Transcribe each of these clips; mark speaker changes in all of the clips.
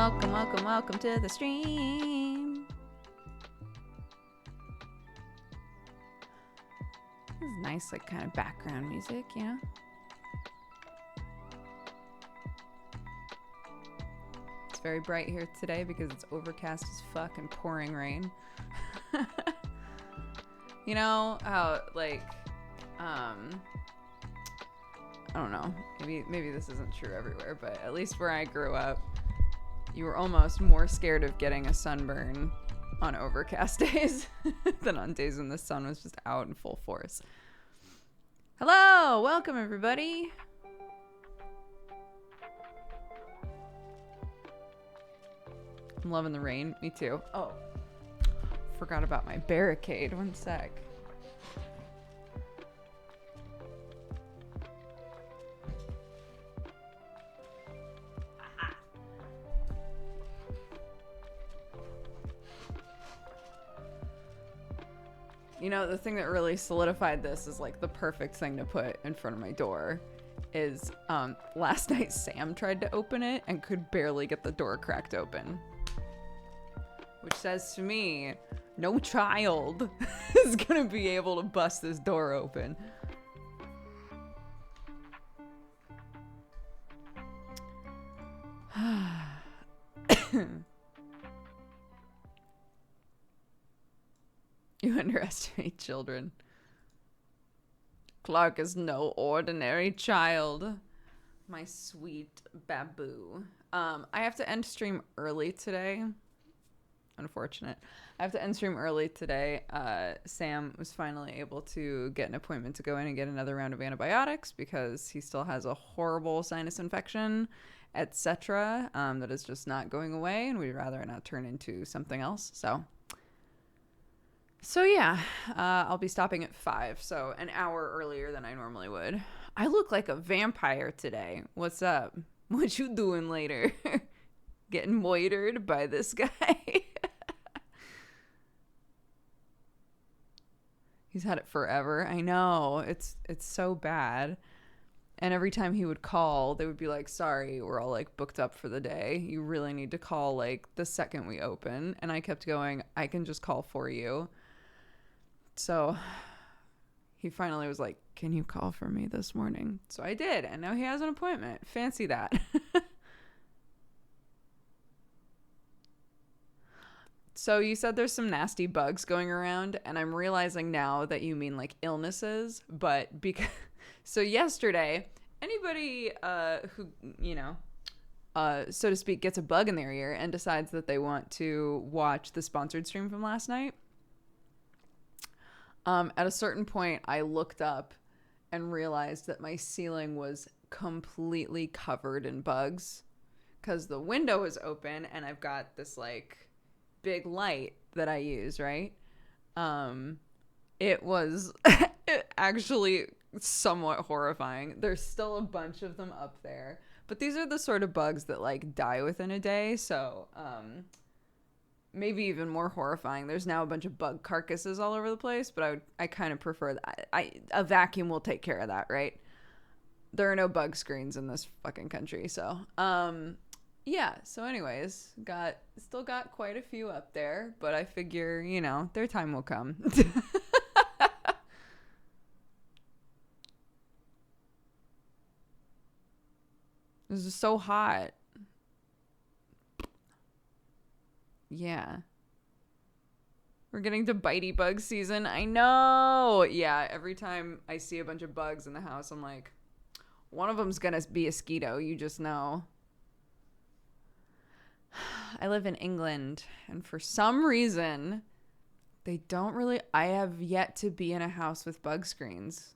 Speaker 1: welcome to the stream. This is nice, like, kind of background music, you know? It's very bright here today because it's overcast as fuck and pouring rain. You know how, like, I don't know, maybe this isn't true everywhere, but at least where I grew up, you were almost more scared of getting a sunburn on overcast days than on days when the sun was just out in full force. Hello, welcome everybody. I'm loving the rain. Me too. Oh, forgot about my barricade. One sec. You know, the thing that really solidified this is like the perfect thing to put in front of my door is last night Sam tried to open it and could barely get the door cracked open. Which says to me, no child is gonna be able to bust this door open. You underestimate children. Clark is no ordinary child. My sweet baboo. I have to end stream early today. Unfortunate. I have to end stream early today. Sam was finally able to get an appointment to go in and get another round of antibiotics because he still has a horrible sinus infection, etc. That is just not going away, and we'd rather it not turn into something else. So yeah, I'll be stopping at 5, so an hour earlier than I normally would. I look like a vampire today. What's up? What you doing later? Getting moitered by this guy? He's had it forever. I know. It's so bad. And every time he would call, they would be like, sorry, we're all like booked up for the day. You really need to call like the second we open. And I kept going, I can just call for you. So he finally was like, can you call for me this morning? So I did. And now he has an appointment. Fancy that. So you said there's some nasty bugs going around, and I'm realizing now that you mean like illnesses, but because so yesterday, anybody who, you know, so to speak, gets a bug in their ear and decides that they want to watch the sponsored stream from last night, at a certain point, I looked up and realized that my ceiling was completely covered in bugs because the window was open and I've got this like big light that I use, right? It was actually somewhat horrifying. There's still a bunch of them up there, but these are the sort of bugs that like die within a day. So, maybe even more horrifying. There's now a bunch of bug carcasses all over the place, but I kind of prefer that. A vacuum will take care of that, right? There are no bug screens in this fucking country, so, yeah, so anyways, still got quite a few up there, but I figure, you know, their time will come. This is so hot. Yeah. We're getting to bitey bug season. I know. Yeah, every time I see a bunch of bugs in the house, I'm like, one of them's gonna be a mosquito, you just know. I live in England, and for some reason, I have yet to be in a house with bug screens.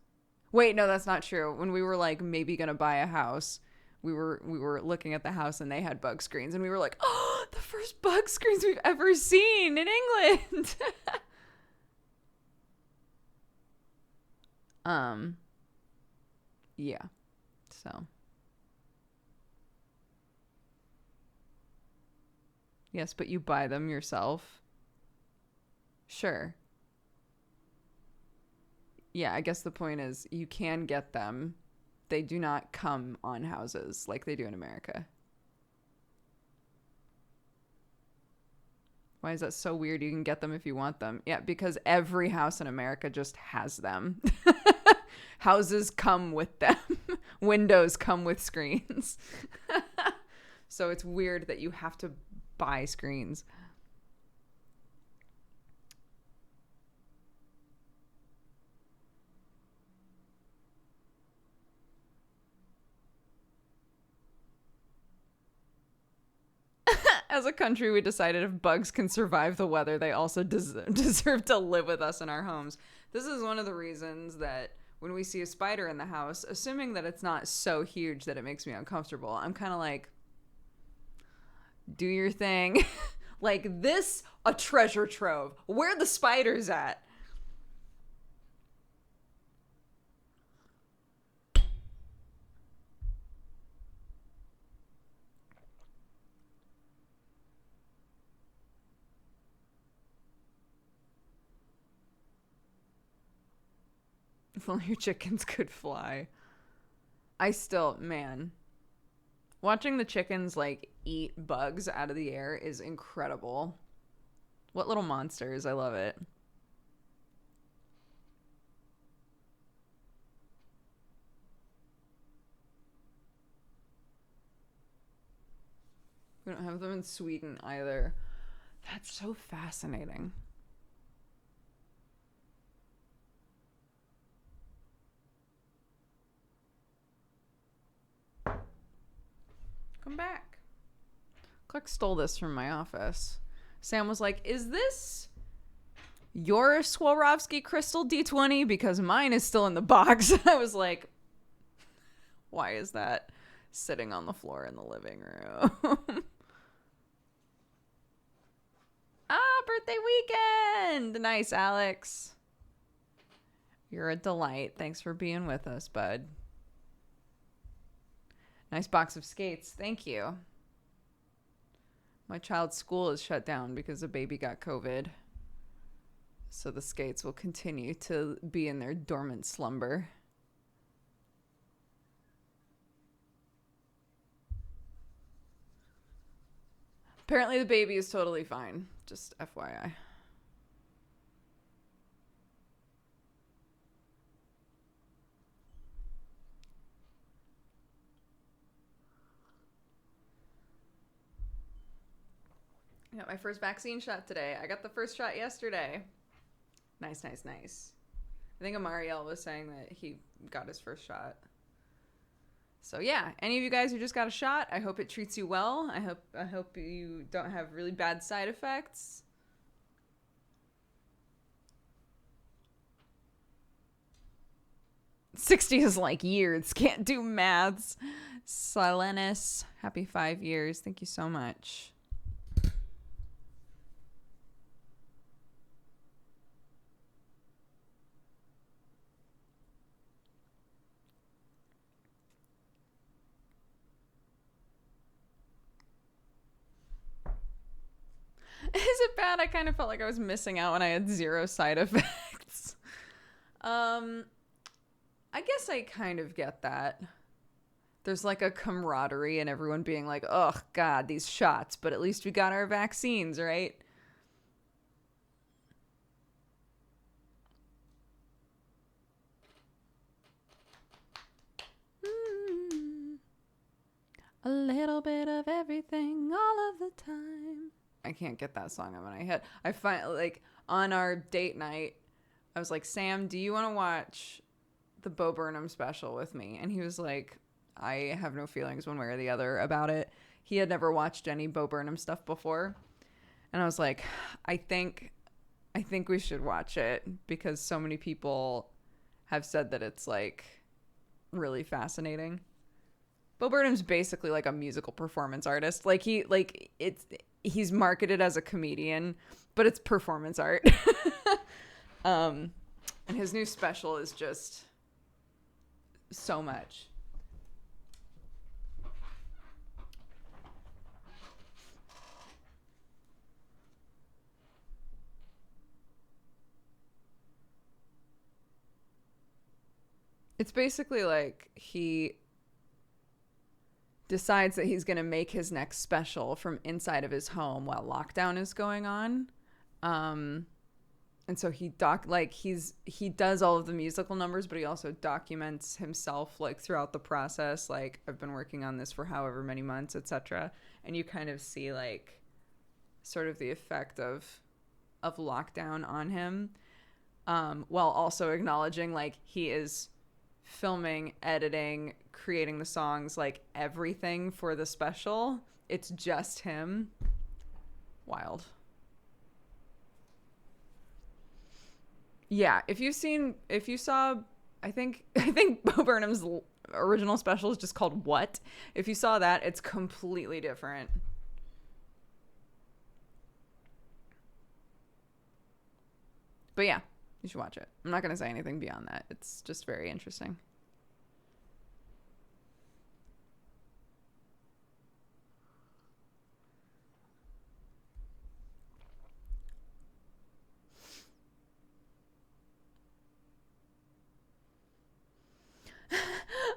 Speaker 1: Wait, no, that's not true. When we were like maybe gonna buy a house, we were looking at the house and they had bug screens, and we were like, oh, the first bug screens we've ever seen in England. Yeah, so. Yes, but you buy them yourself. Sure. Yeah, I guess the point is you can get them. They do not come on houses like they do in America. Why is that so weird? You can get them if you want them. Yeah, because every house in America just has them. Houses come with them. Windows come with screens. So it's weird that you have to buy screens. As a country, we decided if bugs can survive the weather, they also deserve to live with us in our homes. This is one of the reasons that when we see a spider in the house, assuming that it's not so huge that it makes me uncomfortable, I'm kind of like, do your thing. Like this, a treasure trove. Where are the spiders at? If only your chickens could fly. I still, man, watching the chickens like eat bugs out of the air is incredible. What little monsters. I love it. We don't have them in Sweden either. That's so fascinating. Come back. Clark stole this from my office. Sam was like, is this your Swarovski crystal D20? Because mine is still in the box. I was like, why is that sitting on the floor in the living room? Birthday weekend. Nice, Alex. You're a delight. Thanks for being with us, bud. Nice box of skates. Thank you. My child's school is shut down because the baby got COVID. So the skates will continue to be in their dormant slumber. Apparently the baby is totally fine. Just FYI. I got my first vaccine shot today. I got the first shot yesterday. Nice, nice, nice. I think Amariel was saying that he got his first shot. So yeah, any of you guys who just got a shot, I hope it treats you well. I hope you don't have really bad side effects. $60 is like years. Can't do maths. Silenus, happy 5 years. Thank you so much. Is it bad? I kind of felt like I was missing out when I had 0 side effects. I guess I kind of get that. There's like a camaraderie and everyone being like, oh, God, these shots, but at least we got our vaccines, right? A little bit of everything all of the time. I can't get that song out of my head. I find like on our date night, I was like, Sam, do you want to watch the Bo Burnham special with me? And he was like, I have no feelings one way or the other about it. He had never watched any Bo Burnham stuff before. And I was like, I think we should watch it because so many people have said that it's like really fascinating. Bo Burnham's basically like a musical performance artist. Like he's marketed as a comedian, but it's performance art. And his new special is just so much. It's basically like he decides that he's going to make his next special from inside of his home while lockdown is going on. And so he does all of the musical numbers, but he also documents himself like throughout the process. Like, I've been working on this for however many months, etc. And you kind of see like sort of the effect of lockdown on him, while also acknowledging like he is filming, editing, creating the songs, like everything for the special. It's just him. Wild. Yeah, if you saw, I think Bo Burnham's original special is just called What? If you saw that, it's completely different. But yeah, you should watch it. I'm not going to say anything beyond that. It's just very interesting.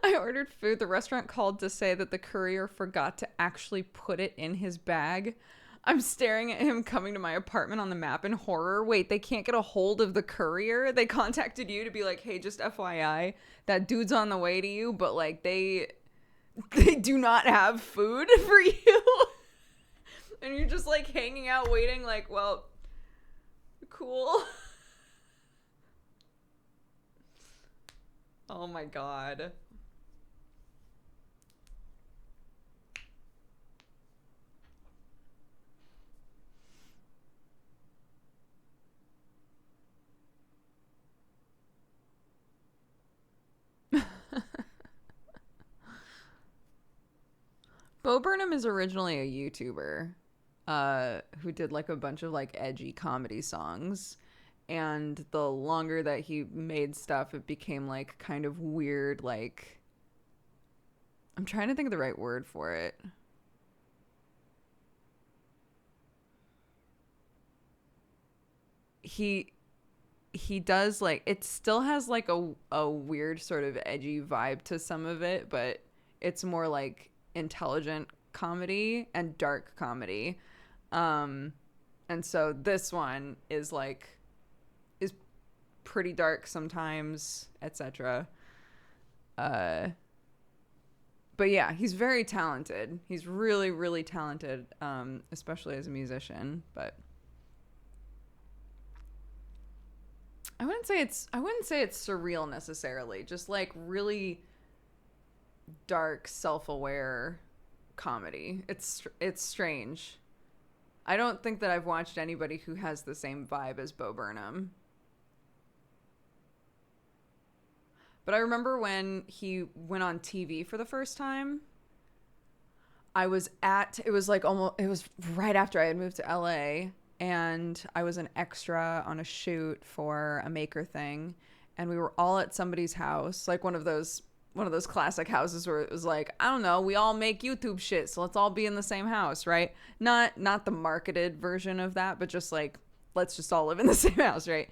Speaker 1: I ordered food. The restaurant called to say that the courier forgot to actually put it in his bag. I'm staring at him coming to my apartment on the map in horror. Wait, they can't get a hold of the courier? They contacted you to be like, hey, just FYI, that dude's on the way to you, but like they do not have food for you. And you're just like hanging out waiting like, well, cool. Oh my God. Bo Burnham is originally a YouTuber who did like a bunch of like edgy comedy songs. And the longer that he made stuff, it became like kind of weird. Like, I'm trying to think of the right word for it. He does like, it still has like a weird sort of edgy vibe to some of it, but it's more like intelligent comedy and dark comedy. And so this one is pretty dark sometimes, etc. But yeah, he's very talented. He's really, really talented, especially as a musician. But I wouldn't say it's surreal necessarily. Just like really dark, self-aware comedy. It's strange. I don't think that I've watched anybody who has the same vibe as Bo Burnham. But I remember when he went on TV for the first time, it was right after I had moved to LA, and I was an extra on a shoot for a maker thing, and we were all at somebody's house, like one of those classic houses where it was like, I don't know, we all make YouTube shit, so let's all be in the same house, right? Not the marketed version of that, but just like, let's just all live in the same house, right?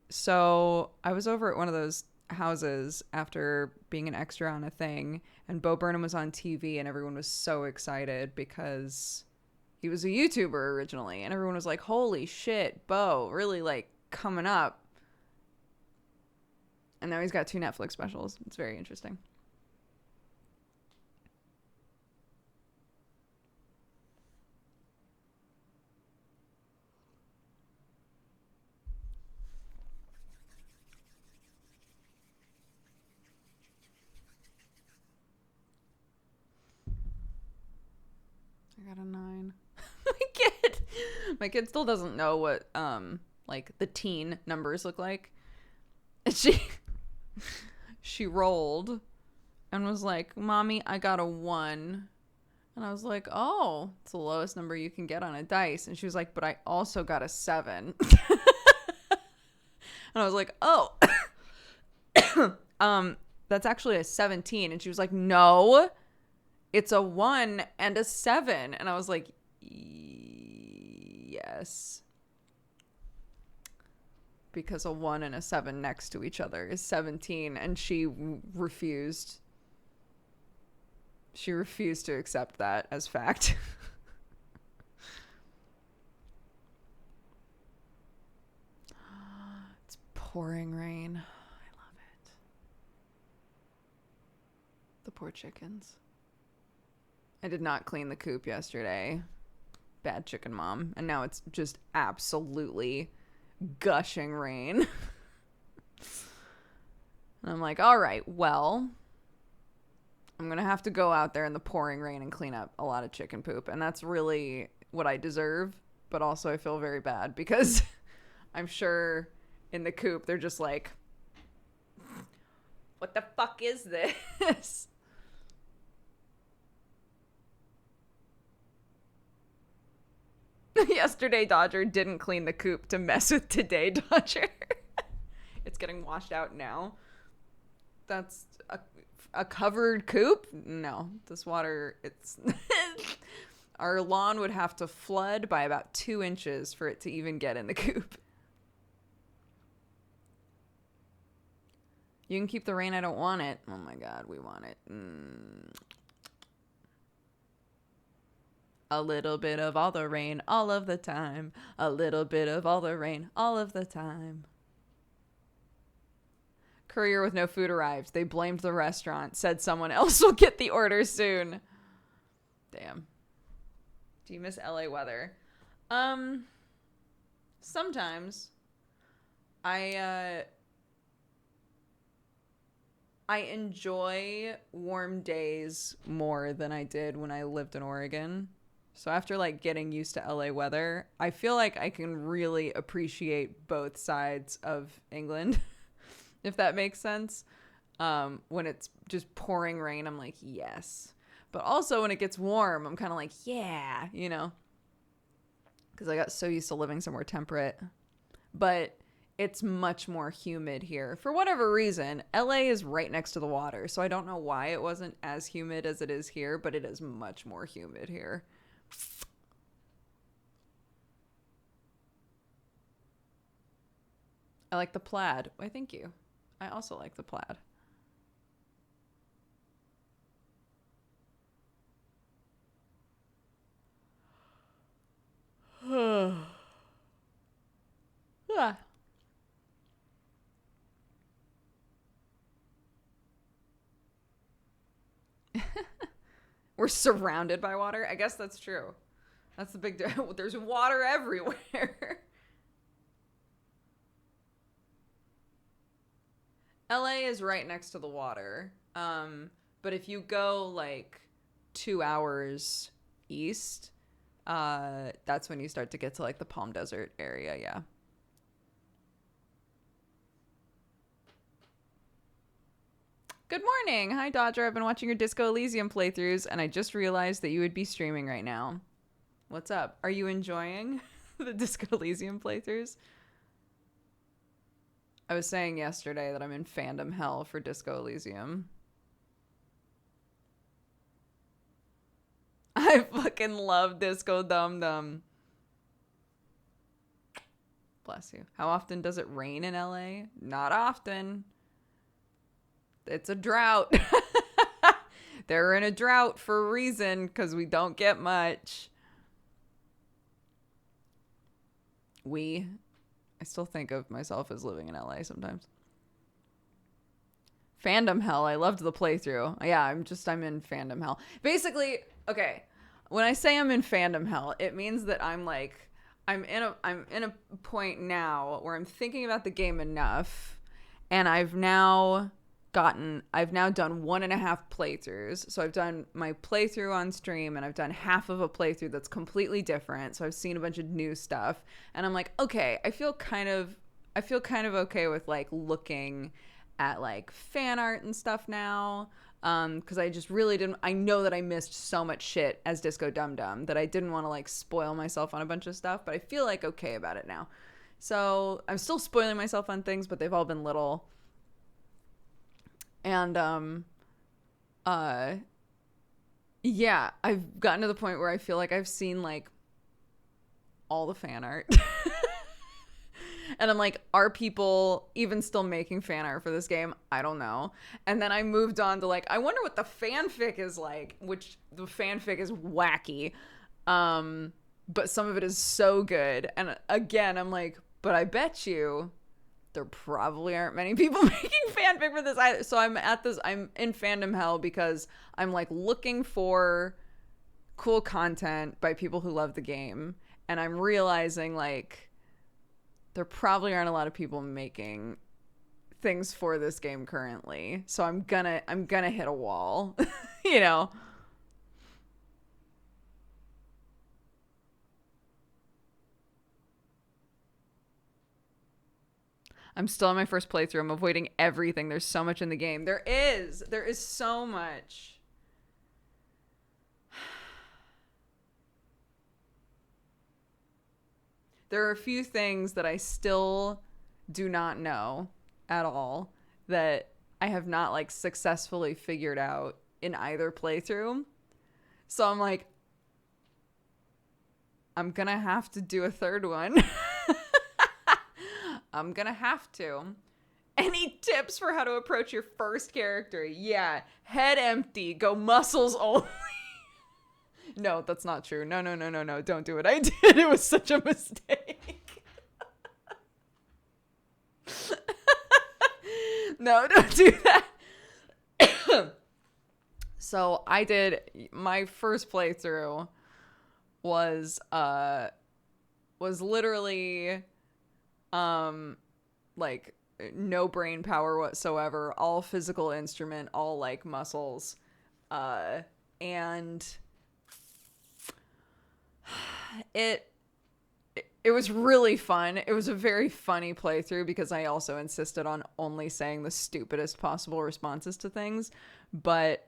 Speaker 1: So I was over at one of those houses after being an extra on a thing, and Bo Burnham was on TV, and everyone was so excited because he was a YouTuber originally, and everyone was like, holy shit, Bo, really like coming up. And now he's got 2 Netflix specials. It's very interesting. I got a 9. My kid still doesn't know what like the teen numbers look like. And she rolled and was like, Mommy, I got a 1. And I was like, oh, it's the lowest number you can get on a dice. And she was like, but I also got a 7. And I was like, oh, that's actually a 17. And she was like, no, it's a 1 and a 7. And I was like, yes. Because a 1 and a 7 next to each other is 17. And she refused. She refused to accept that as fact. It's pouring rain. I love it. The poor chickens. I did not clean the coop yesterday. Bad chicken mom. And now it's just absolutely gushing rain. And I'm like, all right, well, I'm going to have to go out there in the pouring rain and clean up a lot of chicken poop. And that's really what I deserve. But also I feel very bad because I'm sure in the coop they're just like, what the fuck is this? Yesterday, Dodger didn't clean the coop to mess with today, Dodger. It's getting washed out now. That's a covered coop? No, this water, it's... Our lawn would have to flood by about 2 inches for it to even get in the coop. You can keep the rain, I don't want it. Oh my god, we want it. A little bit of all the rain, all of the time. A little bit of all the rain, all of the time. Courier with no food arrived. They blamed the restaurant. Said someone else will get the order soon. Damn. Do you miss LA weather? Sometimes. I enjoy warm days more than I did when I lived in Oregon. So after like getting used to LA weather, I feel like I can really appreciate both sides of England, if that makes sense. When it's just pouring rain, I'm like, yes. But also when it gets warm, I'm kind of like, yeah, you know, because I got so used to living somewhere temperate. But it's much more humid here. For whatever reason, LA is right next to the water, so I don't know why it wasn't as humid as it is here, but it is much more humid here. I like the plaid. Why, thank you. I also like the plaid. Ah. We're surrounded by water. I guess that's true. That's the big deal. There's water everywhere. LA is right next to the water. But if you go like 2 hours east, that's when you start to get to like the Palm Desert area. Yeah. Good morning. Hi, Dodger. I've been watching your Disco Elysium playthroughs, and I just realized that you would be streaming right now. What's up? Are you enjoying the Disco Elysium playthroughs? I was saying yesterday that I'm in fandom hell for Disco Elysium. I fucking love Disco Dum Dum. Bless you. How often does it rain in LA? Not often. It's a drought. They're in a drought for a reason, because we don't get much. I still think of myself as living in LA sometimes. Fandom hell. I loved the playthrough. Yeah, I'm in fandom hell. Basically, okay, when I say I'm in fandom hell, it means that I'm in a point now where I'm thinking about the game enough, and I've now done 1.5 playthroughs. So I've done my playthrough on stream, and I've done half of a playthrough that's completely different. So I've seen a bunch of new stuff, and I'm like, okay, I feel kind of okay with like looking at like fan art and stuff now. Because I just really didn't. I know that I missed so much shit as Disco Dum Dum that I didn't want to like spoil myself on a bunch of stuff, but I feel like okay about it now. So I'm still spoiling myself on things, but they've all been little. And yeah, I've gotten to the point where I feel like I've seen like all the fan art. And I'm like, are people even still making fan art for this game? I don't know. And then I moved on to like, I wonder what the fanfic is like, which the fanfic is wacky. But some of it is so good. And again, I'm like, but I bet you there probably aren't many people making fanfic for this either. So I'm in fandom hell because I'm like looking for cool content by people who love the game. And I'm realizing like there probably aren't a lot of people making things for this game currently. So I'm gonna hit a wall, you know. I'm still on my first playthrough. I'm avoiding everything. There's so much in the game. There is so much. There are a few things that I still do not know at all that I have not like successfully figured out in either playthrough. So I'm like, I'm gonna have to do a third one. I'm gonna have to. Any tips for how to approach your first character? Yeah, head empty, go muscles only. No, that's not true. No, don't do it. I did. It was such a mistake. No, don't do that. So I did, my first playthrough was literally like no brain power whatsoever, all physical instrument, all like muscles, and it was really fun. It was a very funny playthrough because I also insisted on only saying the stupidest possible responses to things, but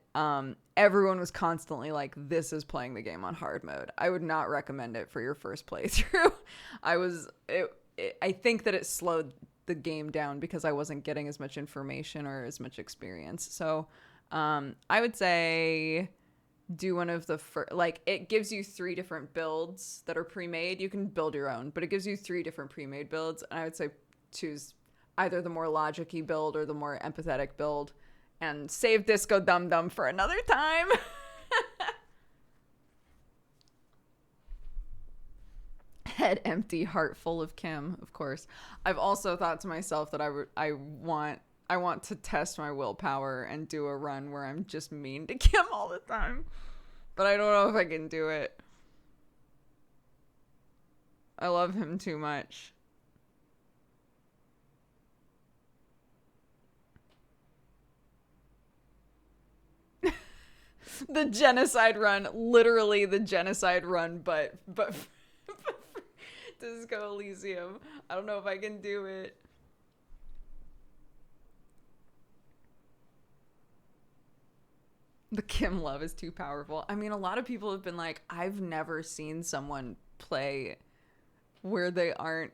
Speaker 1: everyone was constantly like, this is playing the game on hard mode. I would not recommend it for your first playthrough. I think that it slowed the game down because I wasn't getting as much information or as much experience. So I would say do one of the first, like, it gives you 3 different builds that are pre-made. You can build your own, but it gives you 3 different pre-made builds. And I would say choose either the more logic-y build or the more empathetic build and save Disco Dum Dum for another time. Head empty, heart full of Kim, of course. I've also thought to myself that I want to test my willpower and do a run where I'm just mean to Kim all the time. But I don't know if I can do it. I love him too much. The genocide run, literally the genocide run, but Disco Elysium. I don't know if I can do it. The Kim love is too powerful. I mean, a lot of people have been like, I've never seen someone play where they aren't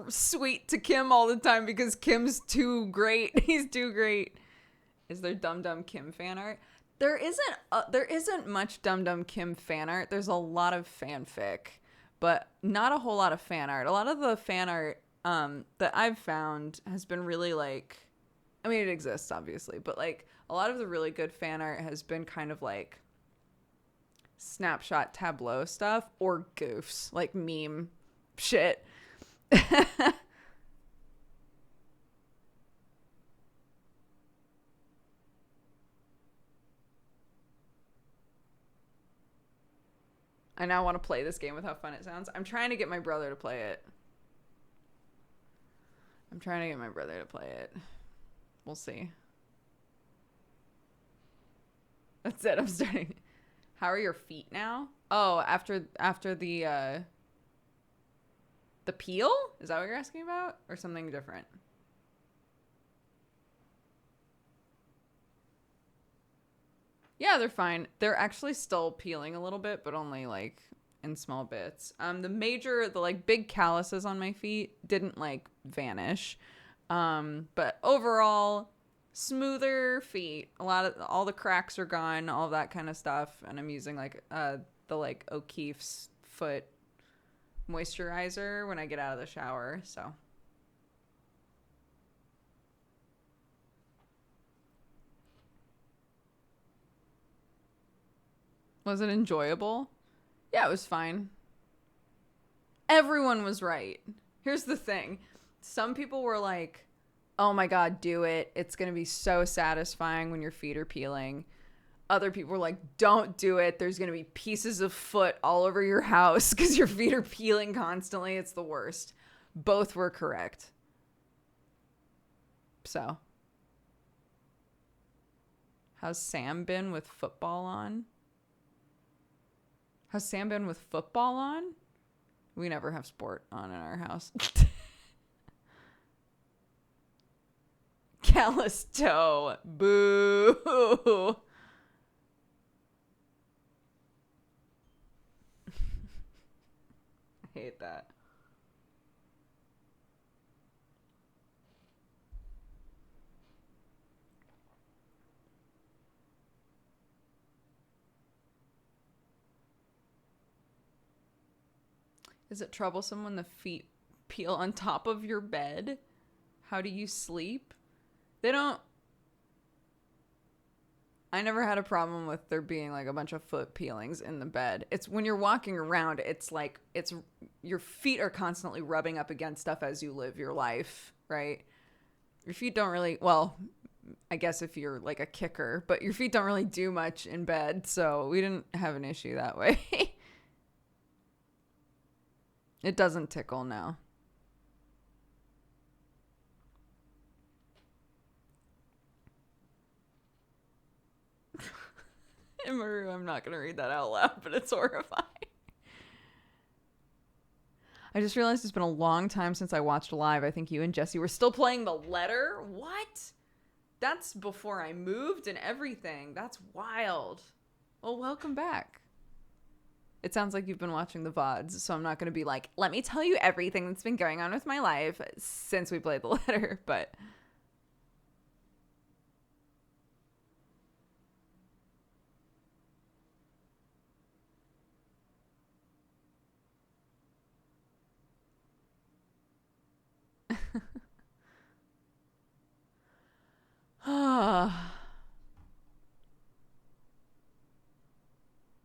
Speaker 1: sweet to Kim all the time because Kim's too great. He's too great. Is there Dum Dum Kim fan art? There isn't much Dum Dum Kim fan art. There's a lot of fanfic, but not a whole lot of fan art. A lot of the fan art that I've found has been really like, I mean, it exists obviously, but like a lot of the really good fan art has been kind of like snapshot tableau stuff or goofs, like meme shit. I now want to play this game with how fun it sounds. I'm trying to get my brother to play it. We'll see. That's it. I'm starting. How are your feet now? Oh, after the peel? Is that what you're asking about? Or something different? Yeah, they're fine. They're actually still peeling a little bit, but only like in small bits. The like big calluses on my feet didn't like vanish. But overall, smoother feet. All the cracks are gone, all that kind of stuff. And I'm using like the like O'Keeffe's foot moisturizer when I get out of the shower. So Was it enjoyable? Yeah, it was fine. Everyone was right. Here's the thing. Some people were like, oh my God, do it. It's going to be so satisfying when your feet are peeling. Other people were like, don't do it. There's going to be pieces of foot all over your house because your feet are peeling constantly. It's the worst. Both were correct. So, how's Sam been with football on? Has Sam been with football on? We never have sport on in our house. Callous toe. Boo. I hate that. Is it troublesome when the feet peel on top of your bed? How do you sleep? They don't... I never had a problem with there being like a bunch of foot peelings in the bed. It's when you're walking around, it's like your feet are constantly rubbing up against stuff as you live your life, right? Your feet don't really, well, I guess if you're like a kicker, but your feet don't really do much in bed, so we didn't have an issue that way. It doesn't tickle now. In Maru, I'm not going to read that out loud, but it's horrifying. I just realized it's been a long time since I watched live. I think you and Jesse were still playing The Letter. What? That's before I moved and everything. That's wild. Well, welcome back. It sounds like you've been watching the VODs, so I'm not going to be like, let me tell you everything that's been going on with my life since we played The Letter, but...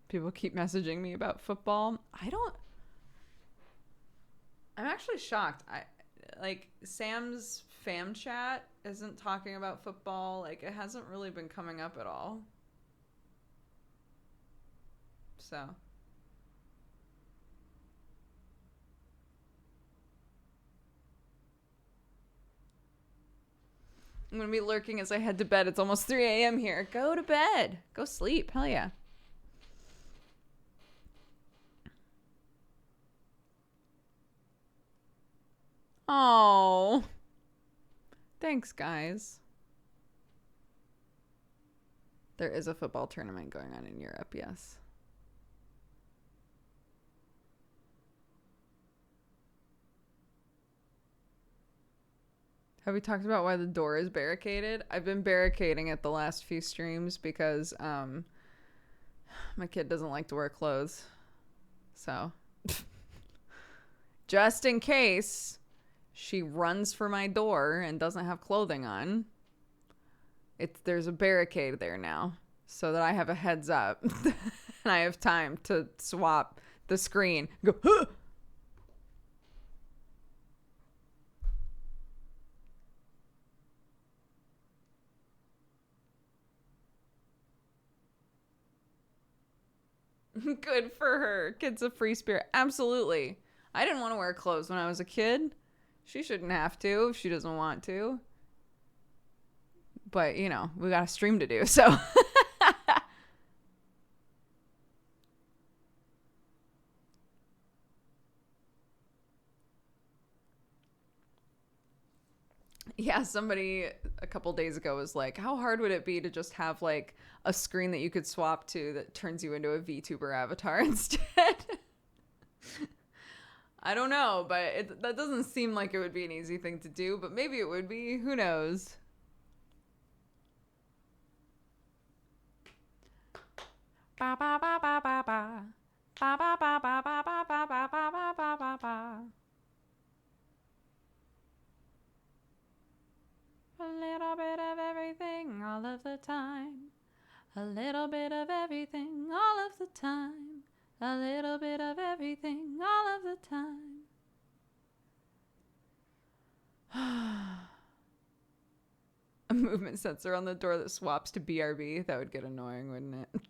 Speaker 1: People keep messaging me about football. I'm actually shocked. Sam's fam chat isn't talking about football. Like, it hasn't really been coming up at all. So. I'm going to be lurking as I head to bed. It's almost 3 a.m. here. Go to bed. Go sleep. Hell yeah. Oh. Thanks, guys. There is a football tournament going on in Europe, yes. Have we talked about why the door is barricaded? I've been barricading it the last few streams because my kid doesn't like to wear clothes. So, just in case she runs for my door and doesn't have clothing on, there's a barricade there now so that I have a heads up and I have time to swap the screen. Go, huh! Good for her. Kid's a free spirit. Absolutely. I didn't want to wear clothes when I was a kid. She shouldn't have to if she doesn't want to. But, you know, we got a stream to do, so. Yeah, somebody a couple days ago was like, how hard would it be to just have like a screen that you could swap to that turns you into a VTuber avatar instead? I don't know, but that doesn't seem like it would be an easy thing to do, but maybe it would be. Who knows? Ba ba ba ba ba ba. Ba ba ba ba ba ba ba ba ba ba ba ba. A little bit of everything all of the time. A little bit of everything all of the time. A little bit of everything all of the time. A movement sensor on the door that swaps to BRB. That would get annoying, wouldn't it?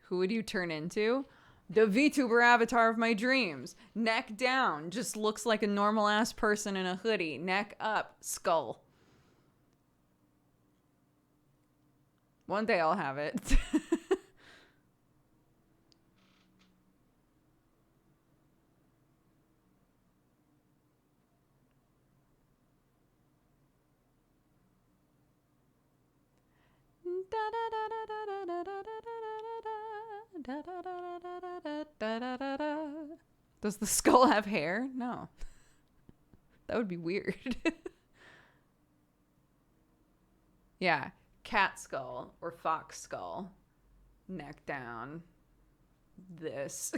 Speaker 1: Who would you turn into? The VTuber avatar of my dreams. Neck down, just looks like a normal ass person in a hoodie. Neck up, skull. One day I'll have it. Does the skull have hair? No. That would be weird. Yeah. Cat skull or fox skull. Neck down. This.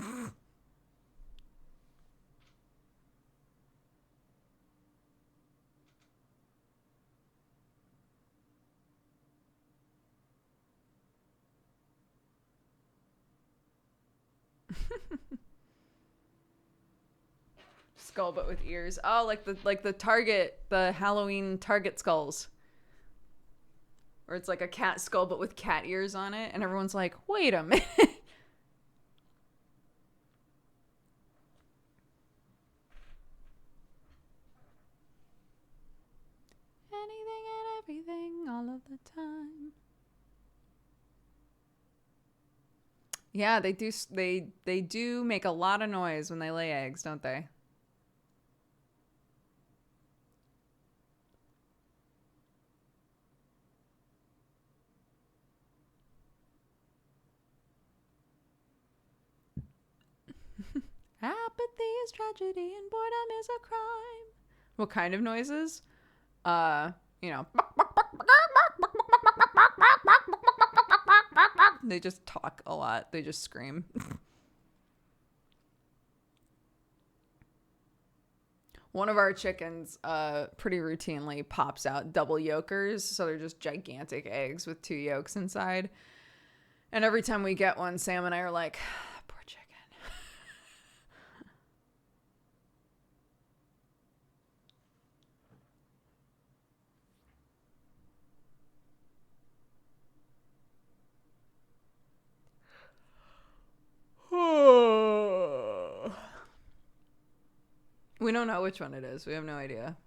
Speaker 1: Skull but with ears. Oh, like the Target, the Halloween Target skulls. Or it's like a cat skull but with cat ears on it, and everyone's like, "Wait a minute." Anything and everything all of the time. Yeah, they do make a lot of noise when they lay eggs, don't they? Apathy is tragedy and boredom is a crime. What kind of noises? You know. They just talk a lot. They just scream. One of our chickens pretty routinely pops out double yolkers. So they're just gigantic eggs with 2 yolks inside. And every time we get one, Sam and I are like, poor chicken. We don't know which one it is. We have no idea.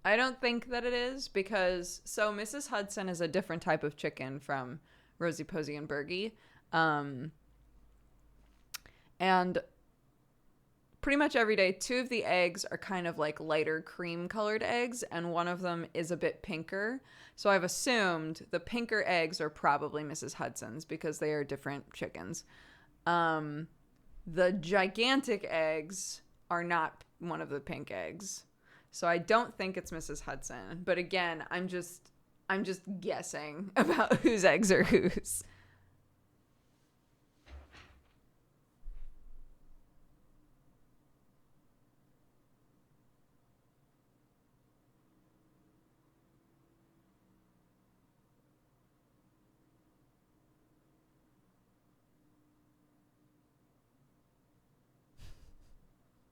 Speaker 1: I don't think that it is because Mrs. Hudson is a different type of chicken from Rosie Posey and Bergie. And pretty much every day, 2 of the eggs are kind of like lighter cream colored eggs, and one of them is a bit pinker. So I've assumed the pinker eggs are probably Mrs. Hudson's because they are different chickens. The gigantic eggs are not one of the pink eggs. So I don't think it's Mrs. Hudson. But again, I'm just guessing about whose eggs are whose.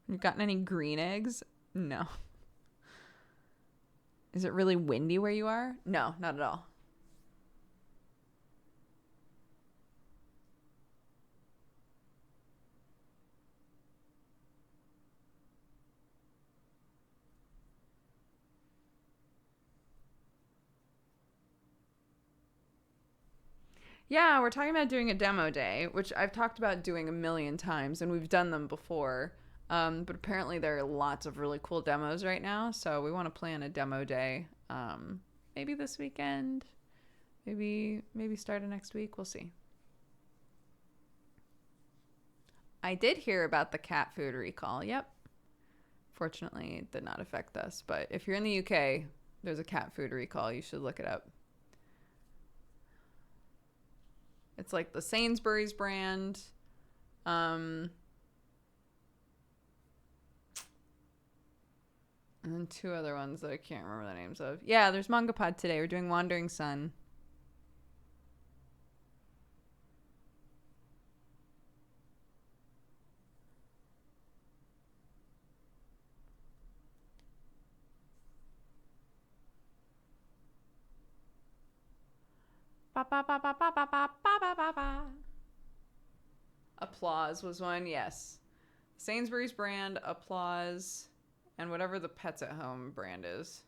Speaker 1: You gotten any green eggs? No. Is it really windy where you are? No, not at all. Yeah, we're talking about doing a demo day, which I've talked about doing a million times, and we've done them before. But apparently there are lots of really cool demos right now, so we want to plan a demo day. Maybe this weekend, maybe start of next week. We'll see. I did hear about the cat food recall. Yep. Fortunately, it did not affect us. But if you're in the UK, there's a cat food recall. You should look it up. It's like the Sainsbury's brand. And then 2 other ones that I can't remember the names of. Yeah, there's Manga Pod today. We're doing Wandering Sun. Ba, ba, ba, ba, ba, ba, ba, ba, ba, ba. Applause was one, yes. Sainsbury's brand, Applause, and whatever the Pets at Home brand is.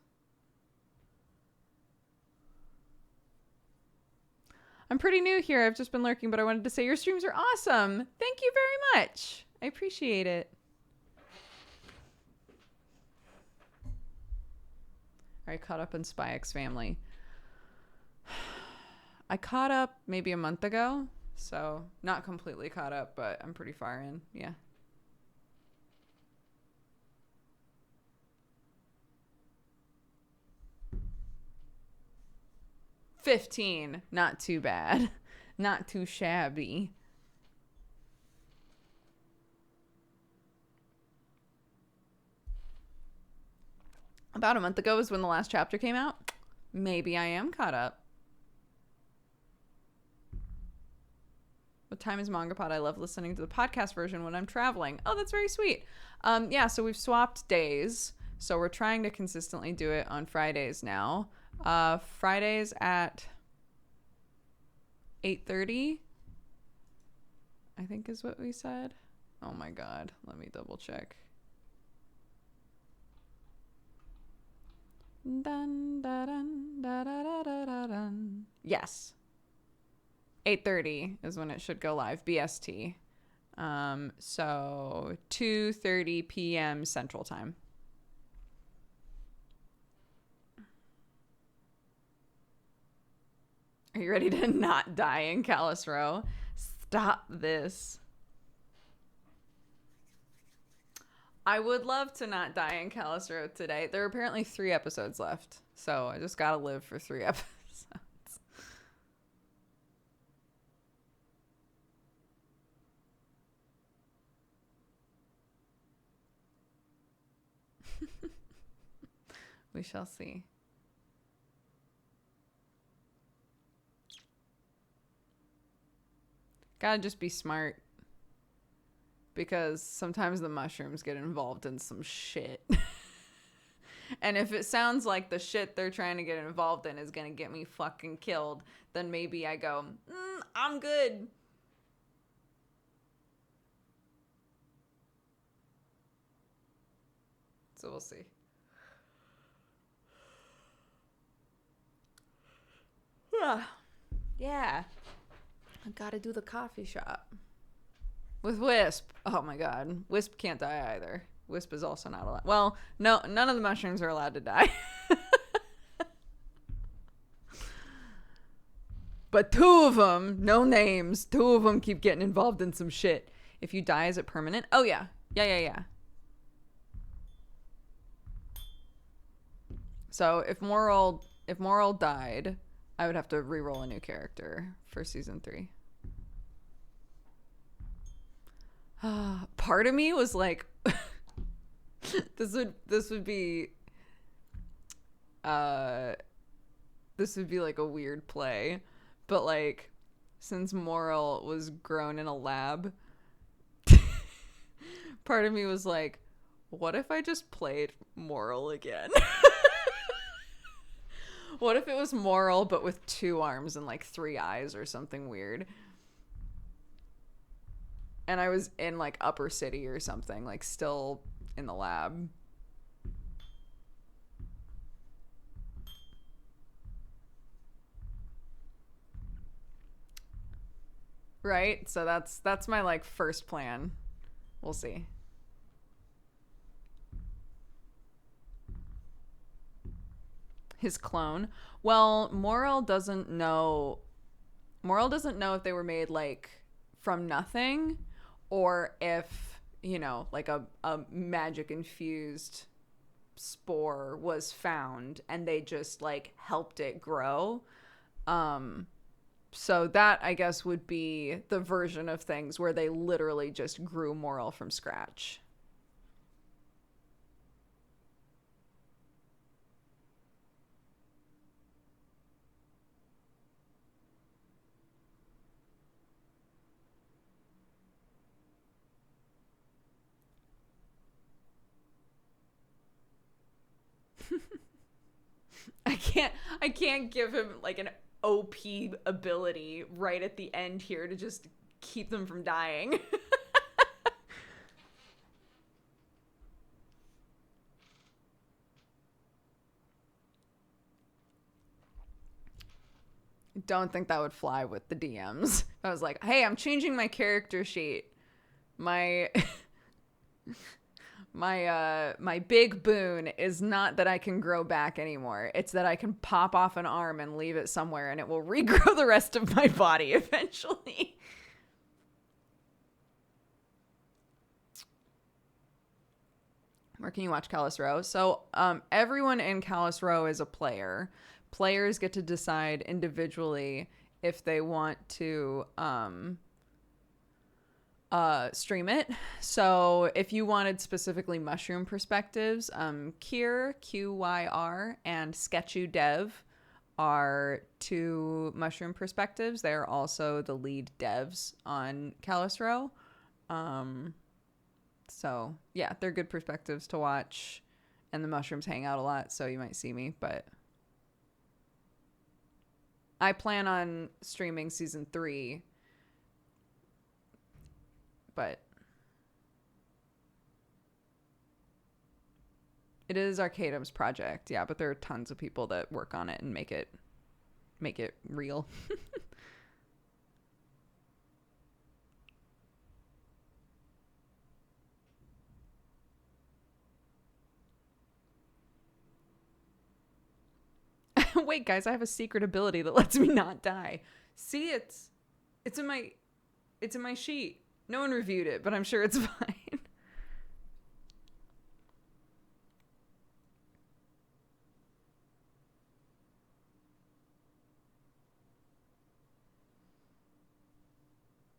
Speaker 1: I'm pretty new here. I've just been lurking, but I wanted to say your streams are awesome. Thank you very much. I appreciate it. I caught up in Spy X Family. I caught up maybe a month ago, so not completely caught up, but I'm pretty far in. Yeah. $15, not too bad. Not too shabby. About a month ago is when the last chapter came out. Maybe I am caught up. What time is MangaPod? I love listening to the podcast version when I'm traveling. Oh, that's very sweet. Yeah, so we've swapped days. So we're trying to consistently do it on Fridays now. Fridays at 8:30, I think is what we said. Oh my God. Let me double check. Dun, da, dun, da, da, da, da, da, dun. Yes. 8:30 is when it should go live, BST. So 2:30 p.m. Central Time. Are you ready to not die in Callus Row? Stop this. I would love to not die in Callus Row today. There are apparently 3 episodes left, so I just gotta live for 3 episodes. We shall see. Gotta just be smart. Because sometimes the mushrooms get involved in some shit. And if it sounds like the shit they're trying to get involved in is gonna get me fucking killed, then maybe I go, I'm good. So we'll see. Yeah. I gotta do the coffee shop. With Wisp. Oh my God. Wisp can't die either. Wisp is also not allowed. Well, no, none of the mushrooms are allowed to die. But 2 of them, no names, 2 of them keep getting involved in some shit. If you die, is it permanent? Oh yeah. Yeah. So if Moral died, I would have to re-roll a new character for season 3. Part of me was like, this would be like a weird play, but like, since Moral was grown in a lab, part of me was like, what if I just played Moral again? What if it was Moral but with 2 arms and like 3 eyes or something weird? And I was in like Upper City or something, like still in the lab. Right? So that's my like first plan. We'll see. His clone. Well, Moral doesn't know if they were made like from nothing, or if, you know, like a magic infused spore was found and they just like helped it grow. So that, I guess, would be the version of things where they literally just grew Moral from scratch. I can't give him like an OP ability right at the end here to just keep them from dying. Don't think that would fly with the DMs. I was like, hey, I'm changing my character sheet. My my big boon is not that I can grow back anymore. It's that I can pop off an arm and leave it somewhere and it will regrow the rest of my body eventually. Where can you watch Callus Row? So everyone in Callus Row is a player. Players get to decide individually if they want to stream it. So if you wanted specifically mushroom perspectives, Kyr, QYR, and Sketchu Dev are two mushroom perspectives. They're also the lead devs on Callus Row. So yeah, they're good perspectives to watch, and the mushrooms hang out a lot, so you might see me, but I plan on streaming season 3, but it is Arcadum's project. Yeah, but there are tons of people that work on it and make it real. Wait, guys, I have a secret ability that lets me not die. See, it's in my sheet. No one reviewed it, but I'm sure it's fine.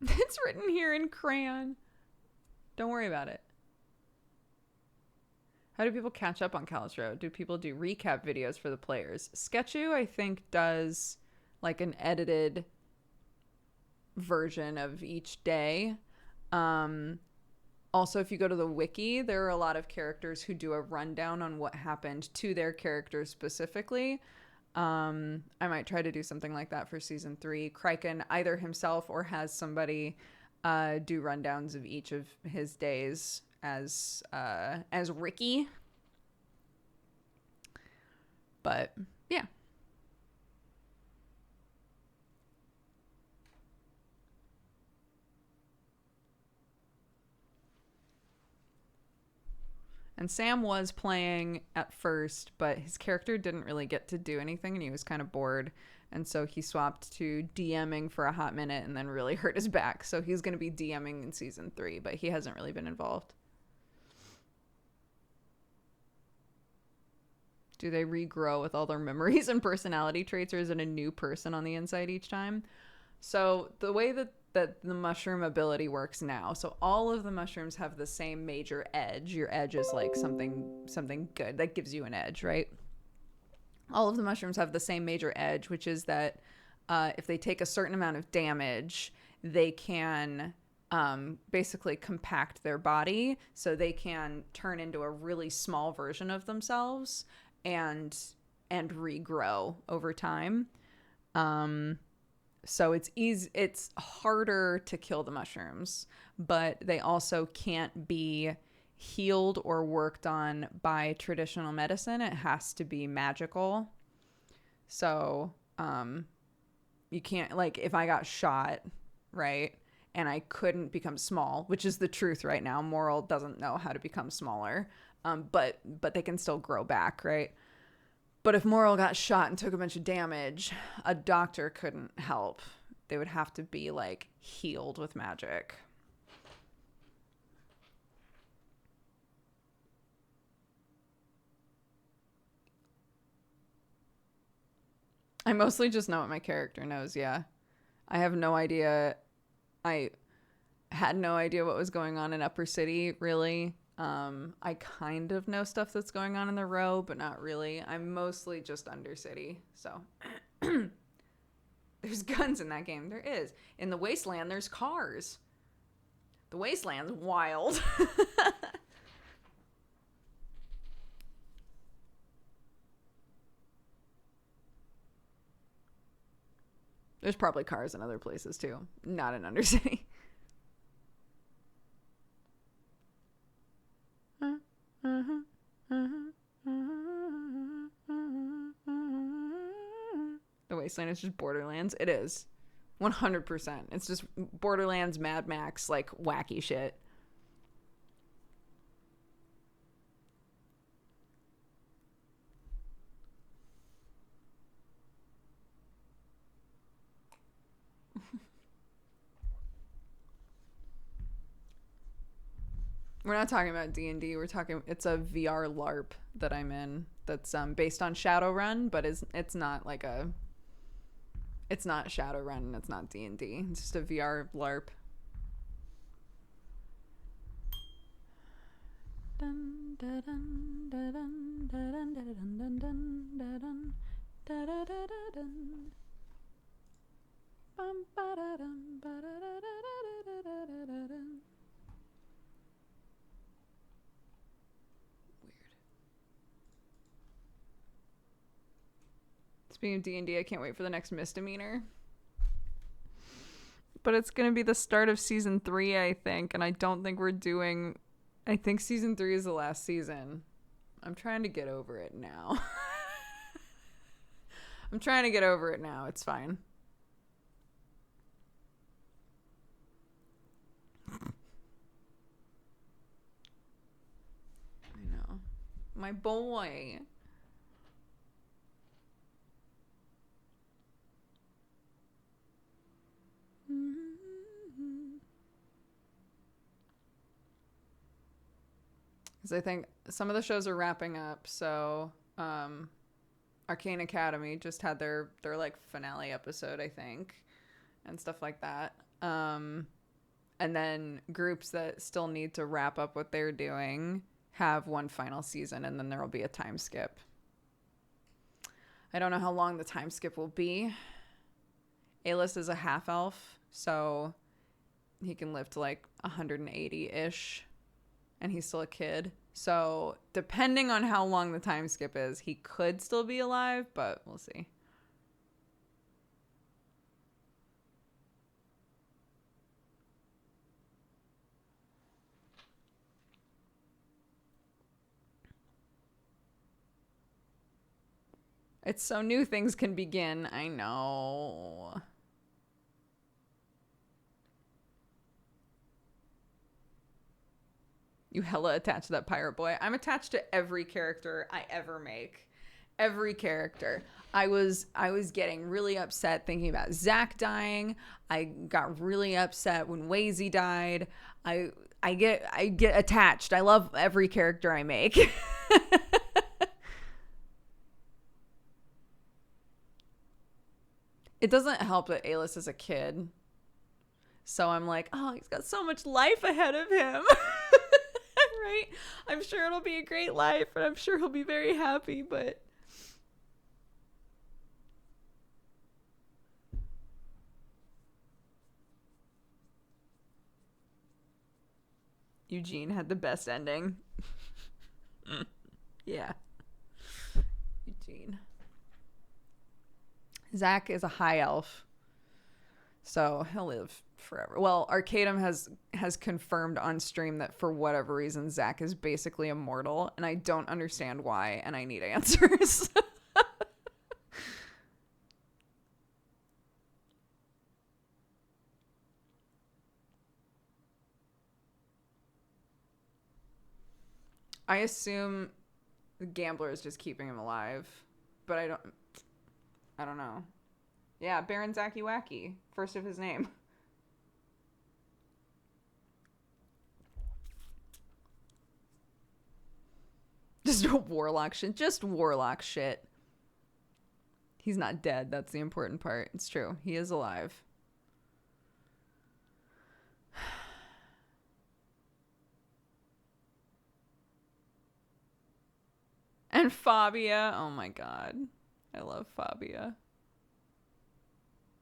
Speaker 1: It's written here in crayon. Don't worry about it. How do people catch up on Callus Row? Do people do recap videos for the players? Sketchu, I think, does like an edited version of each day. Also, if you go to the wiki, there are a lot of characters who do a rundown on what happened to their characters specifically. I might try to do something like that for season 3. Kraken either himself or has somebody do rundowns of each of his days as Ricky. But yeah. And Sam was playing at first, but his character didn't really get to do anything and he was kind of bored. And so he swapped to DMing for a hot minute and then really hurt his back. So he's going to be DMing in season 3, but he hasn't really been involved. Do they regrow with all their memories and personality traits, or is it a new person on the inside each time? So the way that the mushroom ability works now, so all of the mushrooms have the same major edge. Your edge is like something good that gives you an edge, right? All of the mushrooms have the same major edge, which is that if they take a certain amount of damage, they can basically compact their body, so they can turn into a really small version of themselves and regrow over time. So it's harder to kill the mushrooms, but they also can't be healed or worked on by traditional medicine. It has to be magical. So you can't, like, if I got shot, right, and I couldn't become small, which is the truth right now. Moral doesn't know how to become smaller, but they can still grow back, right? But if Moral got shot and took a bunch of damage, a doctor couldn't help. They would have to be, like, healed with magic. I mostly just know what my character knows, yeah. I have no idea. I had no idea what was going on in Upper City, really. I kind of know stuff that's going on in the Row, but not really. I'm mostly just Undercity, so. There's guns in that game. There is. In the Wasteland, there's cars. The Wasteland's wild. There's probably cars in other places too, not in Undercity. The Wasteland is just Borderlands. It is. 100%. It's just Borderlands, Mad Max, like wacky shit. We're not talking about D&D. We're talking, it's a VR LARP that I'm in that's based on Shadowrun, but it's not like a, it's not Shadowrun and it's not D&D. It's just a VR LARP. Dun, dun, dun, dun, dun, dun, dun, dun, dun, dun, dun, dun, dun. Bum, ba-da-dum, ba-da-da-da-da-da-da-da-da. Speaking of D&D, I can't wait for the next misdemeanor. But it's going to be the start of season 3, I think. And I don't think we're doing... I think season 3 is the last season. I'm trying to get over it now. I'm trying to get over it now. It's fine. I know. My boy. Because I think some of the shows are wrapping up. So Arcane Academy just had their like finale episode, I think, and stuff like that. And then groups that still need to wrap up what they're doing have one final season, and then there will be a time skip. I don't know how long the time skip will be. A-List is a half elf, so he can live to like 180-ish, and he's still a kid. So depending on how long the time skip is, he could still be alive, but we'll see. It's so new things can begin. I know. You hella attached to that pirate boy. I'm attached to every character I ever make. Every character. I was getting really upset thinking about Zach dying. I got really upset when Wazy died. I get attached. I love every character I make. It doesn't help that A-List is a kid. So I'm like, oh, he's got so much life ahead of him. Right? I'm sure it'll be a great life, and I'm sure he'll be very happy, but... Eugene had the best ending. Yeah. Eugene. Zach is a high elf, so he'll live forever. Well, Arcadum has confirmed on stream that for whatever reason Zach is basically immortal, and I don't understand why, and I need answers. I assume the gambler is just keeping him alive, but I don't know. Yeah, Baron Zacky Wacky, first of his name. Just warlock shit. Just warlock shit. He's not dead. That's the important part. It's true. He is alive. And Fabia. Oh my god. I love Fabia.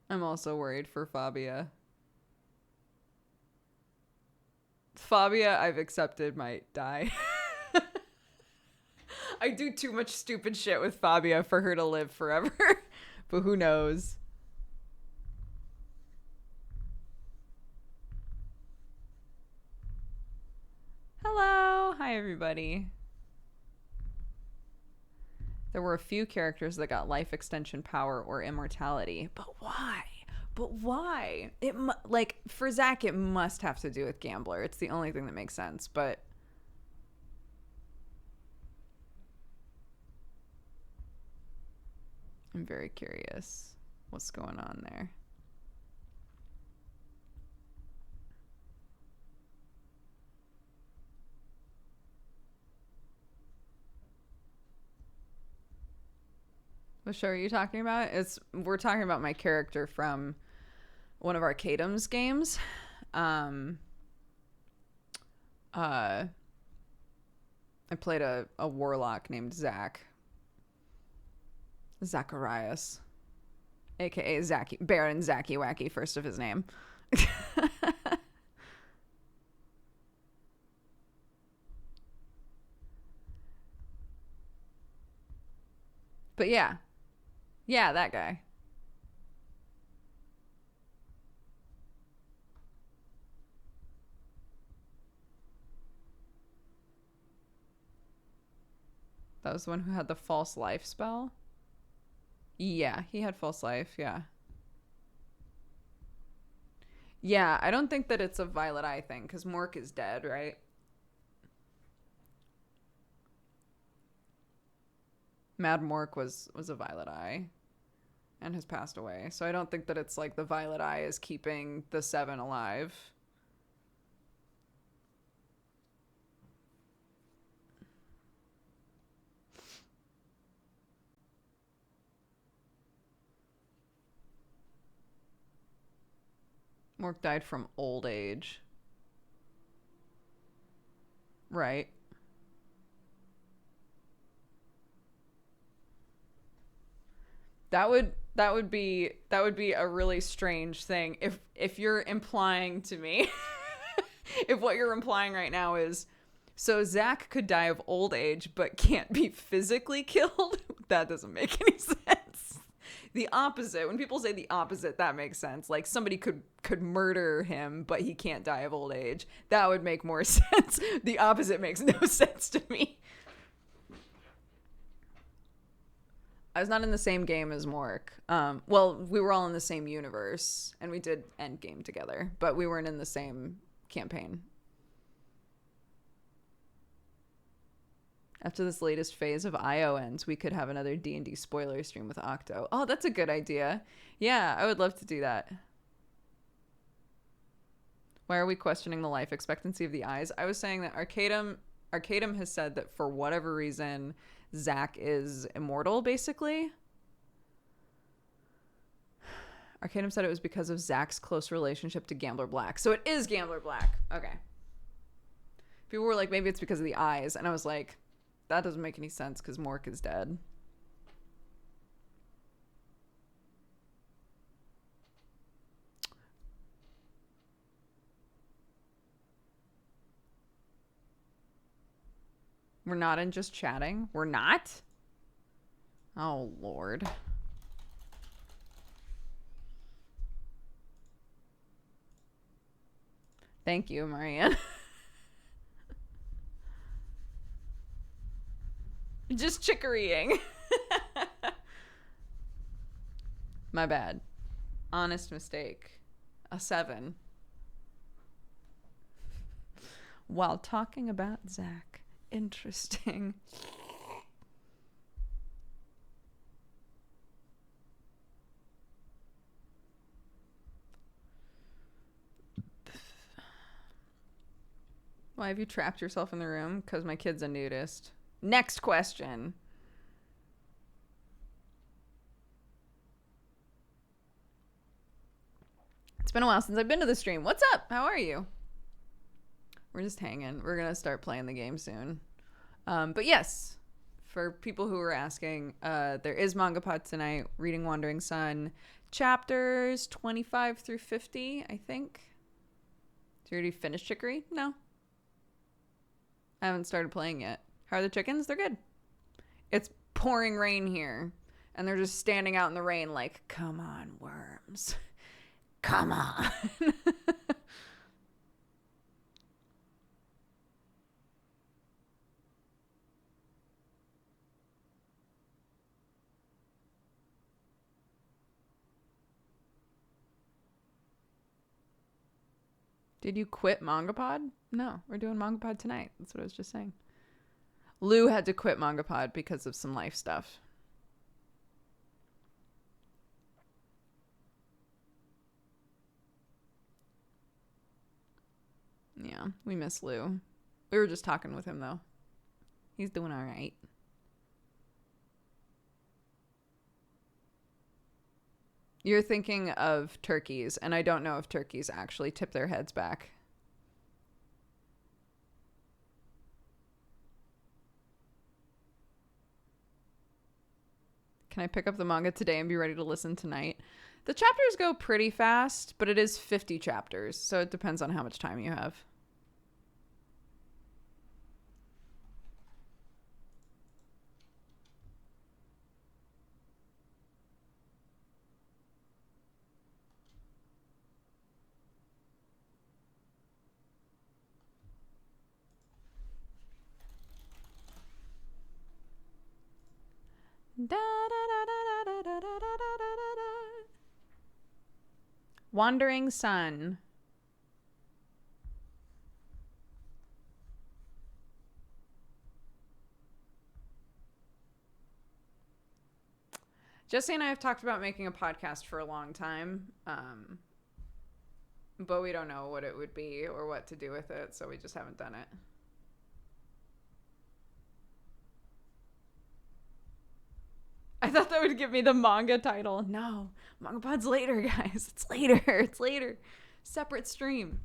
Speaker 1: I'm also worried for Fabia. Fabia, I've accepted, might die. I do too much stupid shit with Fabia for her to live forever. But who knows? Hello. Hi, everybody. There were a few characters that got life extension power or immortality. But why? But why? Like, for Zach, it must have to do with Gambler. It's the only thing that makes sense. But I'm very curious what's going on there. What show are you talking about? We're talking about my character from one of our Kadam's games. I played a warlock named Zach. Zacharias. AKA Baron Zacky Wacky, first of his name. But yeah. Yeah, that guy. That was the one who had the false life spell? Yeah, he had false life, yeah. Yeah, I don't think that it's a Violet Eye thing, because Mork is dead, right? Mad Mork was a Violet Eye and has passed away. So I don't think that it's like the Violet Eye is keeping the 7 alive. Mork died from old age. Right. That would be a really strange thing if you're implying to me if what you're implying right now is so Zach could die of old age but can't be physically killed. That doesn't make any sense. The opposite, when people say the opposite, that makes sense. Like somebody could murder him but he can't die of old age. That would make more sense. The opposite makes no sense to me. I was not in the same game as Mork. Well, we were all in the same universe, and we did Endgame together, but we weren't in the same campaign. After this latest phase of IO ends, we could have another D&D spoiler stream with Octo. Oh, that's a good idea. Yeah, I would love to do that. Why are we questioning the life expectancy of the eyes? I was saying that Arcadum has said that for whatever reason, Zach is immortal, basically. Arcadum said it was because of Zach's close relationship to Gambler Black. So it is Gambler Black. Okay. People were like, maybe it's because of the eyes. And I was like, that doesn't make any sense because Mork is dead. We're not in just chatting? We're not? Oh, Lord. Thank you, Marianne. Just chicorying. My bad. Honest mistake. A 7. While talking about Zach. Interesting. Why have you trapped yourself in the room? Because my kid's a nudist. Next question. It's been a while since I've been to the stream. What's up? How are you? We're just hanging. We're going to start playing the game soon. But yes, for people who are asking, there is Manga Pod tonight, Reading Wandering Sun, chapters 25 through 50, I think. Did you already finish Chicory? No. I haven't started playing yet. How are the chickens? They're good. It's pouring rain here, and they're just standing out in the rain like, come on, worms. Come on. Did you quit MangaPod? No, we're doing MangaPod tonight. That's what I was just saying. Lou had to quit MangaPod because of some life stuff. Yeah, we miss Lou. We were just talking with him, though. He's doing all right. You're thinking of turkeys, and I don't know if turkeys actually tip their heads back. Can I pick up the manga today and be ready to listen tonight? The chapters go pretty fast, but it is 50 chapters, so it depends on how much time you have. Da, da, da, da, da, da, da, da, da, da. Wandering Sun. Jesse and I have talked about making a podcast for a long time, but we don't know what it would be or what to do with it, so we just haven't done it. I thought that would give me the manga title. No, MangaPod's later, guys. It's later. It's later. Separate stream.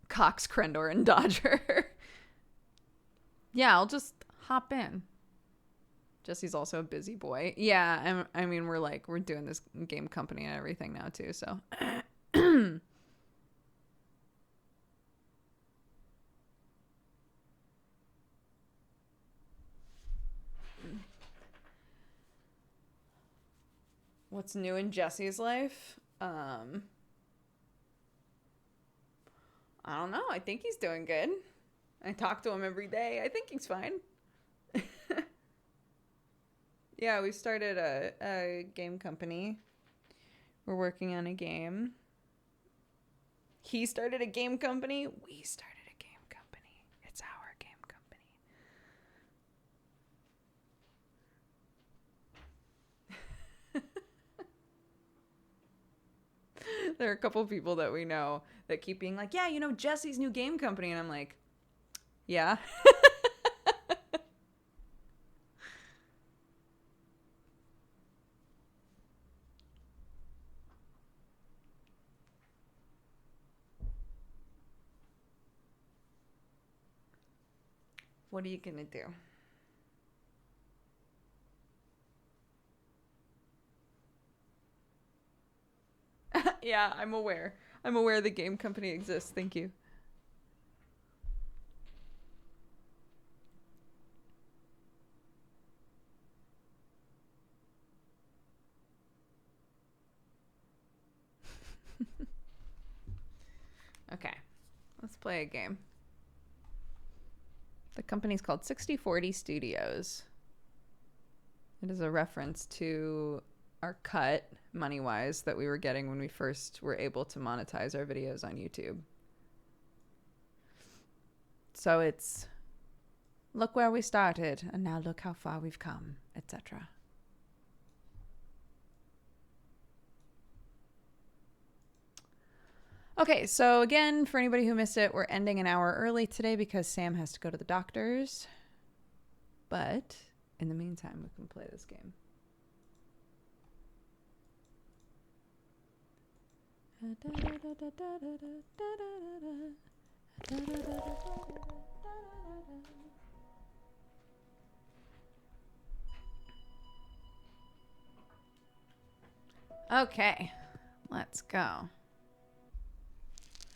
Speaker 1: Cox, Crendor, and Dodger. Yeah, I'll just hop in. Jesse's also a busy boy. Yeah, I mean, we're doing this game company and everything now, too, so. What's new in Jesse's life? I don't know. I think he's doing good. I talk to him every day. I think he's fine. Yeah, we started a game company. We're working on a game. He started a game company. We started a game company. It's our game company. There are a couple people that we know that keep being like, yeah, Jesse's new game company. And I'm like, yeah. What are you going to do? Yeah, I'm aware. I'm aware the game company exists. Thank you. Okay, let's play a game. The company's called 6040 Studios. It is a reference to our cut, money-wise, that we were getting when we first were able to monetize our videos on YouTube. So it's, look where we started, and now look how far we've come, etc. Okay, so again, for anybody who missed it, we're ending an hour early today because Sam has to go to the doctor's. But in the meantime, we can play this game. Okay, let's go.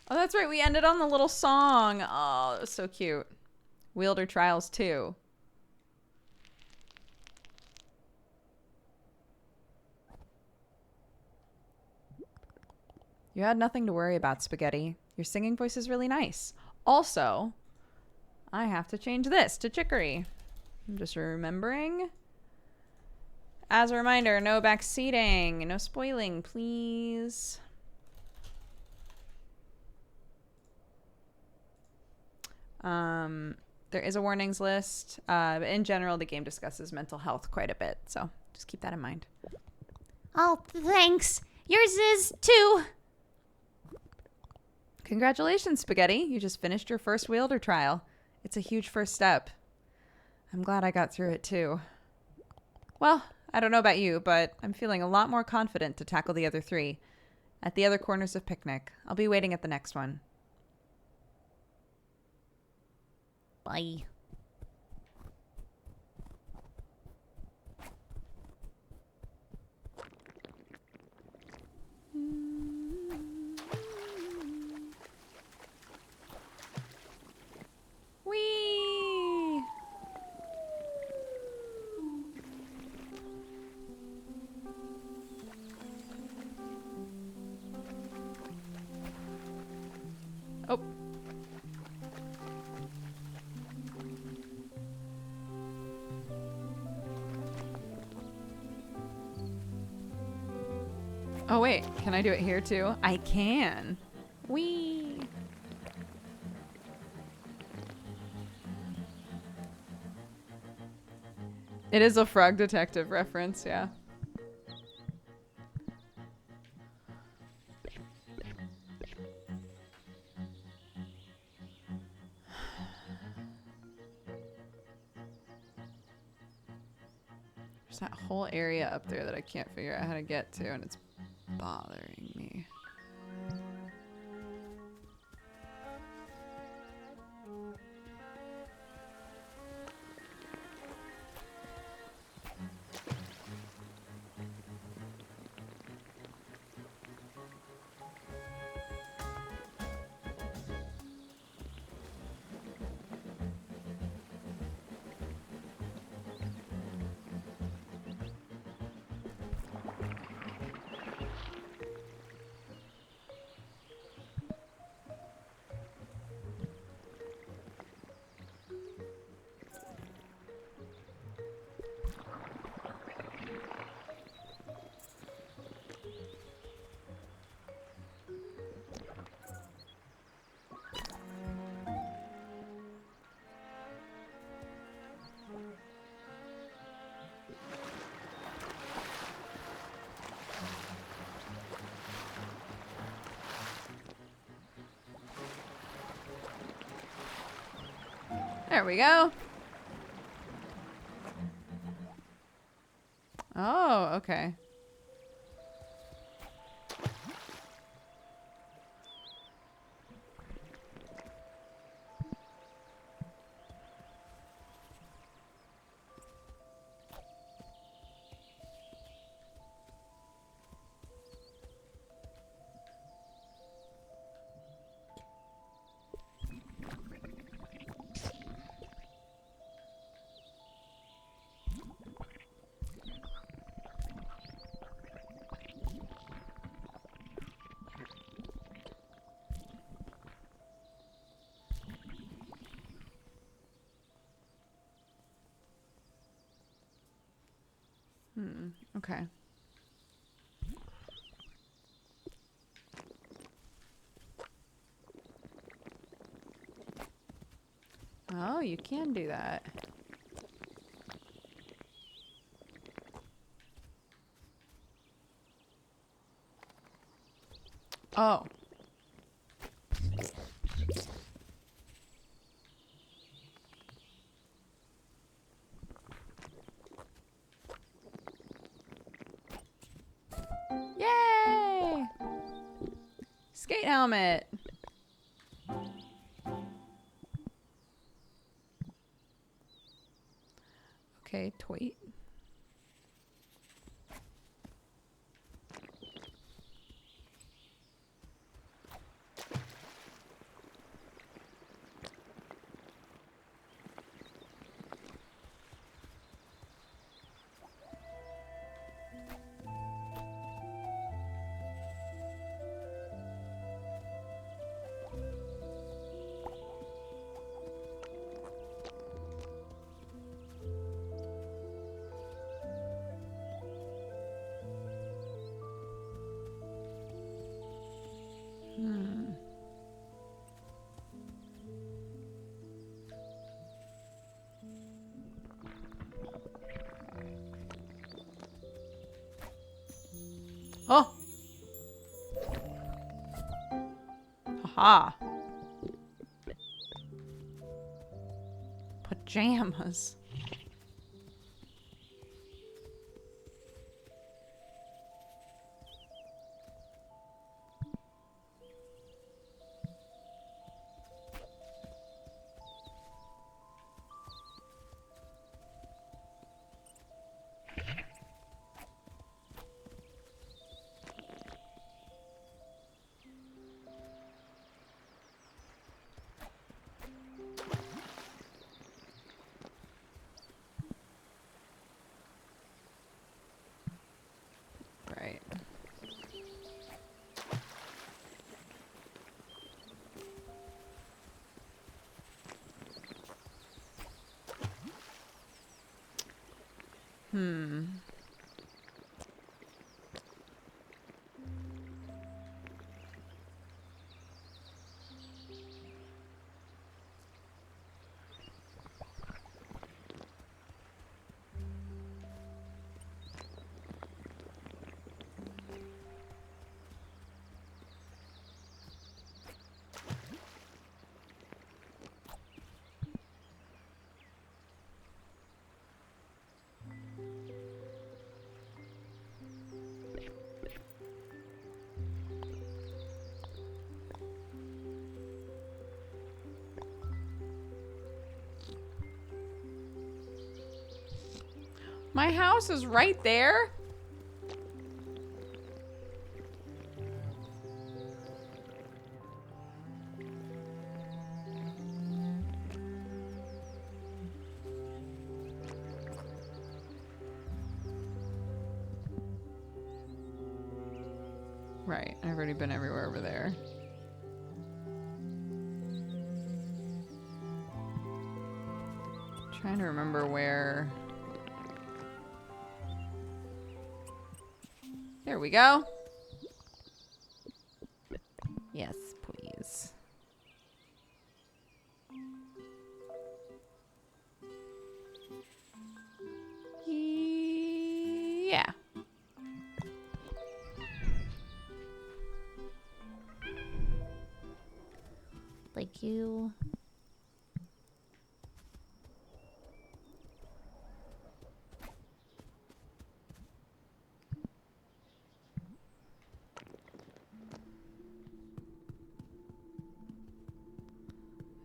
Speaker 1: Oh, that's right. We ended on the little song. Oh, it was so cute. Wielder Trials 2. You had nothing to worry about, Spaghetti. Your singing voice is really nice. Also, I have to change this to Chicory. I'm just remembering. As a reminder, no backseating, no spoiling, please. There is a warnings list. But in general, the game discusses mental health quite a bit. So just keep that in mind.
Speaker 2: Oh, thanks. Yours is too.
Speaker 1: Congratulations, Spaghetti. You just finished your first wielder trial. It's a huge first step. I'm glad I got through it too. Well, I don't know about you, but I'm feeling a lot more confident to tackle the other 3. At the other corners of Picnic. I'll be waiting at the next one.
Speaker 2: Bye.
Speaker 1: Whee! Oh. Oh, wait. Can I do it here, too? I can. Whee! It is a Frog Detective reference, yeah. There's that whole area up there that I can't figure out how to get to, and it's bothering me. There we go. Oh, okay. Okay. Oh, you can do that. Oh. Yay! Skate helmet. Okay, tweet. Oh! Haha. Pajamas. Right. My house is right there? Right, I've already been everywhere over there. Trying to remember where... There we go. Yes, please. Yeah.
Speaker 2: Like you.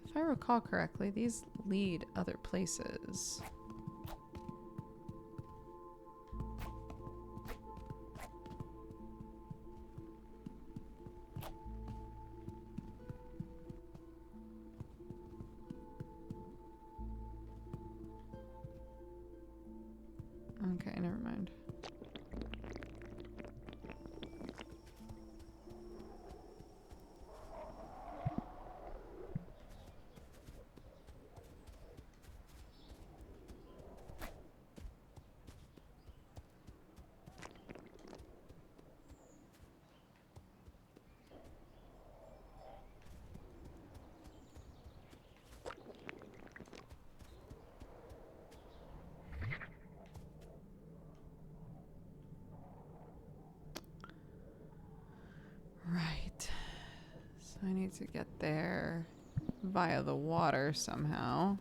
Speaker 1: If I recall correctly, these lead other places. Okay, never mind. Right. So I need to get there via the water somehow.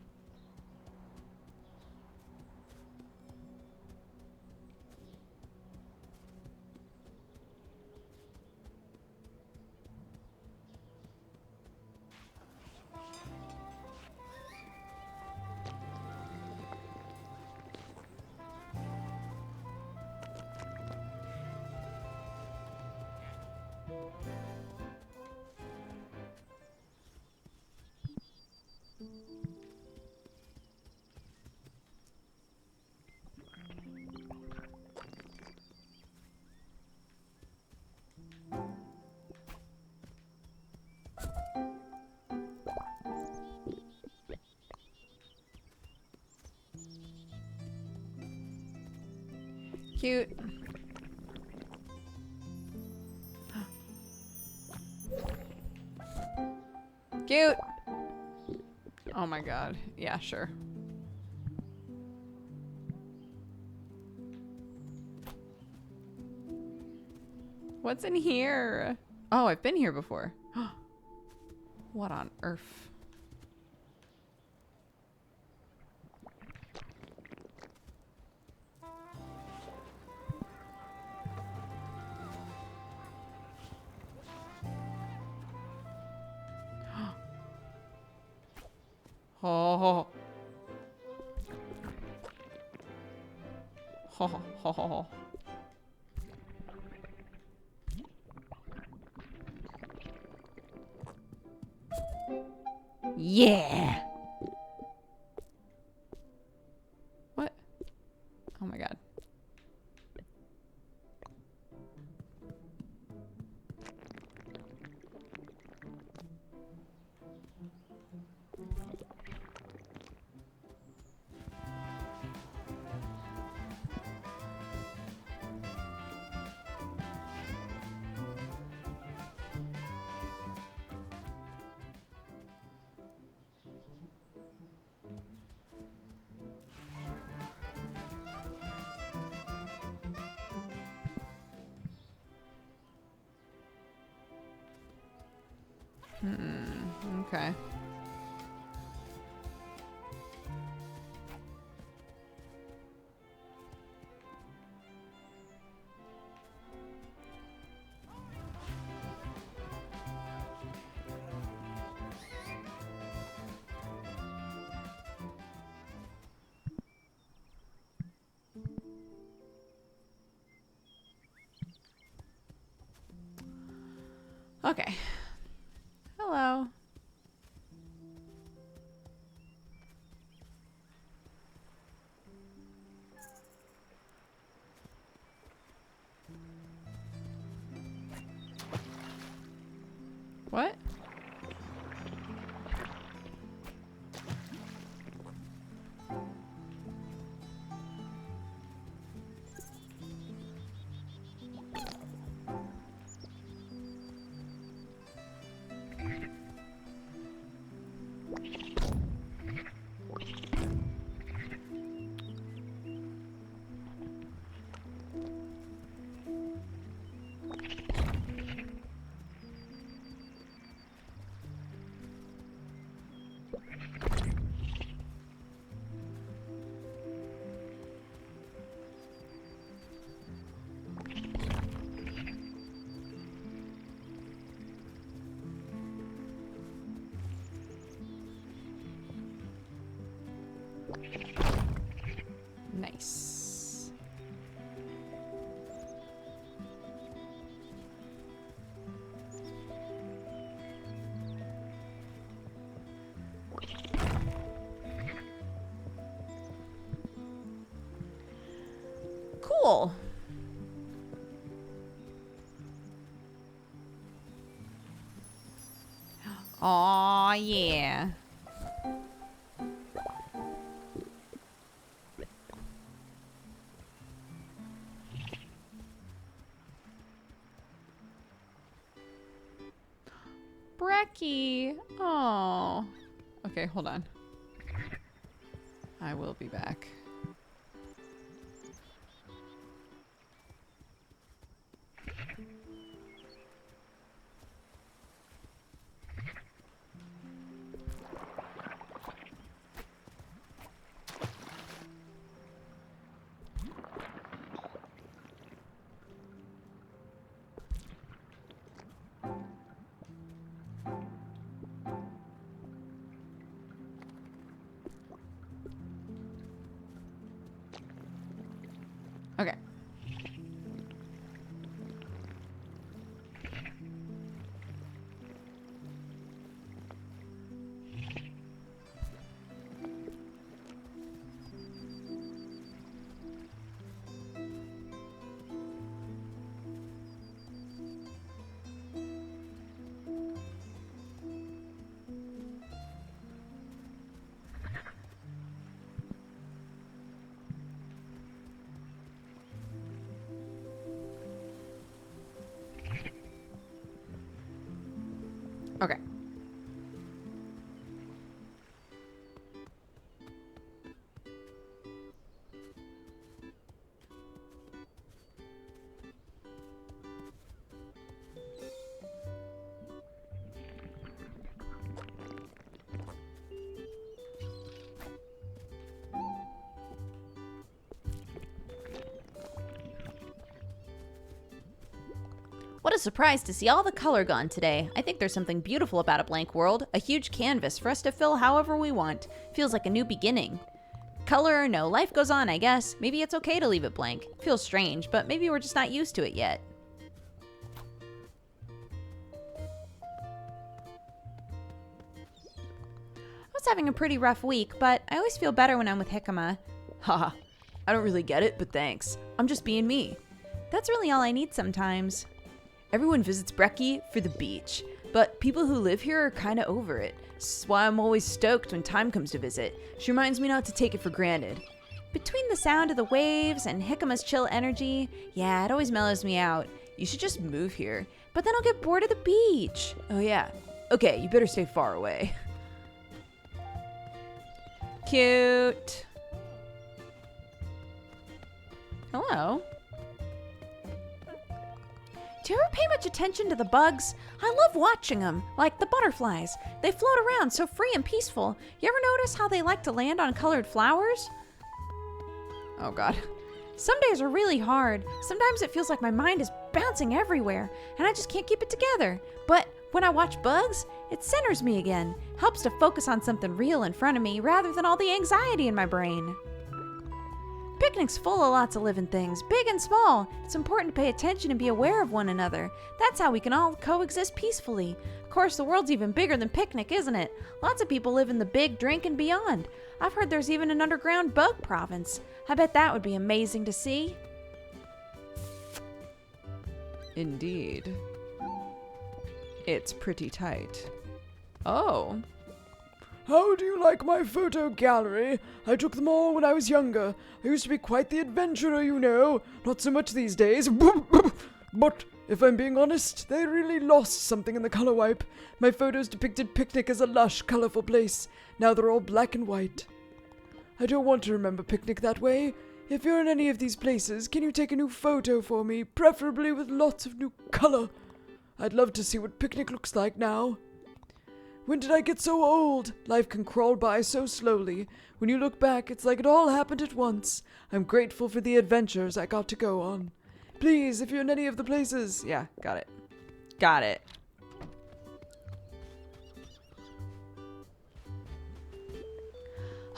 Speaker 1: Cute. Cute. Oh my god. Yeah, sure. What's in here? Oh, I've been here before. What on earth? Oh. Ho, ho, ho, ho. Yeah. What? Oh my god. Okay. Okay. Hello. What? Nice. Cool. Aw, yeah. Brecky. Oh. Okay, hold on. I will be back.
Speaker 2: What a surprise to see all the color gone today. I think there's something beautiful about a blank world, a huge canvas for us to fill however we want. Feels like a new beginning. Color or no, life goes on, I guess. Maybe it's okay to leave it blank. Feels strange, but maybe we're just not used to it yet. I was having a pretty rough week, but I always feel better when I'm with Hickama. Haha, I don't really get it, but thanks. I'm just being me. That's really all I need sometimes. Everyone visits Brecky for the beach, but people who live here are kinda over it. This is why I'm always stoked when time comes to visit. She reminds me not to take it for granted. Between the sound of the waves and Hickama's chill energy, yeah, it always mellows me out. You should just move here, but then I'll get bored of the beach. Oh yeah. Okay, you better stay far away. Cute. Hello. Do you ever pay much attention to the bugs? I love watching them, like the butterflies. They float around so free and peaceful. You ever notice how they like to land on colored flowers? Oh god. Some days are really hard. Sometimes it feels like my mind is bouncing everywhere, and I just can't keep it together. But when I watch bugs, it centers me again. Helps to focus on something real in front of me rather than all the anxiety in my brain. Picnic's full of lots of living things, big and small. It's important to pay attention and be aware of one another. That's how we can all coexist peacefully. Of course, the world's even bigger than Picnic, isn't it? Lots of people live in the big drink and beyond. I've heard there's even an underground bug province. I bet that would be amazing to see.
Speaker 1: Indeed. It's pretty tight. Oh.
Speaker 3: How do you like my photo gallery? I took them all when I was younger. I used to be quite the adventurer, you know. Not so much these days. But, if I'm being honest, they really lost something in the color wipe. My photos depicted Picnic as a lush, colorful place. Now they're all black and white. I don't want to remember Picnic that way. If you're in any of these places, can you take a new photo for me, preferably with lots of new color? I'd love to see what Picnic looks like now. When did I get so old? Life can crawl by so slowly. When you look back, it's like it all happened at once. I'm grateful for the adventures I got to go on. Please, if you're in any of the places.
Speaker 1: Yeah, got it. Got it.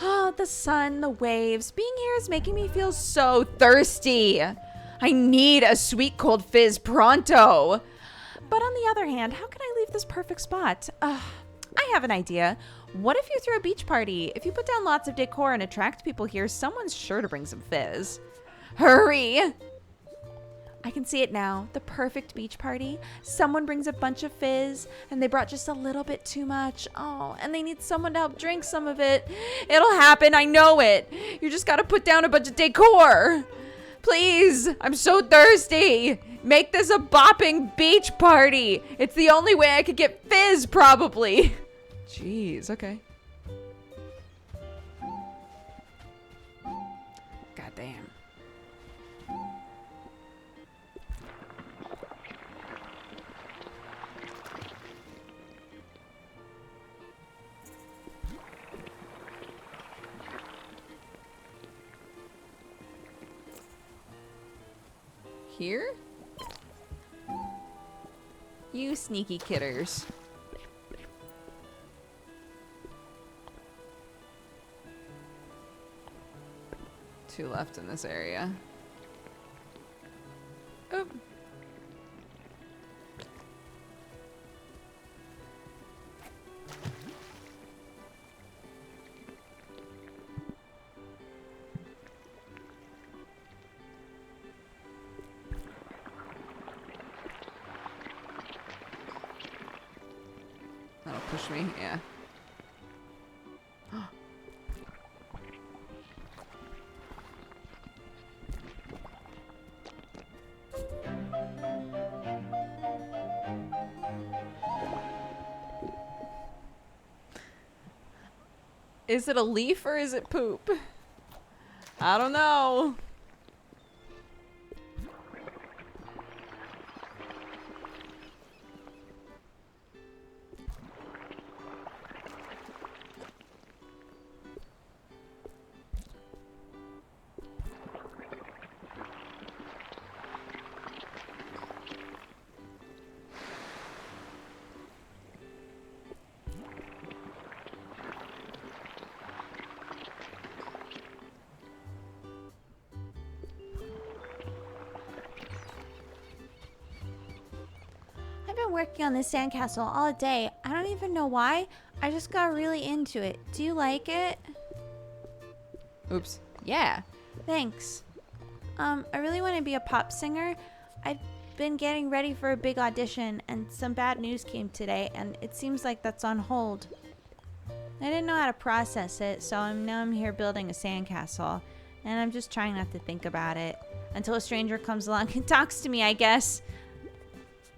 Speaker 2: Oh, the sun, the waves. Being here is making me feel so thirsty. I need a sweet cold fizz pronto. But on the other hand, how can I leave this perfect spot? I have an idea. What if you throw a beach party? If you put down lots of decor and attract people here, someone's sure to bring some fizz. Hurry! I can see it now. The perfect beach party. Someone brings a bunch of fizz, and they brought just a little bit too much. Oh, and they need someone to help drink some of it. It'll happen. I know it. You just gotta put down a bunch of decor. Please, I'm so thirsty. Make this a bopping beach party. It's the only way I could get fizz, probably.
Speaker 1: Jeez, okay.
Speaker 2: Goddamn.
Speaker 1: Here? You sneaky kidders. Two left in this area. Oop. That'll push me, yeah. Is it a leaf or is it poop? I don't know.
Speaker 2: working on this sandcastle all day. I don't even know why. I just got really into it. Do you like it?
Speaker 1: Oops.
Speaker 2: Yeah. Thanks. I really want to be a pop singer. I've been getting ready for a big audition, and some bad news came today, and it seems like that's on hold. I didn't know how to process it, so now I'm here building a sandcastle, and I'm just trying not to think about it until a stranger comes along and talks to me, I guess.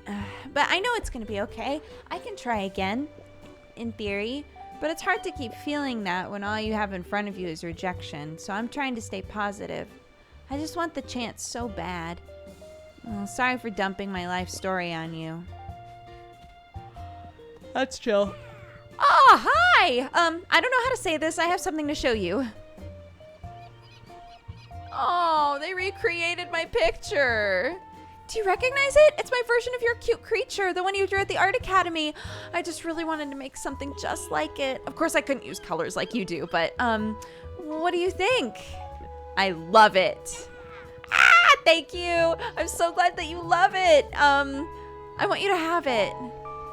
Speaker 2: But I know it's going to be okay. I can try again, in theory, but it's hard to keep feeling that when all you have in front of you is rejection, so I'm trying to stay positive. I just want the chance so bad. Oh, sorry for dumping my life story on you.
Speaker 1: That's chill.
Speaker 2: Oh, hi! I don't know how to say this. I have something to show you.
Speaker 1: Oh, they recreated my picture.
Speaker 2: Do you recognize it? It's my version of your cute creature, the one you drew at the Art Academy. I just really wanted to make something just like it. Of course, I couldn't use colors like you do, but, what do you think?
Speaker 1: I love it.
Speaker 2: Ah, thank you. I'm so glad that you love it. I want you to have it.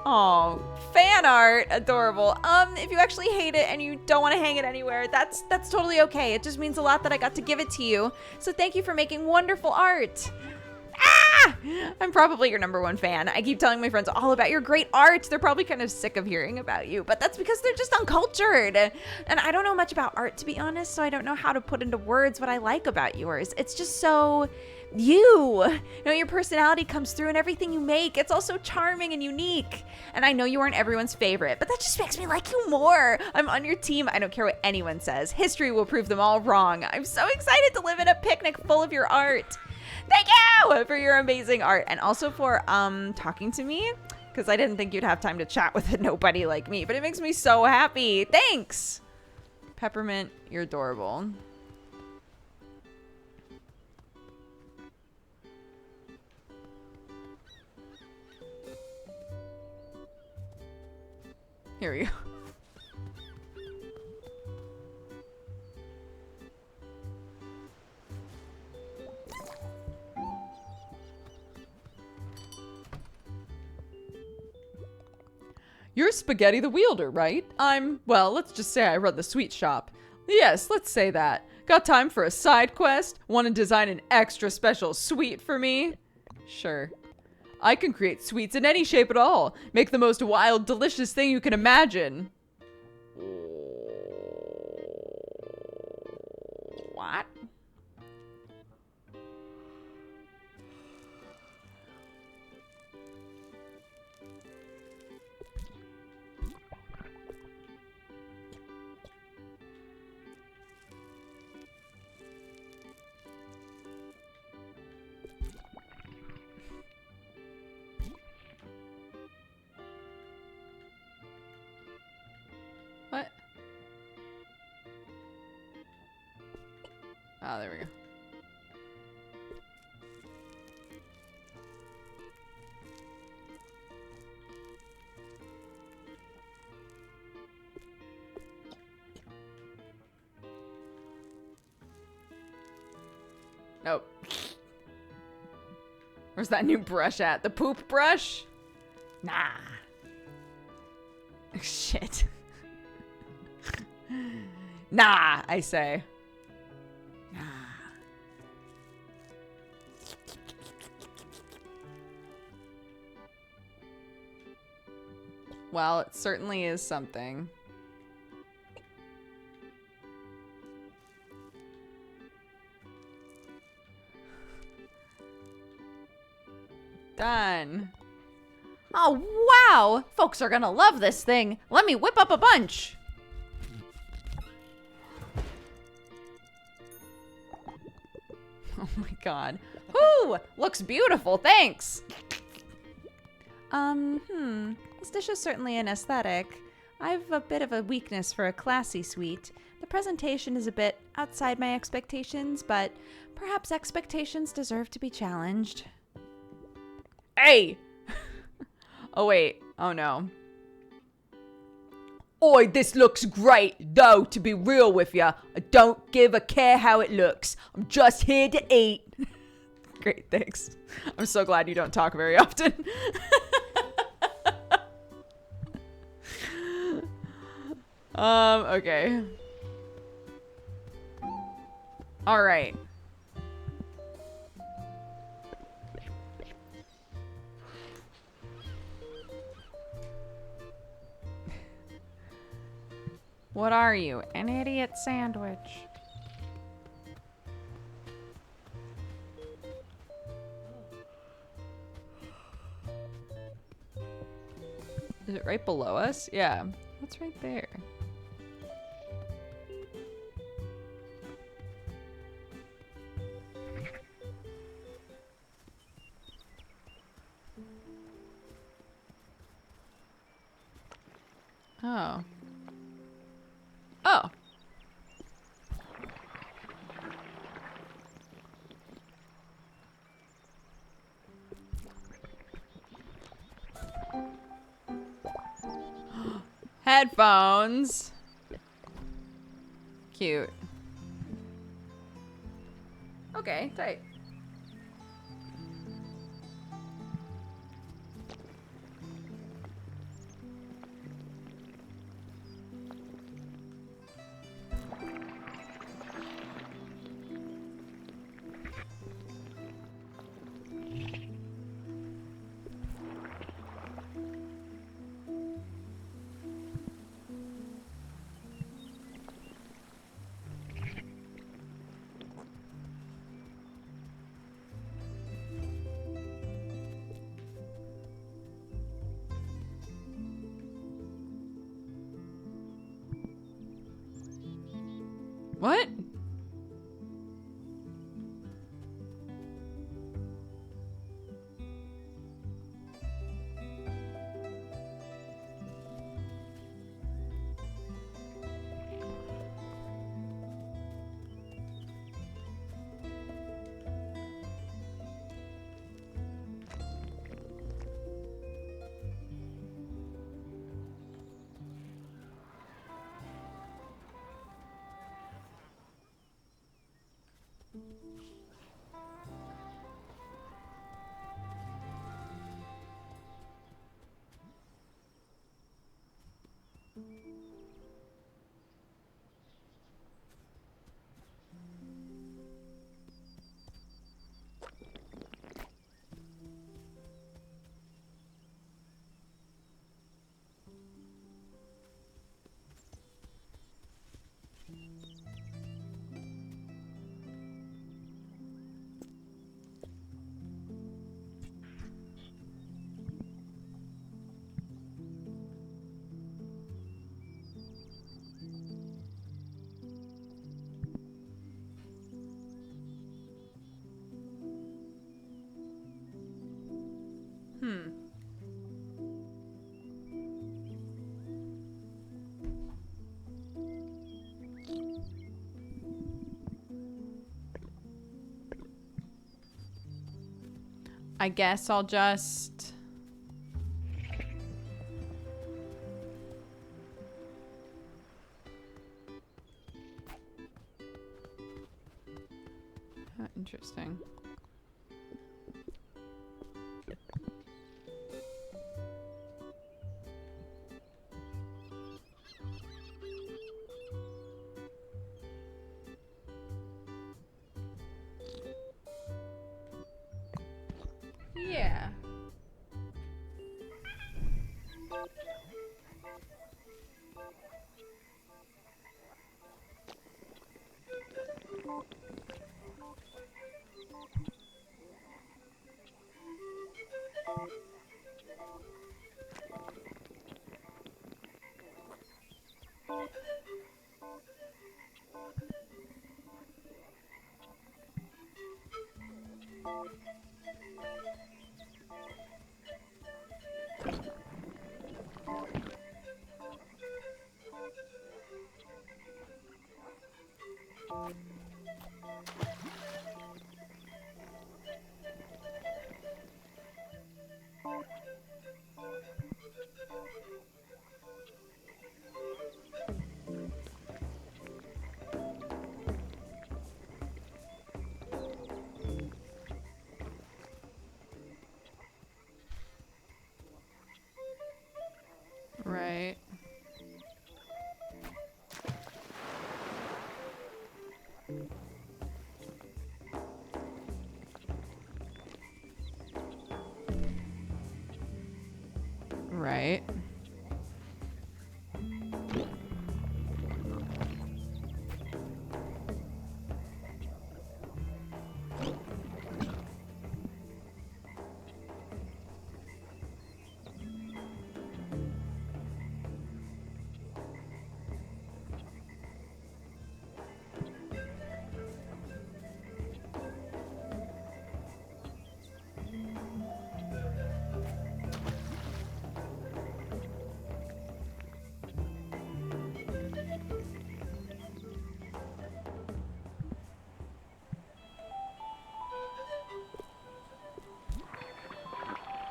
Speaker 1: Oh, fan art. Adorable.
Speaker 2: If you actually hate it and you don't want to hang it anywhere, that's totally okay. It just means a lot that I got to give it to you. So thank you for making wonderful art. Ah! I'm probably your #1 fan. I keep telling my friends all about your great art. They're probably kind of sick of hearing about you, but that's because they're just uncultured. And I don't know much about art, to be honest, so I don't know how to put into words what I like about yours. It's just so you. Your personality comes through in everything you make. It's all so charming and unique. And I know you aren't everyone's favorite, but that just makes me like you more. I'm on your team. I don't care what anyone says. History will prove them all wrong. I'm so excited to live in a picnic full of your art. Thank you for your amazing art, and also for talking to me, because I didn't think you'd have time to chat with a nobody like me, but it makes me so happy. Thanks.
Speaker 1: Peppermint, you're adorable. Here we go. You're Spaghetti the Wielder, right? Well, let's just say I run the sweet shop. Yes, let's say that. Got time for a side quest? Want to design an extra special sweet for me? Sure. I can create sweets in any shape at all. Make the most wild, delicious thing you can imagine. What? What? Oh, there we go. Nope. Where's that new brush at? The poop brush? Nah. Shit. Nah, I say. Nah. Well, it certainly is something. Done.
Speaker 2: Oh, wow. Folks are gonna love this thing. Let me whip up a bunch.
Speaker 1: Oh my god. Whoo! Looks beautiful, thanks!
Speaker 2: This dish is certainly an aesthetic. I've a bit of a weakness for a classy sweet. The presentation is a bit outside my expectations, but perhaps expectations deserve to be challenged.
Speaker 1: Hey! Oh wait. Oh no. Oi, this looks great, though, to be real with ya. I don't give a care how it looks. I'm just here to eat. Great, thanks. I'm so glad you don't talk very often. Okay. All right.
Speaker 2: What are you, an idiot sandwich?
Speaker 1: Is it right below us? Yeah. What's right there? Oh. Oh. Headphones. Cute. Okay, tight. What? Hmm. I guess I'll just... Interesting. Yeah. Right.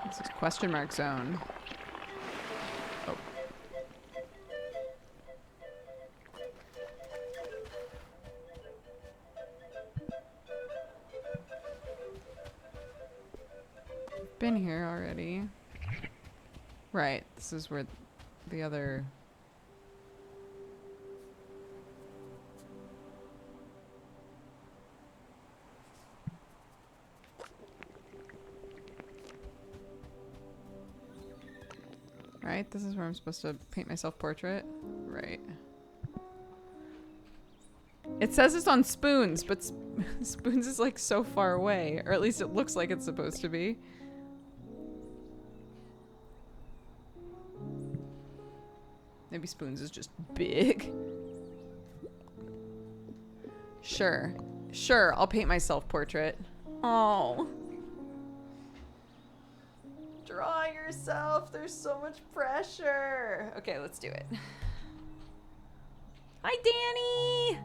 Speaker 1: This is question mark zone. Oh. Been here already. Right, this is where the other... Right, this is where I'm supposed to paint my self-portrait. Right. It says it's on Spoons, but Spoons is like so far away. Or at least it looks like it's supposed to be. Maybe Spoons is just big. Sure. Sure, I'll paint my self-portrait. Oh. Draw yourself. There's so much pressure. Okay, let's do it. Hi, Danny.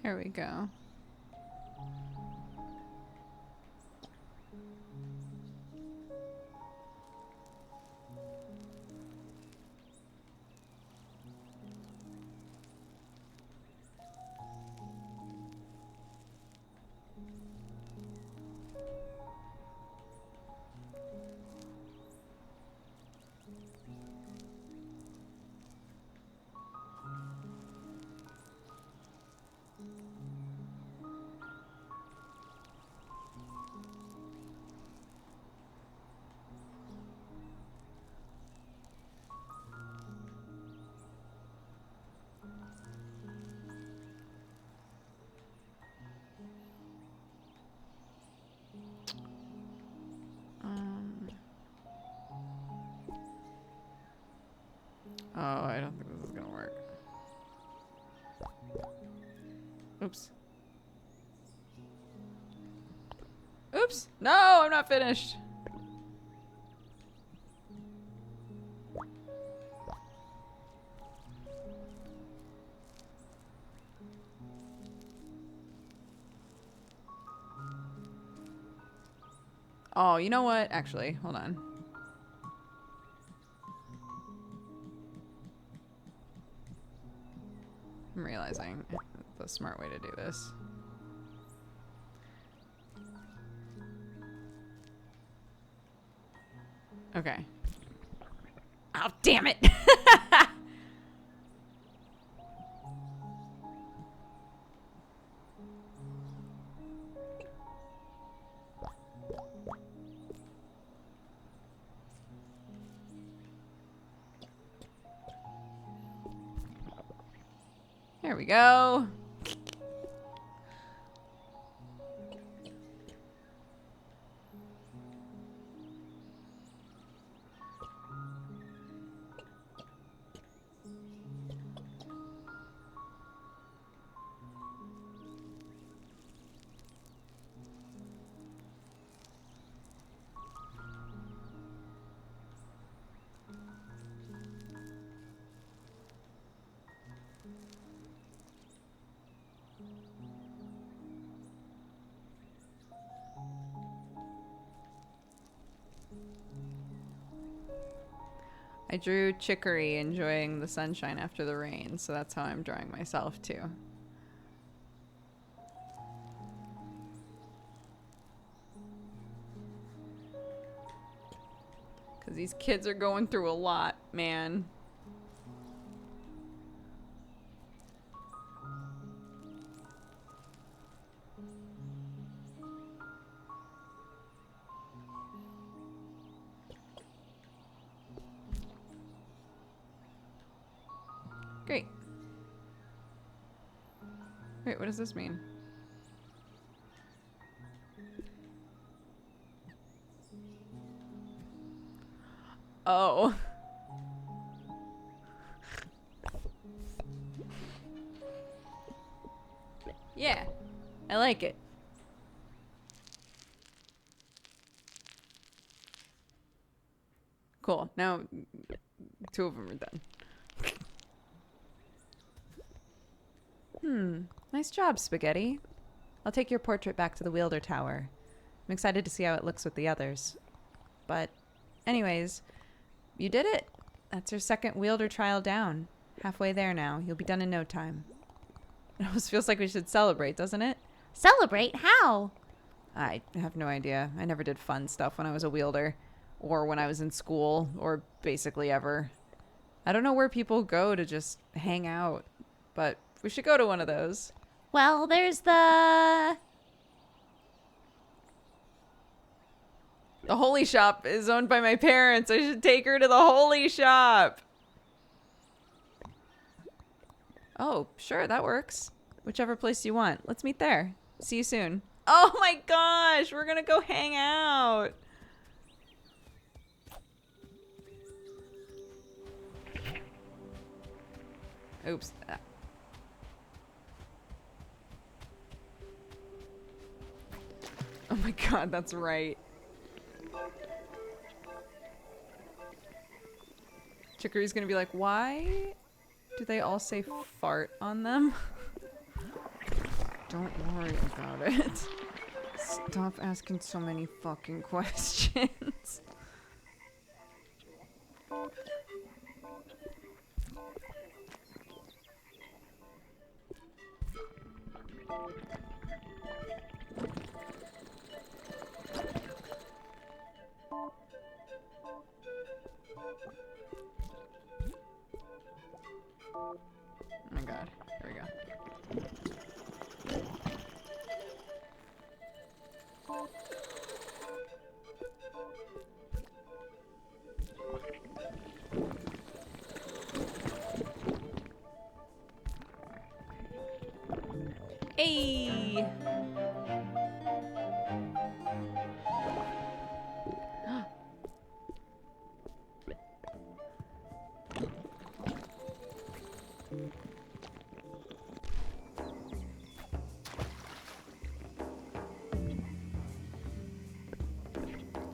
Speaker 1: Here we go. Oh, I don't think this is gonna work. Oops. Oops! No, I'm not finished. Oh, you know what? Actually, hold on. I'm realizing the smart way to do this. Okay.
Speaker 2: Oh, damn it.
Speaker 1: There we go. I drew Chicory enjoying the sunshine after the rain, so that's how I'm drawing myself too. Because these kids are going through a lot, man. Great. Wait, what does this mean? Oh. Yeah, I like it. Cool. Now, 2 of them are done.
Speaker 2: Nice job, Spaghetti. I'll take your portrait back to the Wielder Tower. I'm excited to see how it looks with the others. But, anyways, you did it. That's your second Wielder trial down. Halfway there now. You'll be done in no time.
Speaker 1: It almost feels like we should celebrate, doesn't it?
Speaker 2: Celebrate? How?
Speaker 1: I have no idea. I never did fun stuff when I was a wielder, or when I was in school, or basically ever. I don't know where people go to just hang out, but we should go to one of those.
Speaker 2: Well, there's the...
Speaker 1: The Holy Shop is owned by my parents. I should take her to the Holy Shop. Oh, sure, that works. Whichever place you want. Let's meet there. See you soon. Oh my gosh, we're gonna go hang out. Oops. Oh my god, that's right. Chicory's gonna be like, why do they all say fart on them? Don't worry about it. Stop asking so many fucking questions. Oh my god. Here we go. Hey!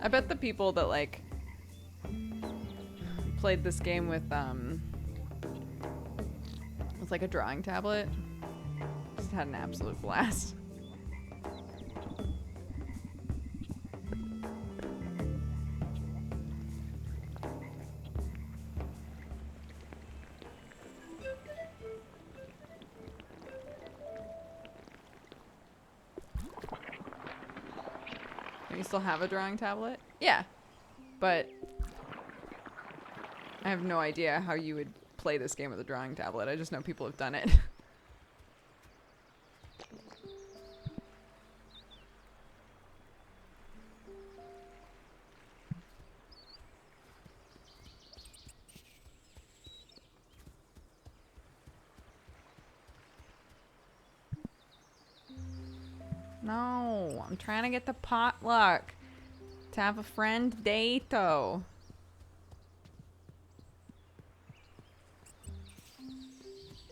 Speaker 1: I bet the people that like played this game with like a drawing tablet just had an absolute blast. You still have a drawing tablet? Yeah. But I have no idea how you would play this game with a drawing tablet. I just know people have done it. No, I'm trying to get the potluck. To have a friend dato.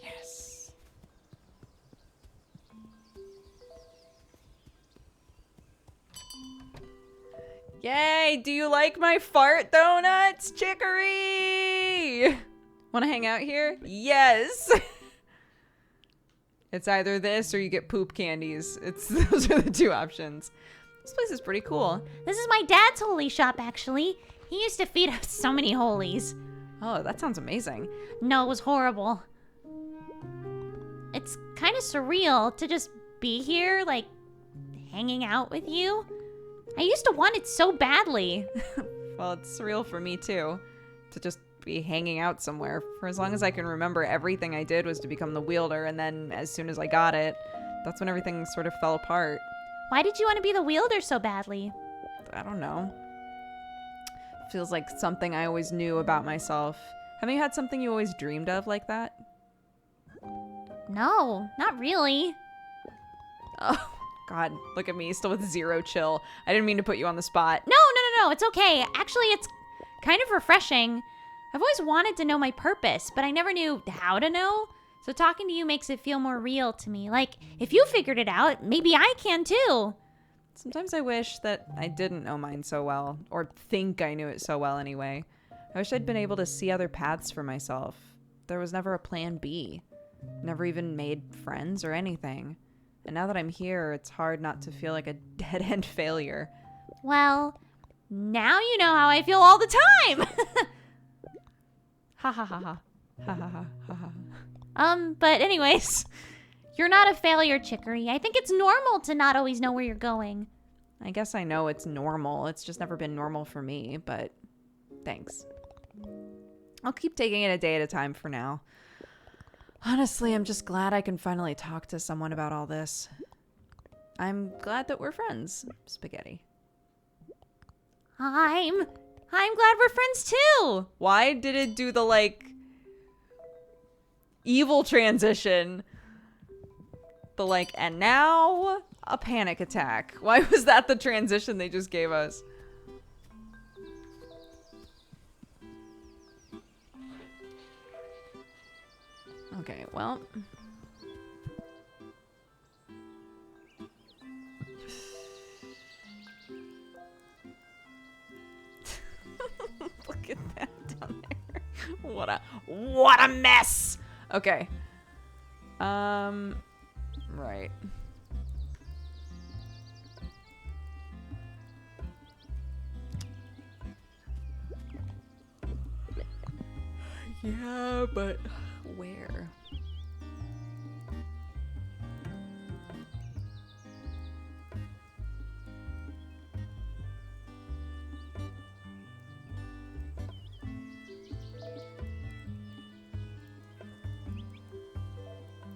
Speaker 1: Yes. Yay, do you like my fart donuts, Chicory? Want to hang out here? Yes. It's either this or you get poop candies. Those are the two options. This place is pretty cool.
Speaker 2: This is my dad's holy shop, actually. He used to feed us so many holies.
Speaker 1: Oh, that sounds amazing.
Speaker 2: No, it was horrible. It's kind of surreal to just be here, like, hanging out with you. I used to want it so badly.
Speaker 1: Well, it's surreal for me too, to just be hanging out somewhere. For as long as I can remember, everything I did was to become the wielder, and then as soon as I got it, that's when everything sort of fell apart.
Speaker 2: Why did you want to be the wielder so badly?
Speaker 1: I don't know. Feels like something I always knew about myself. Haven't you had something you always dreamed of like that?
Speaker 2: No, not really.
Speaker 1: Oh, God, look at me, still with zero chill. I didn't mean to put you on the spot.
Speaker 2: No, it's okay. Actually, it's kind of refreshing. I've always wanted to know my purpose, but I never knew how to know. So talking to you makes it feel more real to me. Like, if you figured it out, maybe I can too.
Speaker 1: Sometimes I wish that I didn't know mine so well, or think I knew it so well anyway. I wish I'd been able to see other paths for myself. There was never a plan B. Never even made friends or anything. And now that I'm here, it's hard not to feel like a dead-end failure.
Speaker 2: Well, now you know how I feel all the time.
Speaker 1: Ha ha ha ha. Ha ha ha ha ha.
Speaker 2: But anyways, you're not a failure, Chicory. I think it's normal to not always know where you're going.
Speaker 1: I guess I know it's normal. It's just never been normal for me, but thanks. I'll keep taking it a day at a time for now. Honestly, I'm just glad I can finally talk to someone about all this. I'm glad that we're friends, Spaghetti.
Speaker 2: I'm glad we're friends too.
Speaker 1: Why did it do the, like, evil transition? The, like, and now a panic attack. Why was that the transition they just gave us? Okay, well. Look at that down there. What a mess. Okay. Right. Yeah, but where?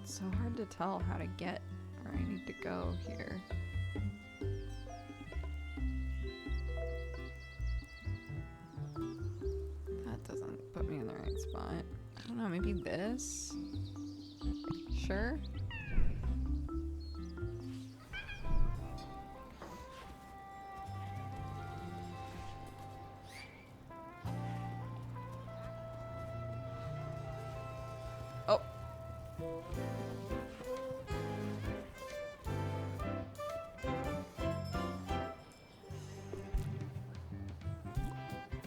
Speaker 1: It's so hard to tell how to get where I need to go here. That doesn't put me in the right spot. I don't know, maybe this? Sure. Oh.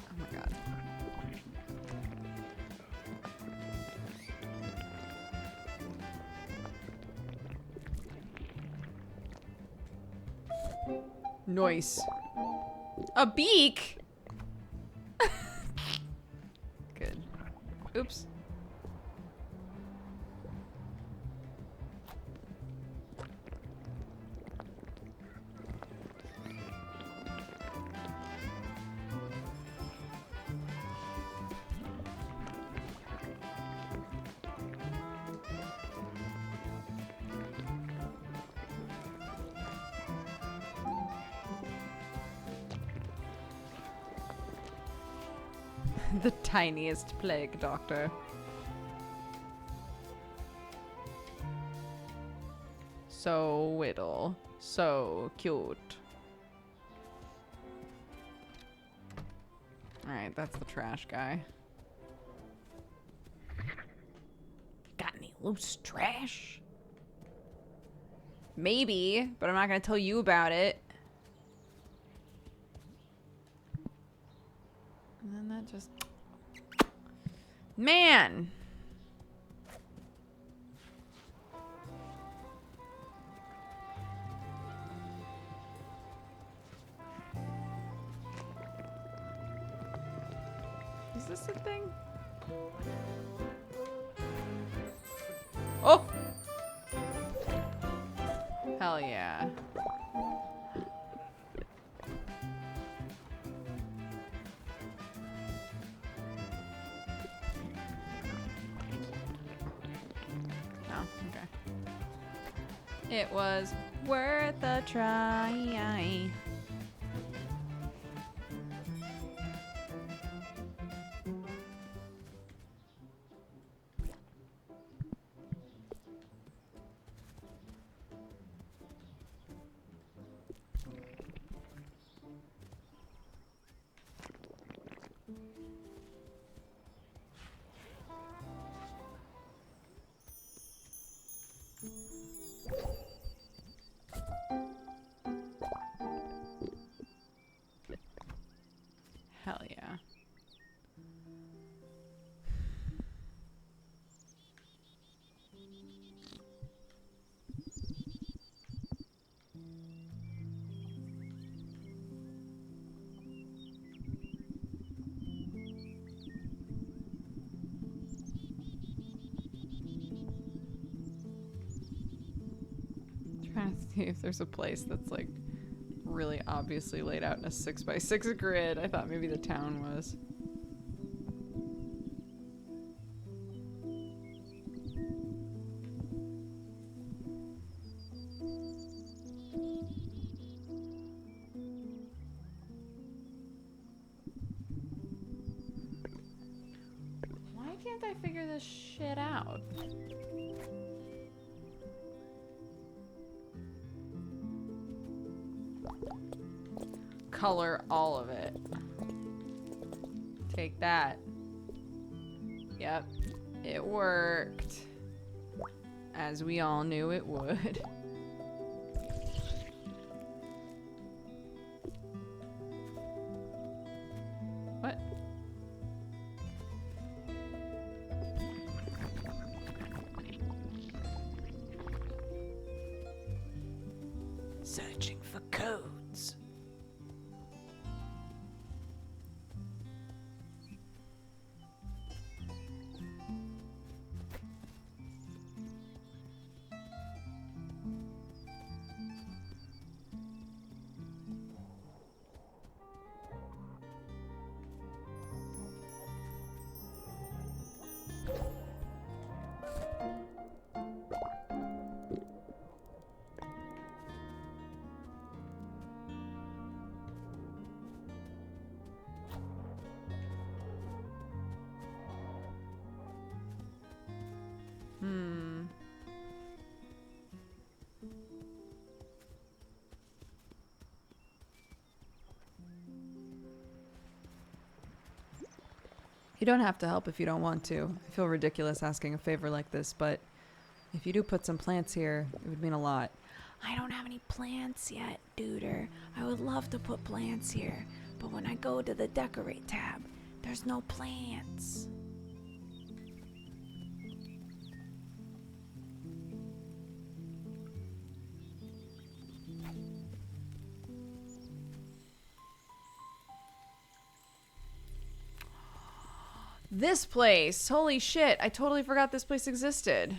Speaker 1: Oh my God. Nice. A beak? Good. Oops. The tiniest plague doctor. So little. So cute. Alright, that's the trash guy.
Speaker 2: Got any loose trash?
Speaker 1: Maybe, but I'm not gonna tell you about it. And then that just... Man! Is this a thing? Oh! Hell yeah. Oh, okay. It was worth a try. Hell yeah. Trying to see if there's a place that's like really obviously laid out in a 6x6 grid. I thought maybe the town was. Why can't I figure this shit out? Color all of it. Take that. Yep. It worked. As we all knew it would. What?
Speaker 2: Searching for codes. You don't have to help if you don't want to. I feel ridiculous asking a favor like this, but if you do put some plants here, it would mean a lot. I don't have any plants yet, Duder. I would love to put plants here, but when I go to the decorate tab, there's no plants.
Speaker 1: This place! Holy shit, I totally forgot this place existed.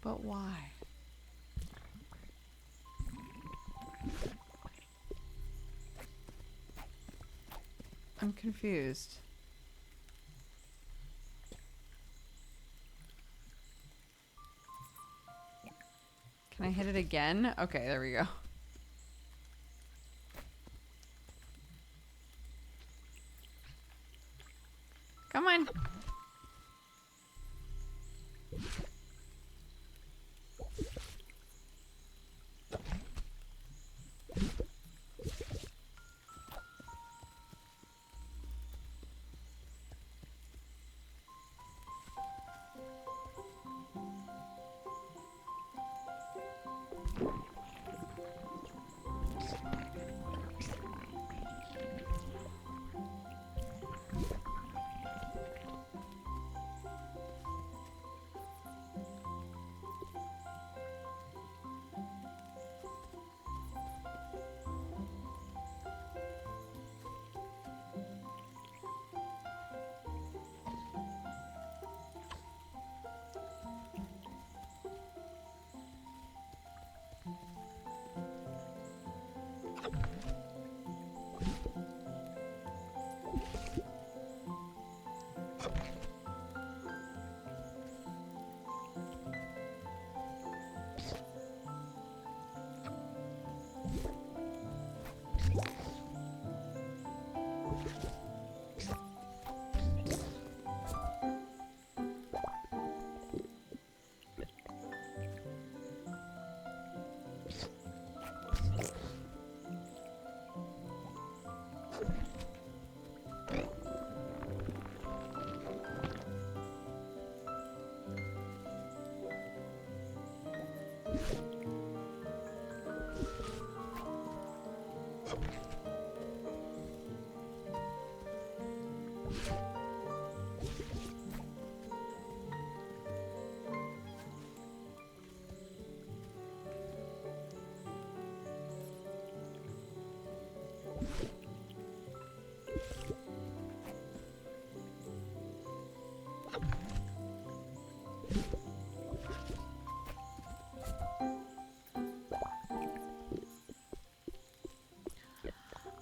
Speaker 1: But why? I'm confused. Can I hit it again? Okay, there we go. Come on.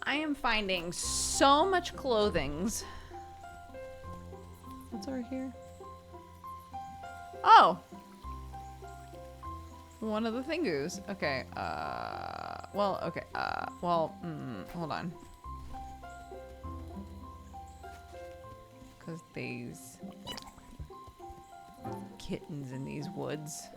Speaker 1: I am finding so much clothings. What's over here? Oh! One of the thingoos. Okay, well, okay, hold on. Because these kittens in these woods.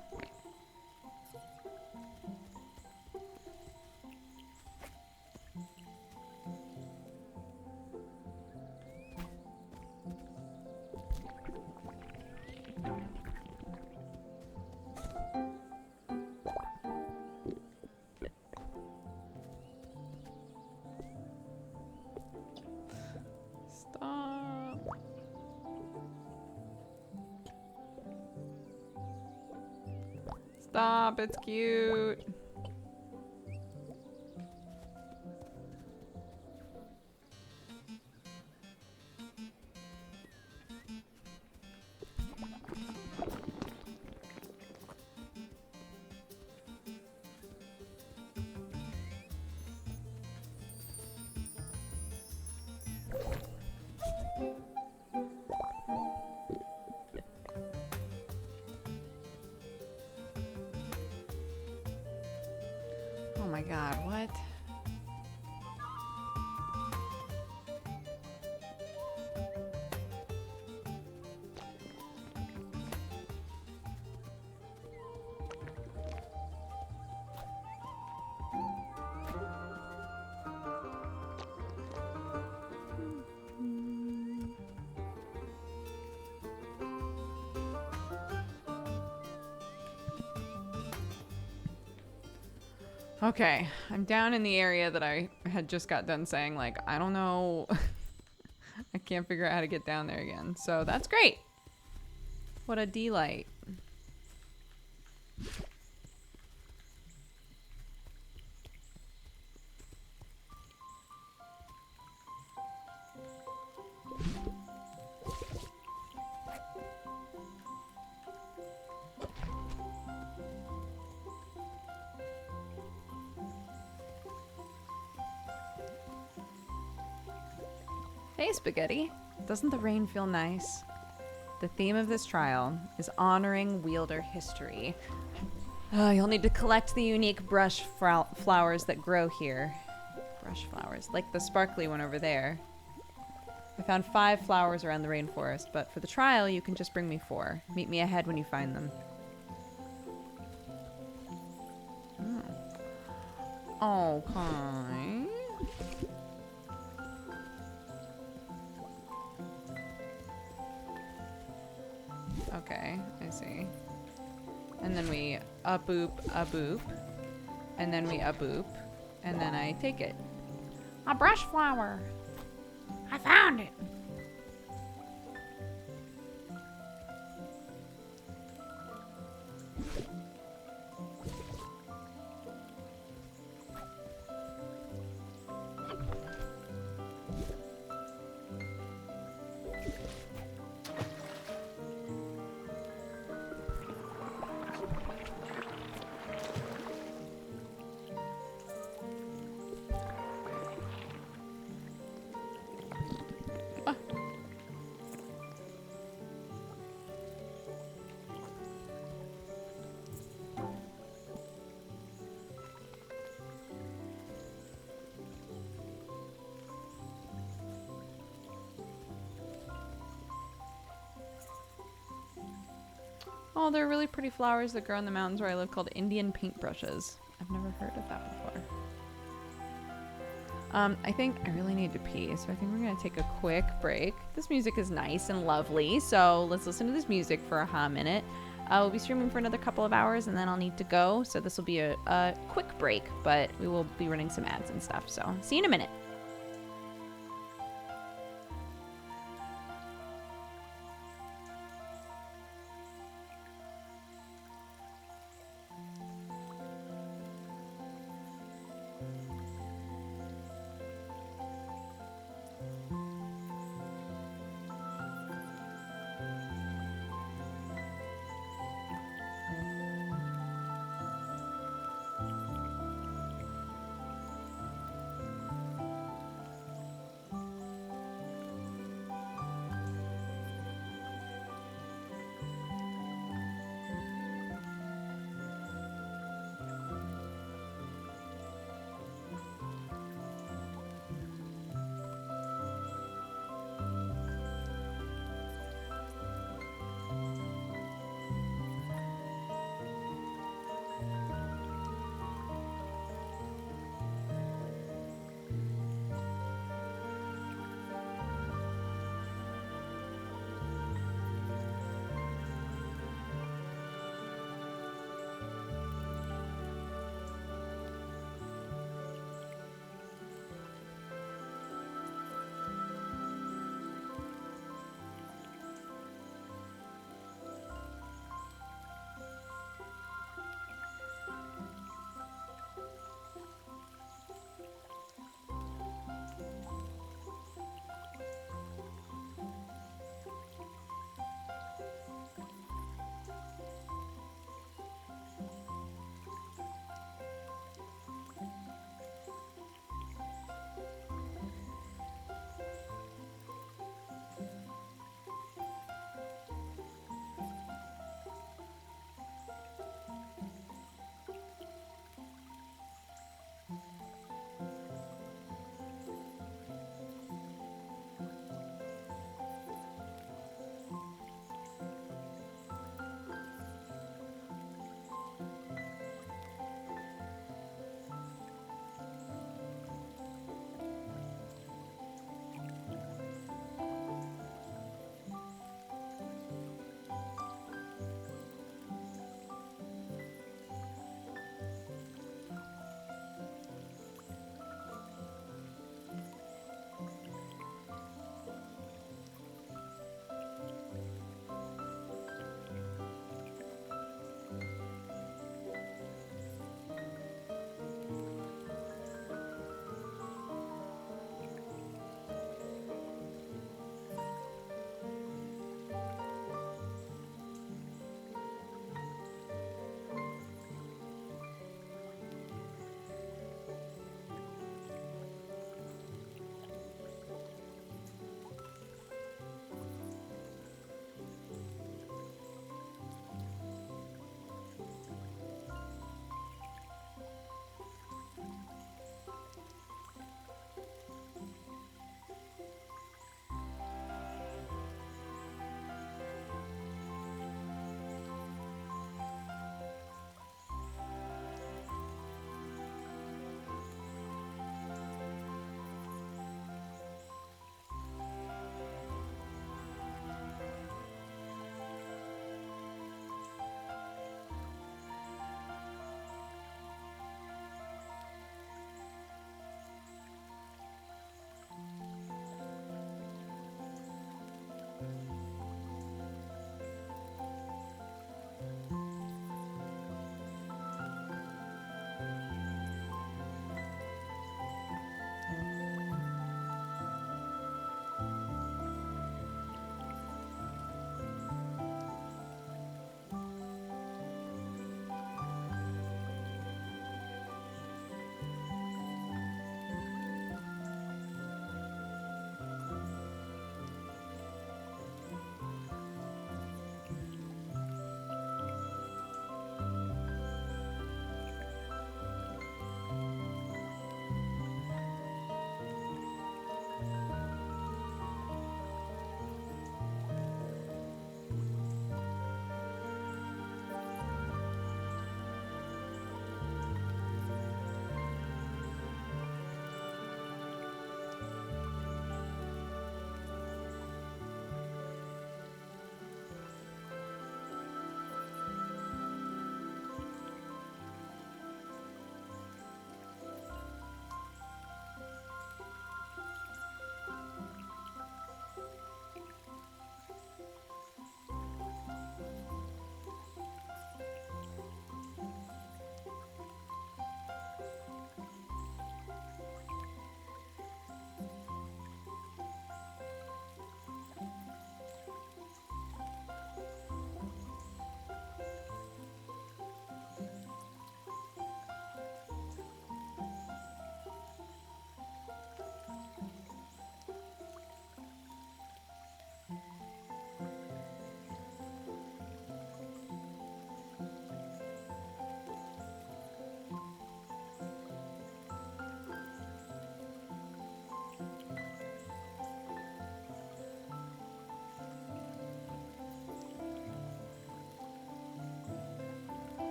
Speaker 1: Stop, it's cute. Oh my god, what? Okay, I'm down in the area that I had just got done saying, like, I don't know. I can't figure out how to get down there again. So that's great. What a delight.
Speaker 2: Hey, Spaghetti. Doesn't the rain feel nice? The theme of this trial is honoring wielder history. You'll need to collect the unique brush flowers that grow here. Brush flowers, like the sparkly one over there. I found 5 flowers around the rainforest, but for the trial, you can just bring me 4. Meet me ahead when you find them. Oh. Okay. Okay, I see. And then we a-boop, and then we a-boop, and then I take it. A brush flower. I found it. Oh, they're really pretty flowers that grow in the mountains where I live called Indian paintbrushes. I've never heard of that before. I think I really need to pee, so I think we're gonna take a quick break. This music is nice and lovely, so let's listen to this music for a hot minute. We'll be streaming for another couple of hours, and then I'll need to go, so this will be a quick break, but we will be running some ads and stuff, so see you in a minute.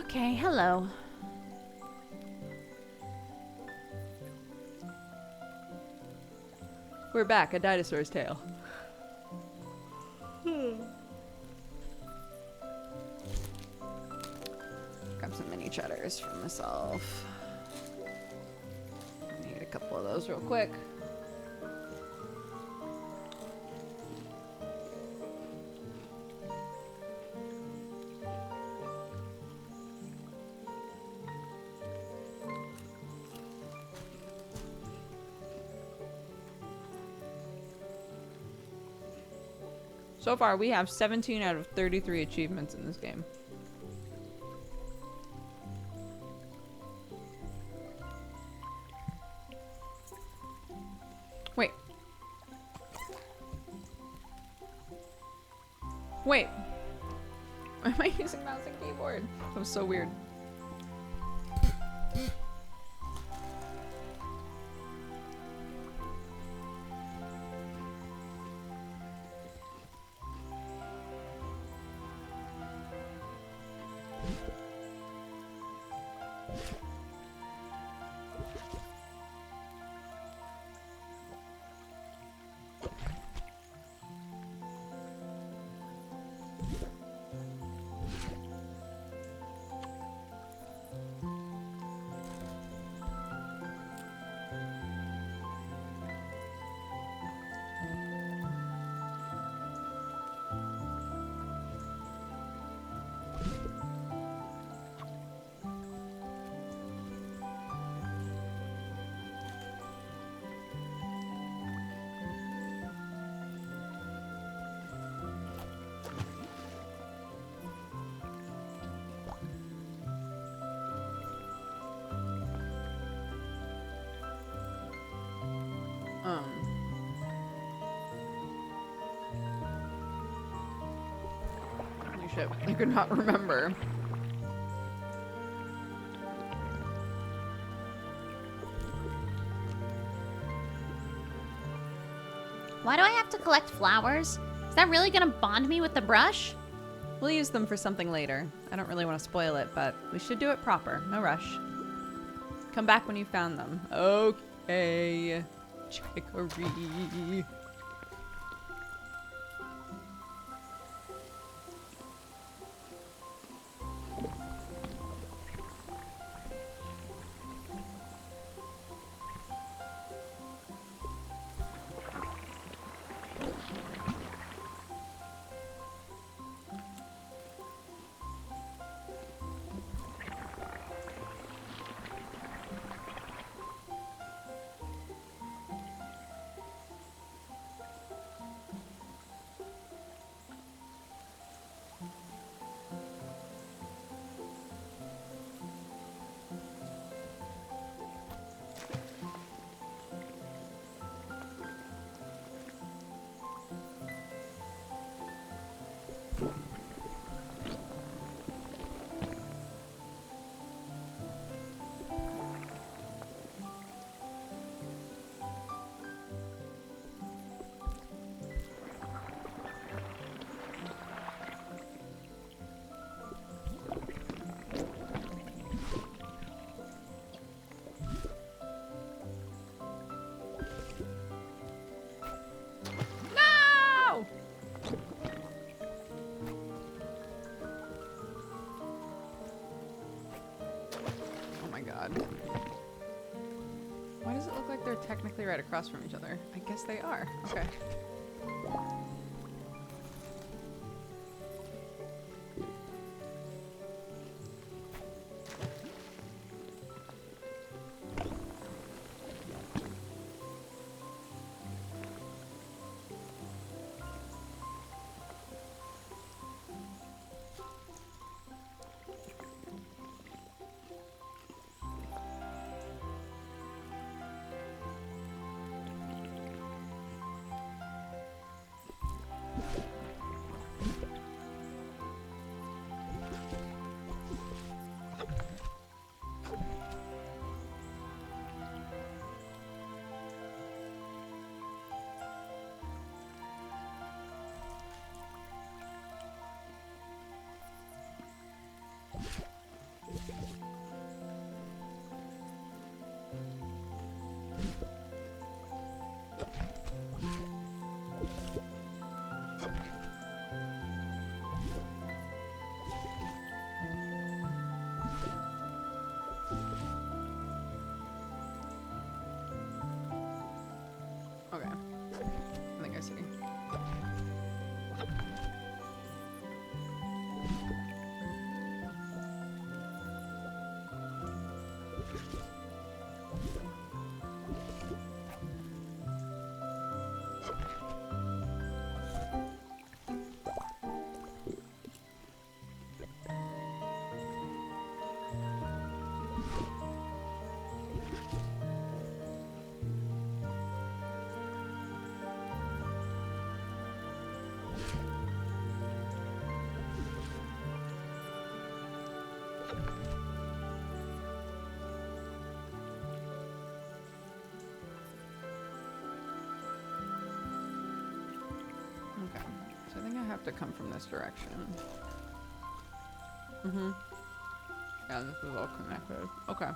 Speaker 2: Okay, hello.
Speaker 1: We're back. A dinosaur's tail. Grab some mini cheddars for myself. Need a couple of those real quick. So far, we have 17 out of 33 achievements in this game. Wait. Wait. Why am I using mouse and keyboard? That was so weird. Holy shit, I could not remember.
Speaker 2: Why do I have to collect flowers? Is that really gonna bond me with the brush?
Speaker 1: We'll use them for something later. I don't really want to spoil it, but we should do it proper. No rush. Come back when you found them. Okay. Chicory. Why does it look like they're technically right across from each other? I guess they are. Okay. think I have to come from this direction. Yeah, this is all connected. Okay.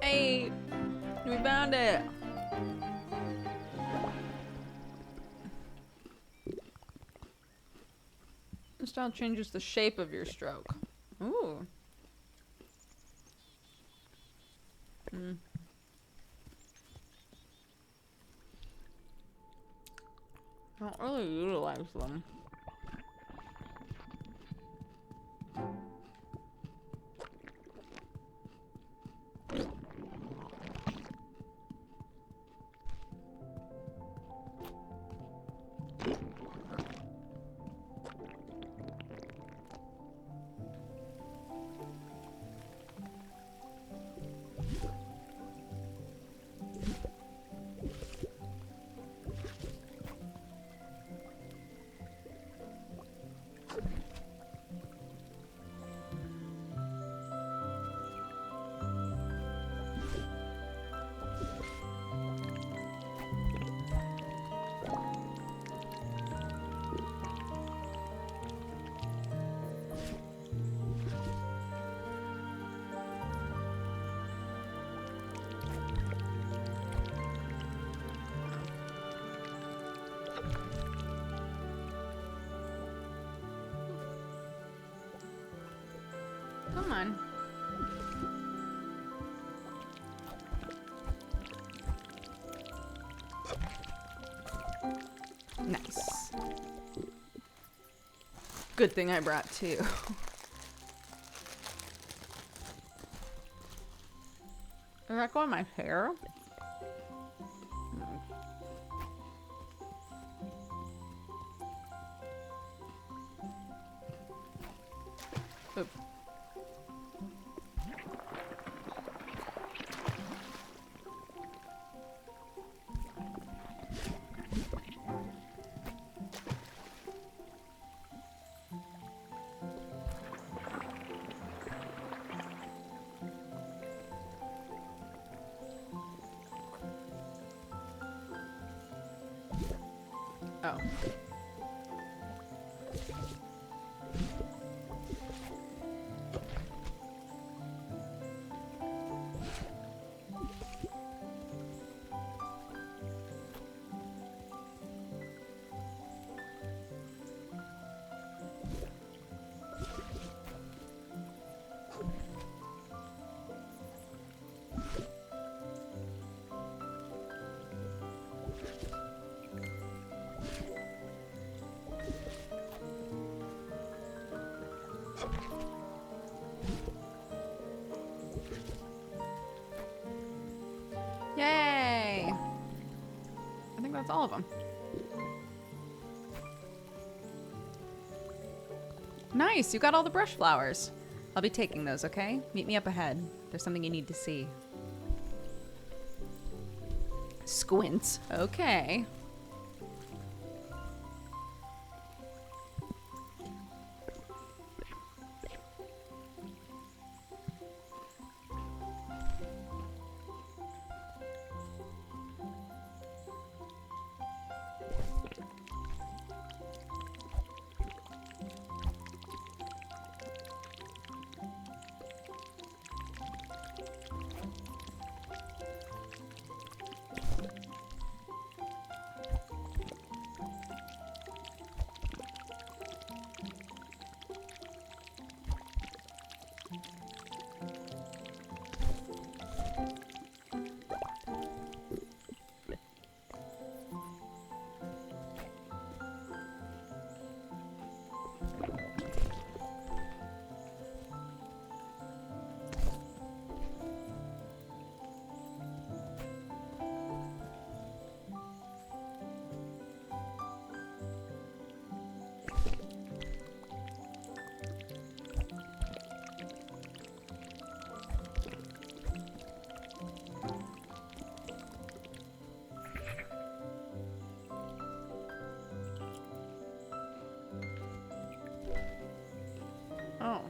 Speaker 1: Hey, we found it. This style changes the shape of your stroke. Ooh. Don't really utilize them. Come on. Nice. Good thing I brought two. Is that going in my hair? Oops. Oh.
Speaker 2: That's all of them. Nice, you got all the brush flowers. I'll be taking those, okay? Meet me up ahead. There's something you need to see. Squints. Okay. Oh.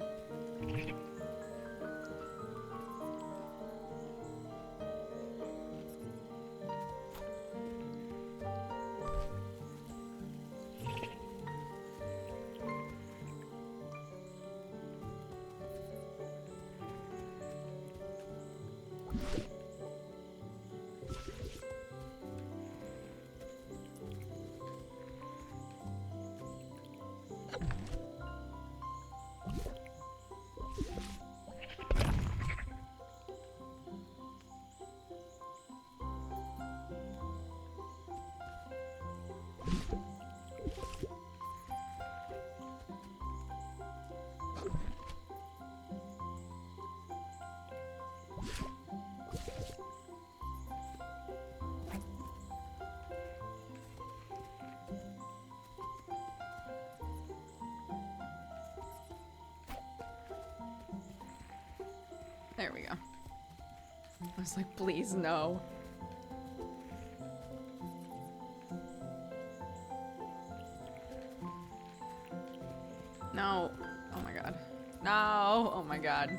Speaker 2: There we go. I was like, please, no. No. Oh my god. No. Oh my god.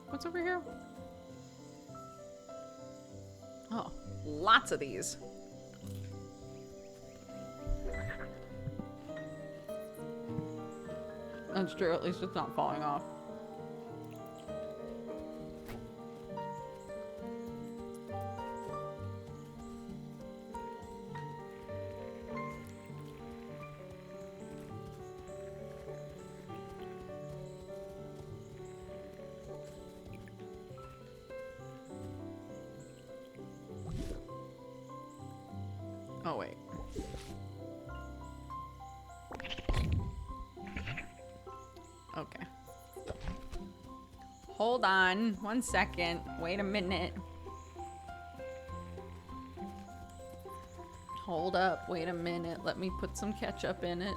Speaker 2: What's over here? Oh, lots of these. That's true, at least it's not falling off. Oh, wait. Okay. Hold on. 1 second. Wait a minute. Hold up. Wait a minute. Let me put some ketchup in it.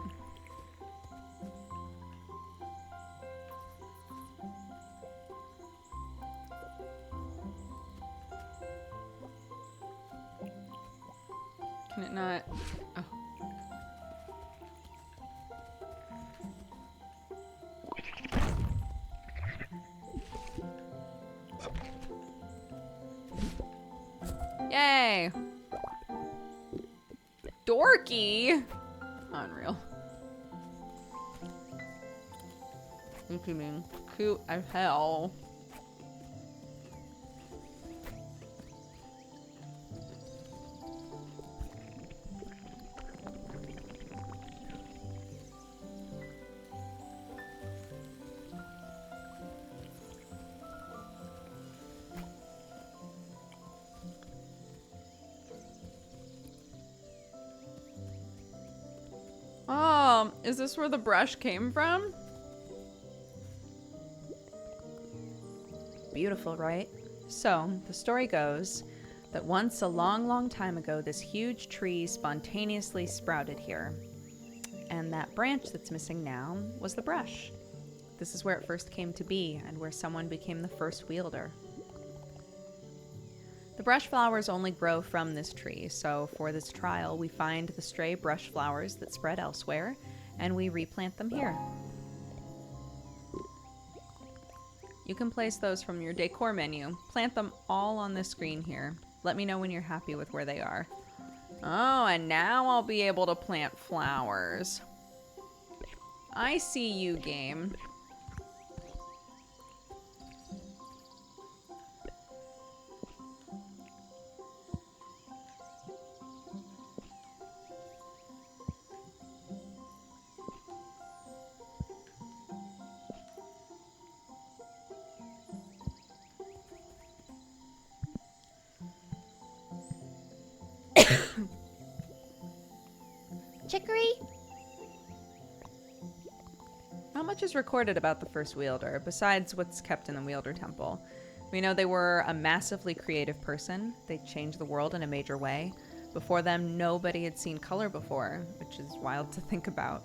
Speaker 2: Can it not? Oh. Yay! Dorky! Unreal. What do you mean? Cute as hell.
Speaker 1: is this where the brush came from?
Speaker 2: Beautiful, right? So, the story goes that once a long, long time ago, this huge tree spontaneously sprouted here. And that branch that's missing now was the brush. This is where it first came to be and where someone became the first wielder. The brush flowers only grow from this tree, so for this trial, we find the stray brush flowers that spread elsewhere, and we replant them here. You can place those from your decor menu. Plant them all on this screen here. Let me know when you're happy with where they are. Oh, and now I'll be able to plant flowers. I see you, game.
Speaker 4: Chicory?
Speaker 2: Not much is recorded about the first wielder, besides what's kept in the Wielder Temple. We know they were a massively creative person. They changed the world in a major way. Before them, nobody had seen color before, which is wild to think about.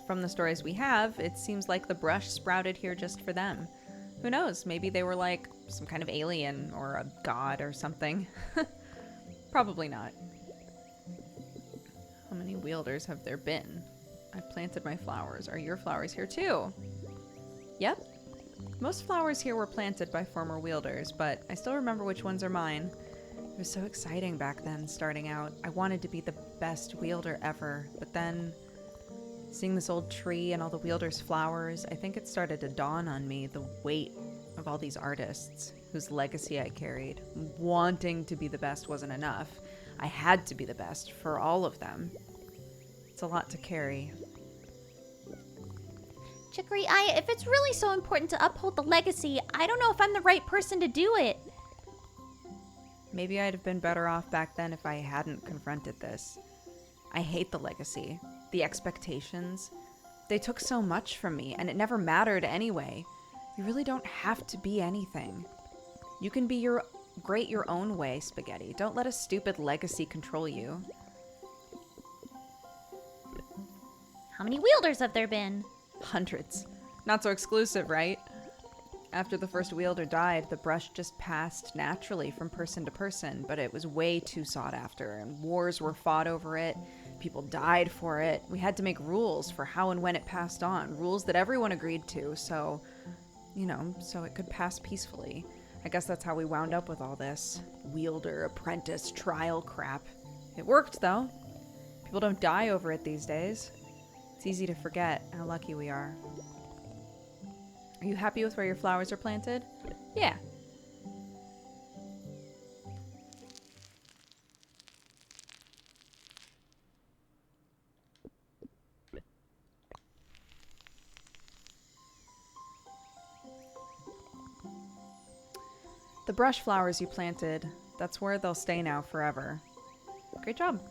Speaker 2: From the stories we have, it seems like the brush sprouted here just for them. Who knows, maybe they were like some kind of alien or a god or something. Probably not. How many wielders have there been? I planted my flowers. Are your flowers here too? Yep. Most flowers here were planted by former wielders, but I still remember which ones are mine. It was so exciting back then, starting out. I wanted to be the best wielder ever, but then seeing this old tree and all the wielders' flowers, I think it started to dawn on me the weight of all these artists whose legacy I carried. Wanting to be the best wasn't enough. I had to be the best for all of them. It's a lot to carry.
Speaker 4: Chicory, if it's really so important to uphold the legacy, I don't know if I'm the right person to do it.
Speaker 2: Maybe I'd have been better off back then if I hadn't confronted this. I hate the legacy, the expectations. They took so much from me, and it never mattered anyway. You really don't have to be anything. You can be great your own way, Spaghetti. Don't let a stupid legacy control you.
Speaker 4: How many wielders have there been?
Speaker 2: Hundreds. Not so exclusive, right? After the first wielder died, the brush just passed naturally from person to person, but it was way too sought after, and wars were fought over it. People died for it. We had to make rules for how and when it passed on, rules that everyone agreed to, so it could pass peacefully. I guess that's how we wound up with all this wielder, apprentice, trial crap. It worked, though. People don't die over it these days. It's easy to forget how lucky we are. Are you happy with where your flowers are planted? Yeah. The brush flowers you planted, that's where they'll stay now forever. Great job.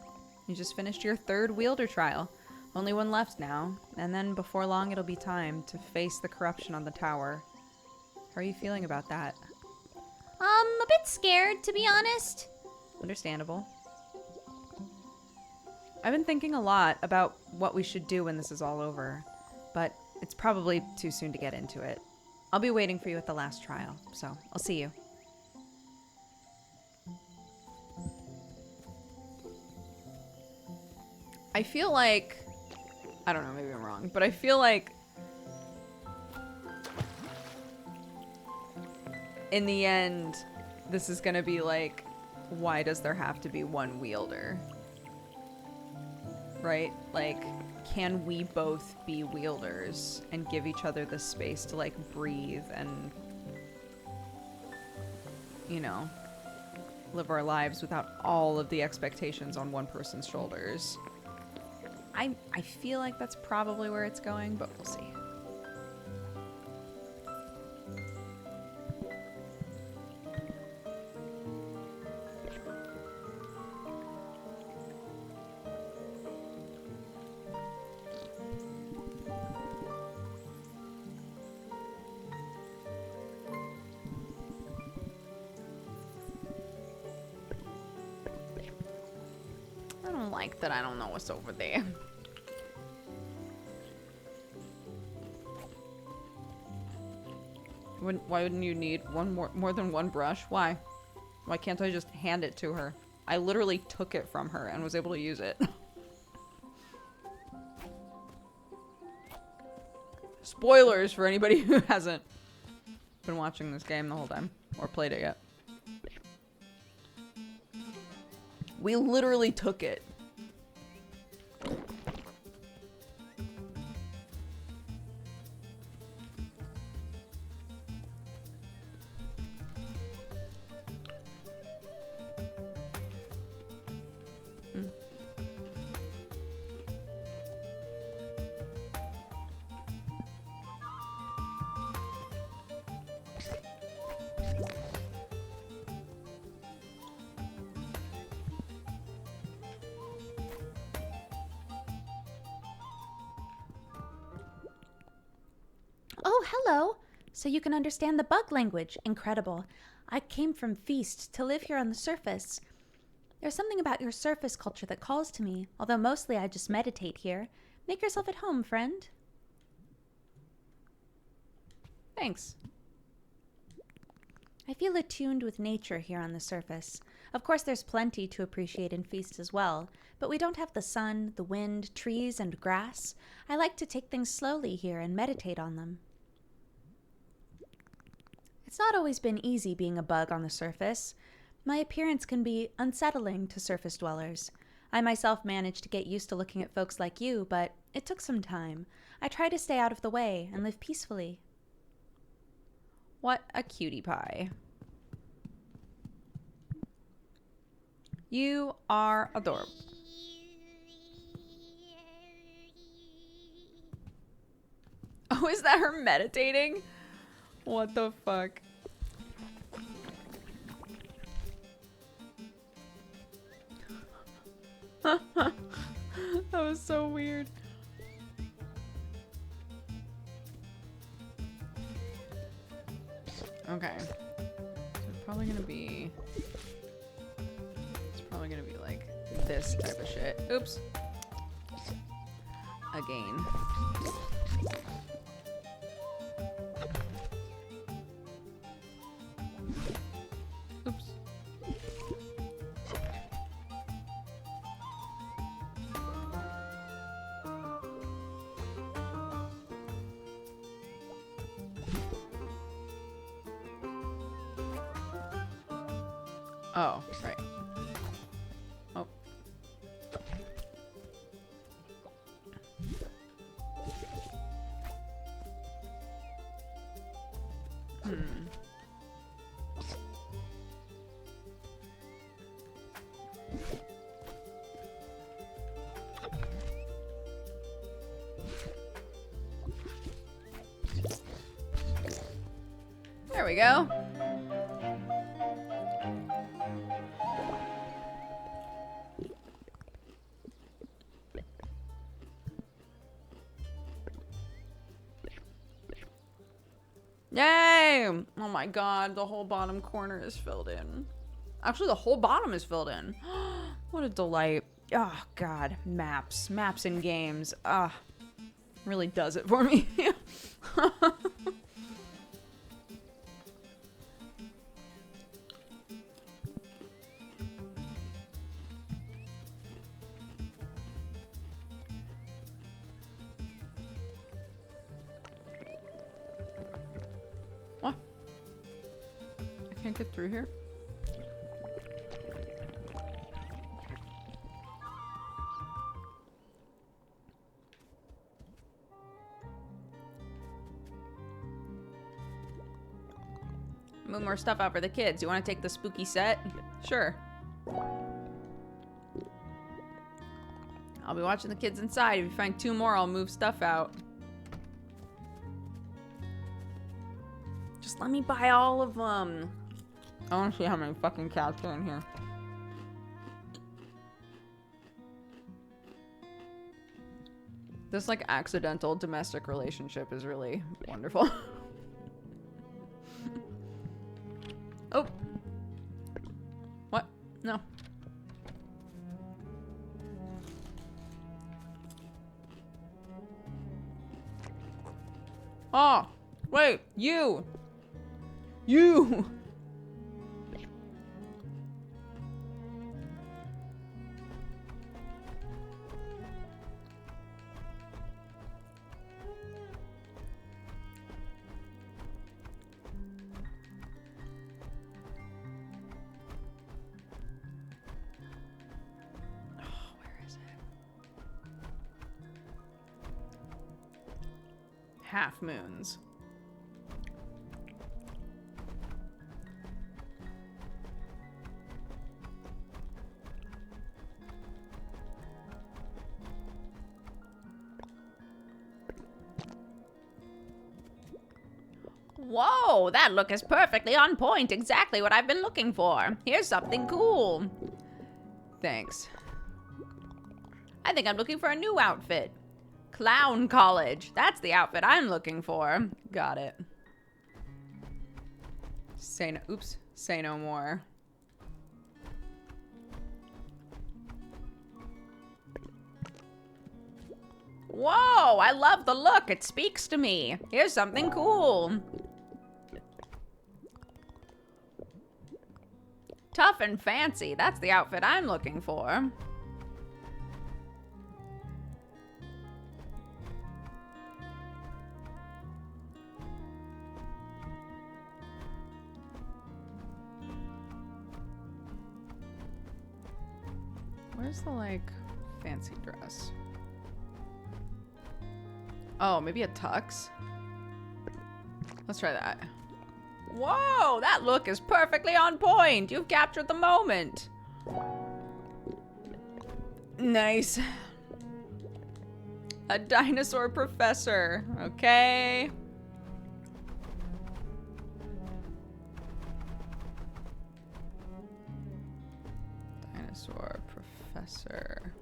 Speaker 2: You just finished your third wielder trial. Only one left now, and then before long it'll be time to face the corruption on the tower. How are you feeling about that?
Speaker 4: A bit scared, to be honest.
Speaker 2: Understandable. I've been thinking a lot about what we should do when this is all over, but it's probably too soon to get into it. I'll be waiting for you at the last trial, so I'll see you. I feel like... I don't know, maybe I'm wrong, but I feel like in the end, this is gonna be like, why does there have to be one wielder? Right? Like, can we both be wielders and give each other the space to, like, breathe and, live our lives without all of the expectations on one person's shoulders? I feel like that's probably where it's going, but we'll see.
Speaker 1: like that I don't know what's over there. Why wouldn't you need more than one brush? Why? Why can't I just hand it to her? I literally took it from her and was able to use it. Spoilers for anybody who hasn't been watching this game the whole time or played it yet. We literally took it.
Speaker 2: Oh, hello. So you can understand the bug language. Incredible. I came from Feast to live here on the surface. There's something about your surface culture that calls to me, although mostly I just meditate here. Make yourself at home, friend.
Speaker 1: Thanks.
Speaker 2: I feel attuned with nature here on the surface. Of course, there's plenty to appreciate in Feast as well, but we don't have the sun, the wind, trees, and grass. I like to take things slowly here and meditate on them. It's not always been easy being a bug on the surface. My appearance can be unsettling to surface dwellers. I myself managed to get used to looking at folks like you, but it took some time. I try to stay out of the way and live peacefully.
Speaker 1: What a cutie pie. You are adorable. Oh, is that her meditating? What the fuck? That was so weird. Okay. So it's probably gonna be like this type of shit. Oops. Again. Oops. Oh, right. Oh. There we go. Yay! Oh my god, the whole bottom corner is filled in. Actually, the whole bottom is filled in. What a delight. Oh god, maps. Maps in games. Ah, really does it for me. What? I can't get through here? Move more stuff out for the kids. You want to take the spooky set? Sure. I'll be watching the kids inside. If you find 2 more, I'll move stuff out. Just let me buy all of them. I want to see how many fucking cats are in here. This, like, accidental domestic relationship is really wonderful. Oh. What? No. Oh, wait, you. You. Half moons.
Speaker 2: Whoa, that look is perfectly on point. Exactly what I've been looking for. Here's something cool.
Speaker 1: Thanks.
Speaker 2: I think I'm looking for a new outfit. Clown college. That's the outfit I'm looking for.
Speaker 1: Got it. Oops. Say no more.
Speaker 2: Whoa, I love the look. It speaks to me. Here's something cool. Tough and fancy. That's the outfit I'm looking for.
Speaker 1: Where's the, like, fancy dress? Oh, maybe a tux? Let's try that.
Speaker 2: Whoa, that look is perfectly on point. You've captured the moment.
Speaker 1: Nice. A dinosaur professor. Okay. Dinosaur professor.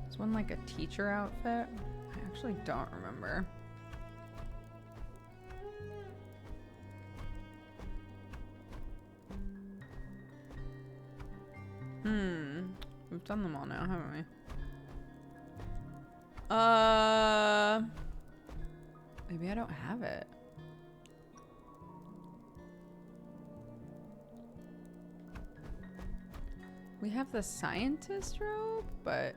Speaker 1: Is one like a teacher outfit? I actually don't remember. We've done them all now, haven't we? Maybe I don't have it. We have the scientist robe, but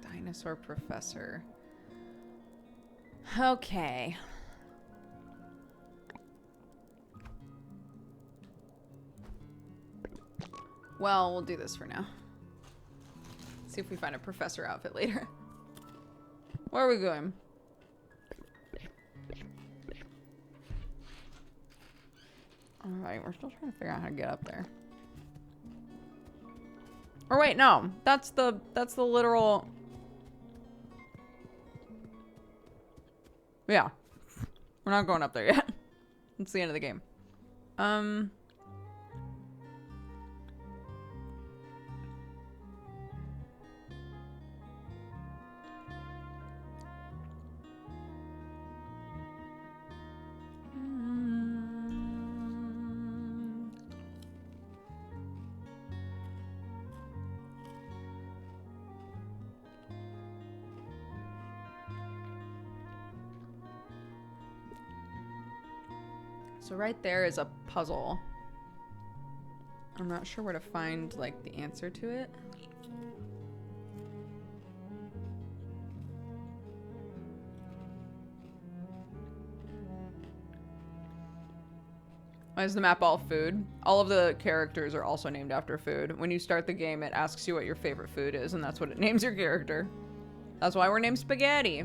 Speaker 1: dinosaur professor. Okay. Well, we'll do this for now. See if we find a professor outfit later. Where are we going? Alright, we're still trying to figure out how to get up there. Or wait, no. That's the literal... Yeah. We're not going up there yet. It's the end of the game. So right there is a puzzle. I'm not sure where to find, like, the answer to it. Why is the map all food? All of the characters are also named after food. When you start the game, it asks you what your favorite food is, and that's what it names your character. That's why we're named Spaghetti.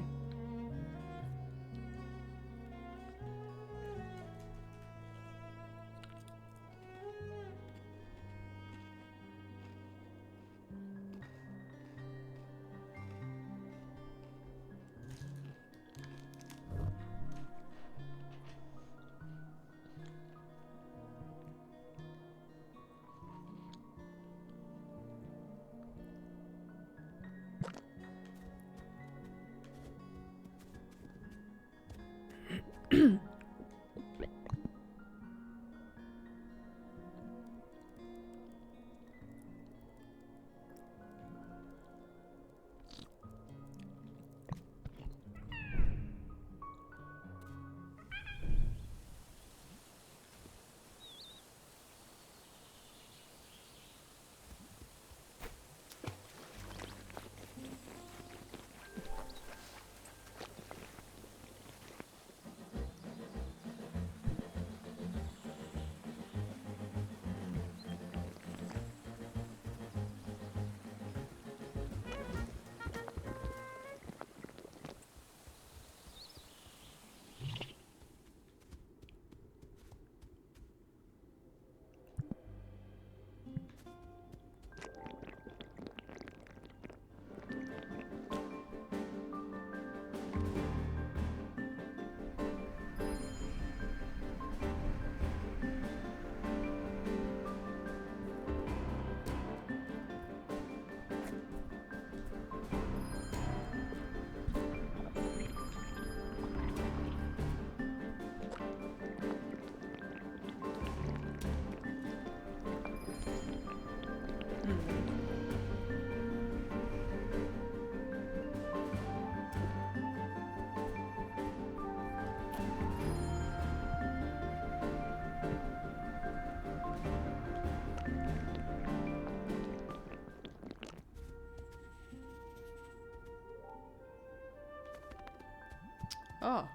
Speaker 1: Oh.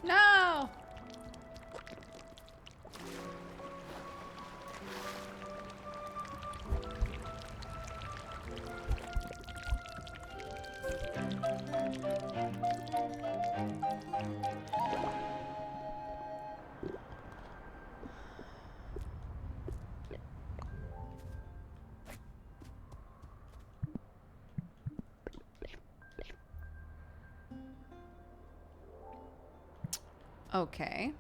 Speaker 1: No! Okay.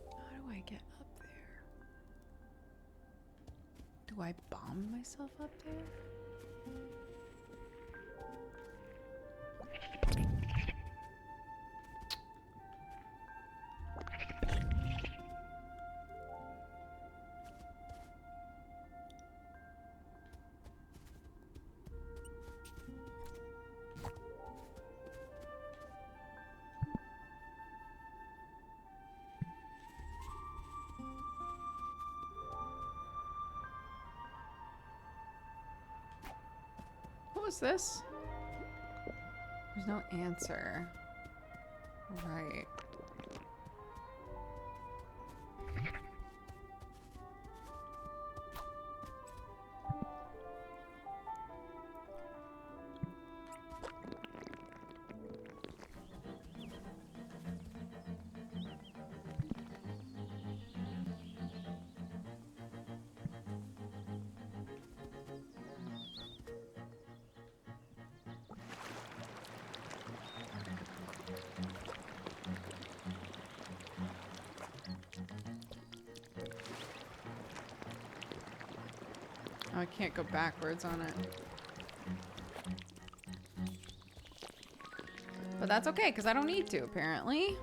Speaker 1: How do I get up there? Do I bomb myself up there? What was this? There's no answer. Right. Oh, I can't go backwards on it. But that's okay, because I don't need to, apparently.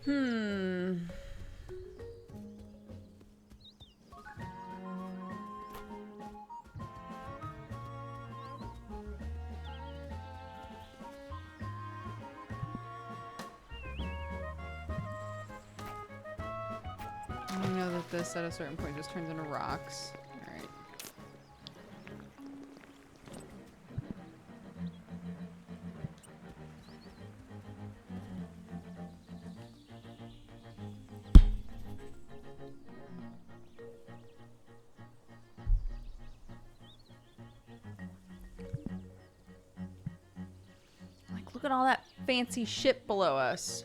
Speaker 1: Hmm. I know that this at a certain point just turns into rocks. Alright. Like, look at all that fancy shit below us.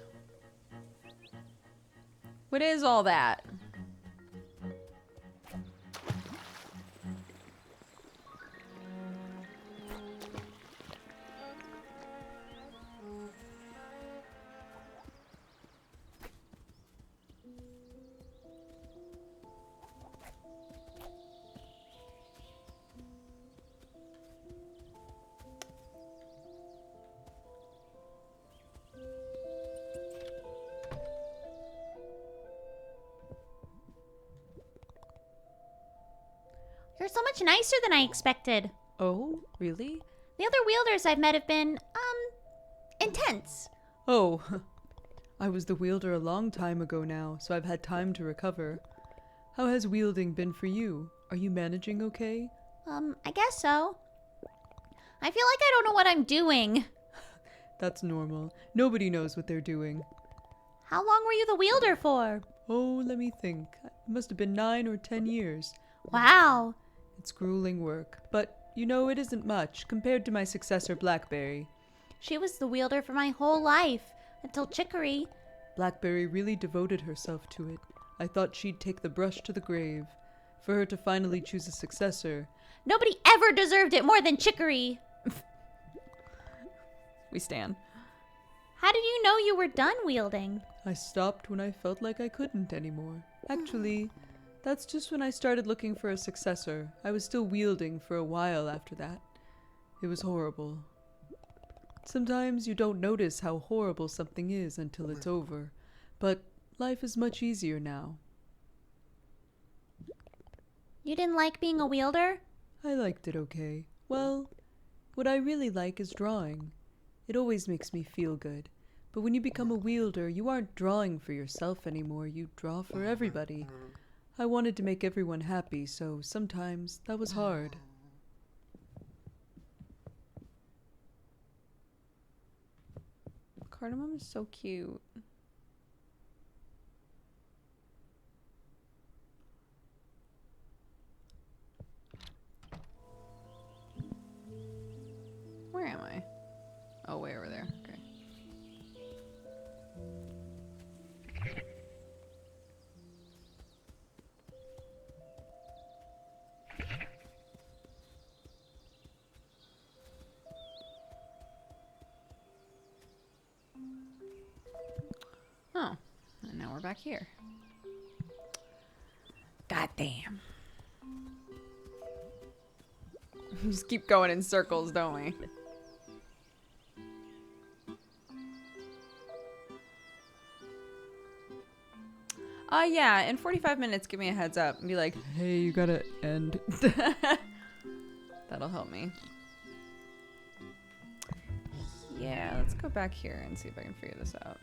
Speaker 1: What is all that?
Speaker 4: You're so much nicer than I expected.
Speaker 1: Oh, really?
Speaker 4: The other wielders I've met have been, intense.
Speaker 3: Oh, I was the wielder a long time ago now, so I've had time to recover. How has wielding been for you? Are you managing okay?
Speaker 4: I guess so. I feel like I don't know what I'm doing.
Speaker 3: That's normal. Nobody knows what they're doing.
Speaker 4: How long were you the wielder for?
Speaker 3: Oh, let me think. It must have been 9 or 10 years.
Speaker 4: Wow.
Speaker 3: It's grueling work, but you know, it isn't much compared to my successor, Blackberry.
Speaker 4: She was the wielder for my whole life, until Chicory.
Speaker 3: Blackberry really devoted herself to it. I thought she'd take the brush to the grave. For her to finally choose a successor.
Speaker 4: Nobody ever deserved it more than Chicory.
Speaker 1: We stand.
Speaker 4: How did you know you were done wielding?
Speaker 3: I stopped when I felt like I couldn't anymore. Actually, that's just when I started looking for a successor. I was still wielding for a while after that. It was horrible. Sometimes you don't notice how horrible something is until it's over. But life is much easier now.
Speaker 4: You didn't like being a wielder?
Speaker 3: I liked it okay. Well, what I really like is drawing. It always makes me feel good. But when you become a wielder, you aren't drawing for yourself anymore. You draw for everybody. I wanted to make everyone happy, so sometimes that was hard.
Speaker 1: Cardamom is so cute. Where am I? Oh, way over there. Okay. Oh, and now we're back here. Goddamn. We just keep going in circles, don't we? Yeah, in 45 minutes, give me a heads up and be like,
Speaker 3: Hey, you gotta end.
Speaker 1: that'll help me. Yeah, let's go back here and see if I can figure this out.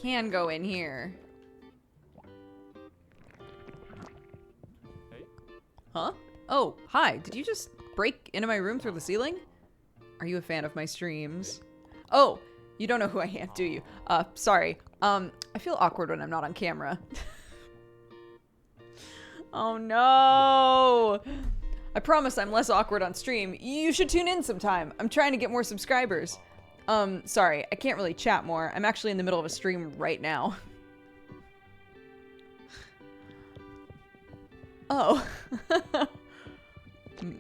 Speaker 1: Can go in here. Huh? Oh, hi. Did you just break into my room through the ceiling? Are you a fan of my streams? Oh, you don't know who I am, do you? Sorry. I feel awkward when I'm not on camera. Oh no. I promise I'm less awkward on stream. You should tune in sometime. I'm trying to get more subscribers. Sorry, I can't really chat more. I'm actually in the middle of a stream right now. Oh.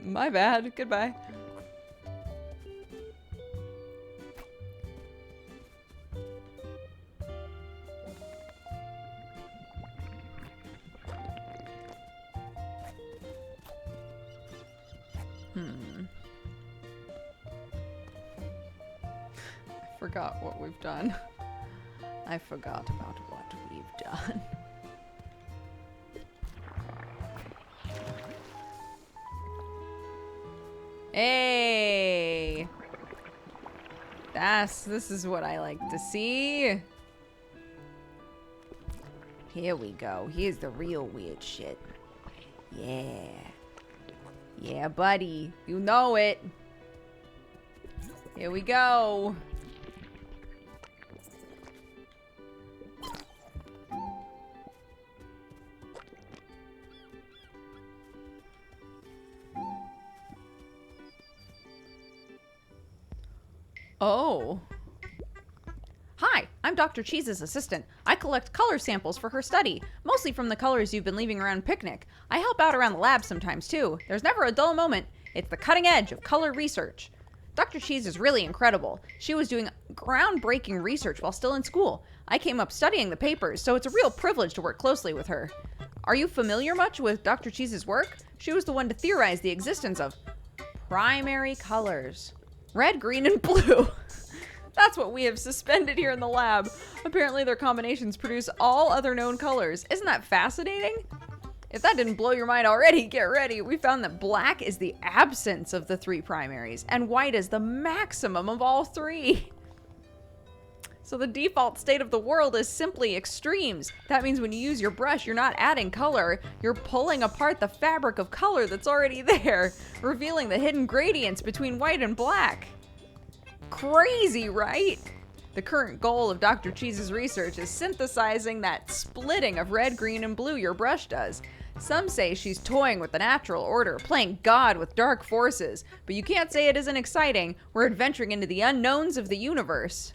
Speaker 1: My bad. Goodbye. Forgot what we've done. I forgot about what we've done. Hey! This is what I like to see. Here we go. Here's the real weird shit. Yeah. Yeah, buddy. You know it. Here we go. Oh. Hi, I'm Dr. Cheese's assistant. I collect color samples for her study, mostly from the colors you've been leaving around picnic. I help out around the lab sometimes too. There's never a dull moment. It's the cutting edge of color research. Dr. Cheese is really incredible. She was doing groundbreaking research while still in school. I came up studying the papers, so it's a real privilege to work closely with her. Are you familiar much with Dr. Cheese's work? She was the one to theorize the existence of...
Speaker 2: primary colors. Red, green, and blue. That's what we have suspended here in the lab. Apparently their combinations produce all other known colors. Isn't that fascinating? If that didn't blow your mind already, get ready. We found that black is the absence of the 3 primaries, and white is the maximum of all 3. So the default state of the world is simply extremes. That means when you use your brush, you're not adding color, you're pulling apart the fabric of color that's already there, revealing the hidden gradients between white and black. Crazy, right? The current goal of Dr. Cheese's research is synthesizing that splitting of red, green, and blue your brush does. Some say she's toying with the natural order, playing God with dark forces, but you can't say it isn't exciting. We're adventuring into the unknowns of the universe.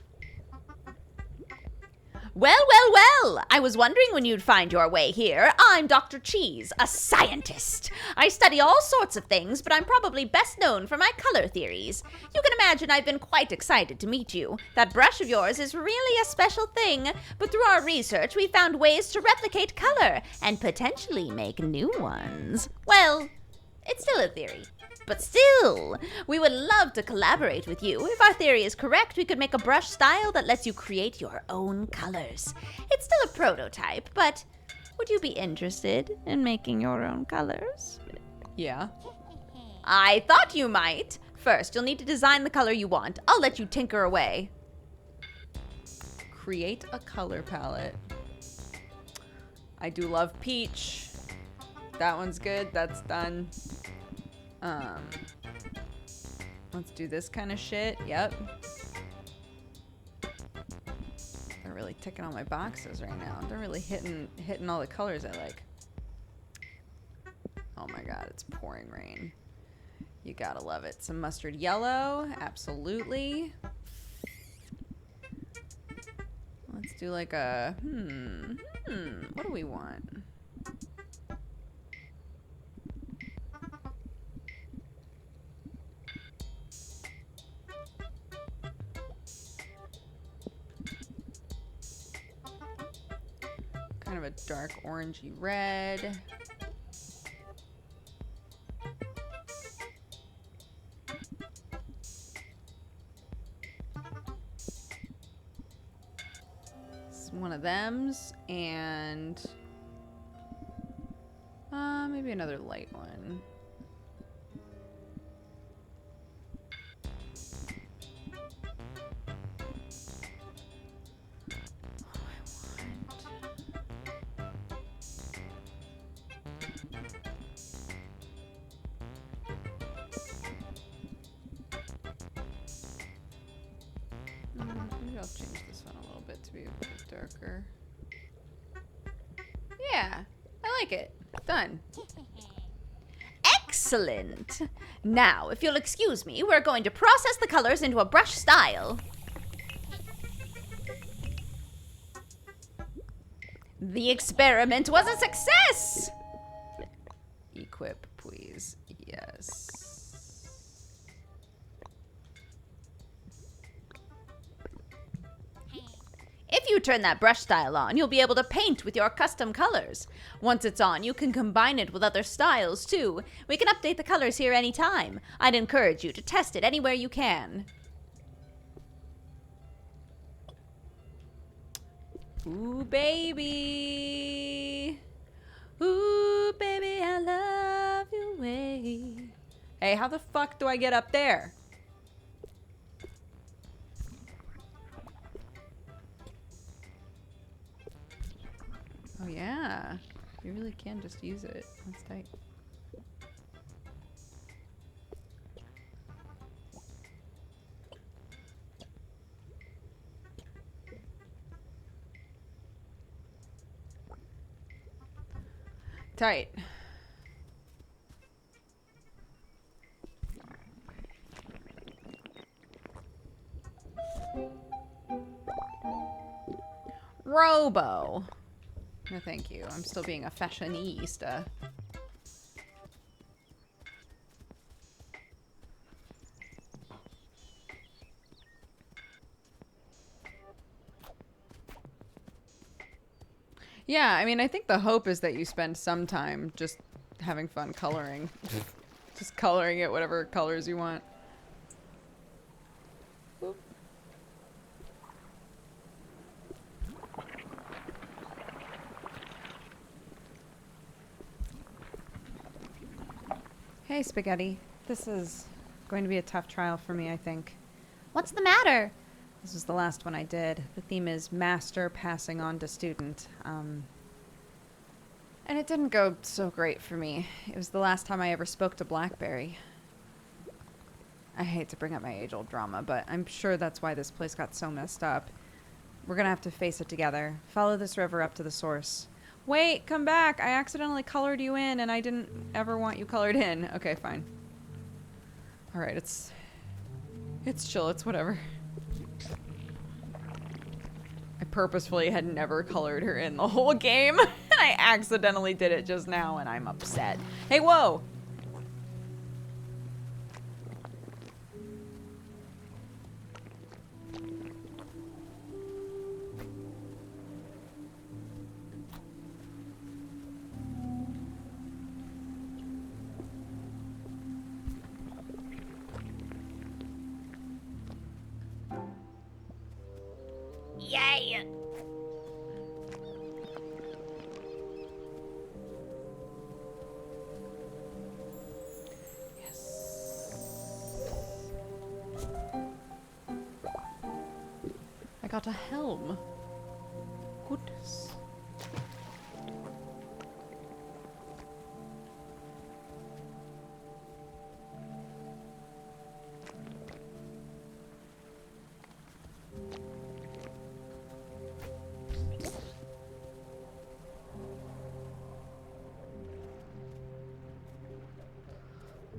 Speaker 4: Well, well, well! I was wondering when you'd find your way here. I'm Dr. Cheese, a scientist. I study all sorts of things, but I'm probably best known for my color theories. You can imagine I've been quite excited to meet you. That brush of yours is really a special thing, but through our research, we found ways to replicate color and potentially make new ones. Well, it's still a theory. But still, we would love to collaborate with you. If our theory is correct, we could make a brush style that lets you create your own colors. It's still a prototype, but would you be interested in making your own colors?
Speaker 1: Yeah.
Speaker 4: I thought you might. First, you'll need to design the color you want. I'll let you tinker away.
Speaker 1: Create a color palette. I do love peach. That one's good. That's done. Let's do this kind of shit. Yep. They're really ticking all my boxes right now. They're really hitting all the colors I like. Oh my god, it's pouring rain. You gotta love it. Some mustard yellow, absolutely. Let's do like a what do we want? Kind of a dark orangey red. It's one of them's, and maybe another light one. Maybe I'll change this one a little bit to be a bit darker. Yeah, I like it. Done.
Speaker 4: Excellent. Now, if you'll excuse me, we're going to process the colors into a brush style. The experiment was a success!
Speaker 1: Equip, please. Yes.
Speaker 4: If you turn that brush style on, you'll be able to paint with your custom colors. Once it's on, you can combine it with other styles, too. We can update the colors here anytime. I'd encourage you to test it anywhere you can.
Speaker 2: Ooh, baby. Ooh, baby, I love your way. Hey, how the fuck do I get up there? Oh, yeah. You really can just use it. That's tight. Tight. Robo. No, thank you. I'm still being a fashionista. Yeah, I mean, I think the hope is that you spend some time just having fun coloring.
Speaker 1: Just coloring it whatever colors you want. Boop. Hey, Spaghetti. This is going to be a tough trial for me, I think.
Speaker 2: What's the matter?
Speaker 1: This was the last one I did. The theme is master passing on to student. And it didn't go so great for me. It was the last time I ever spoke to Blackberry. I hate to bring up my age-old drama, but I'm sure that's why this place got so messed up. We're gonna have to face it together. Follow this river up to the source. Wait, come back! I accidentally colored you in, and I didn't ever want you colored in. Okay, fine. Alright, it's chill, it's whatever. I purposefully had never colored her in the whole game, and I accidentally did it just now, and I'm upset. Hey, whoa!
Speaker 4: Yay!
Speaker 1: I got a helm. Goodness.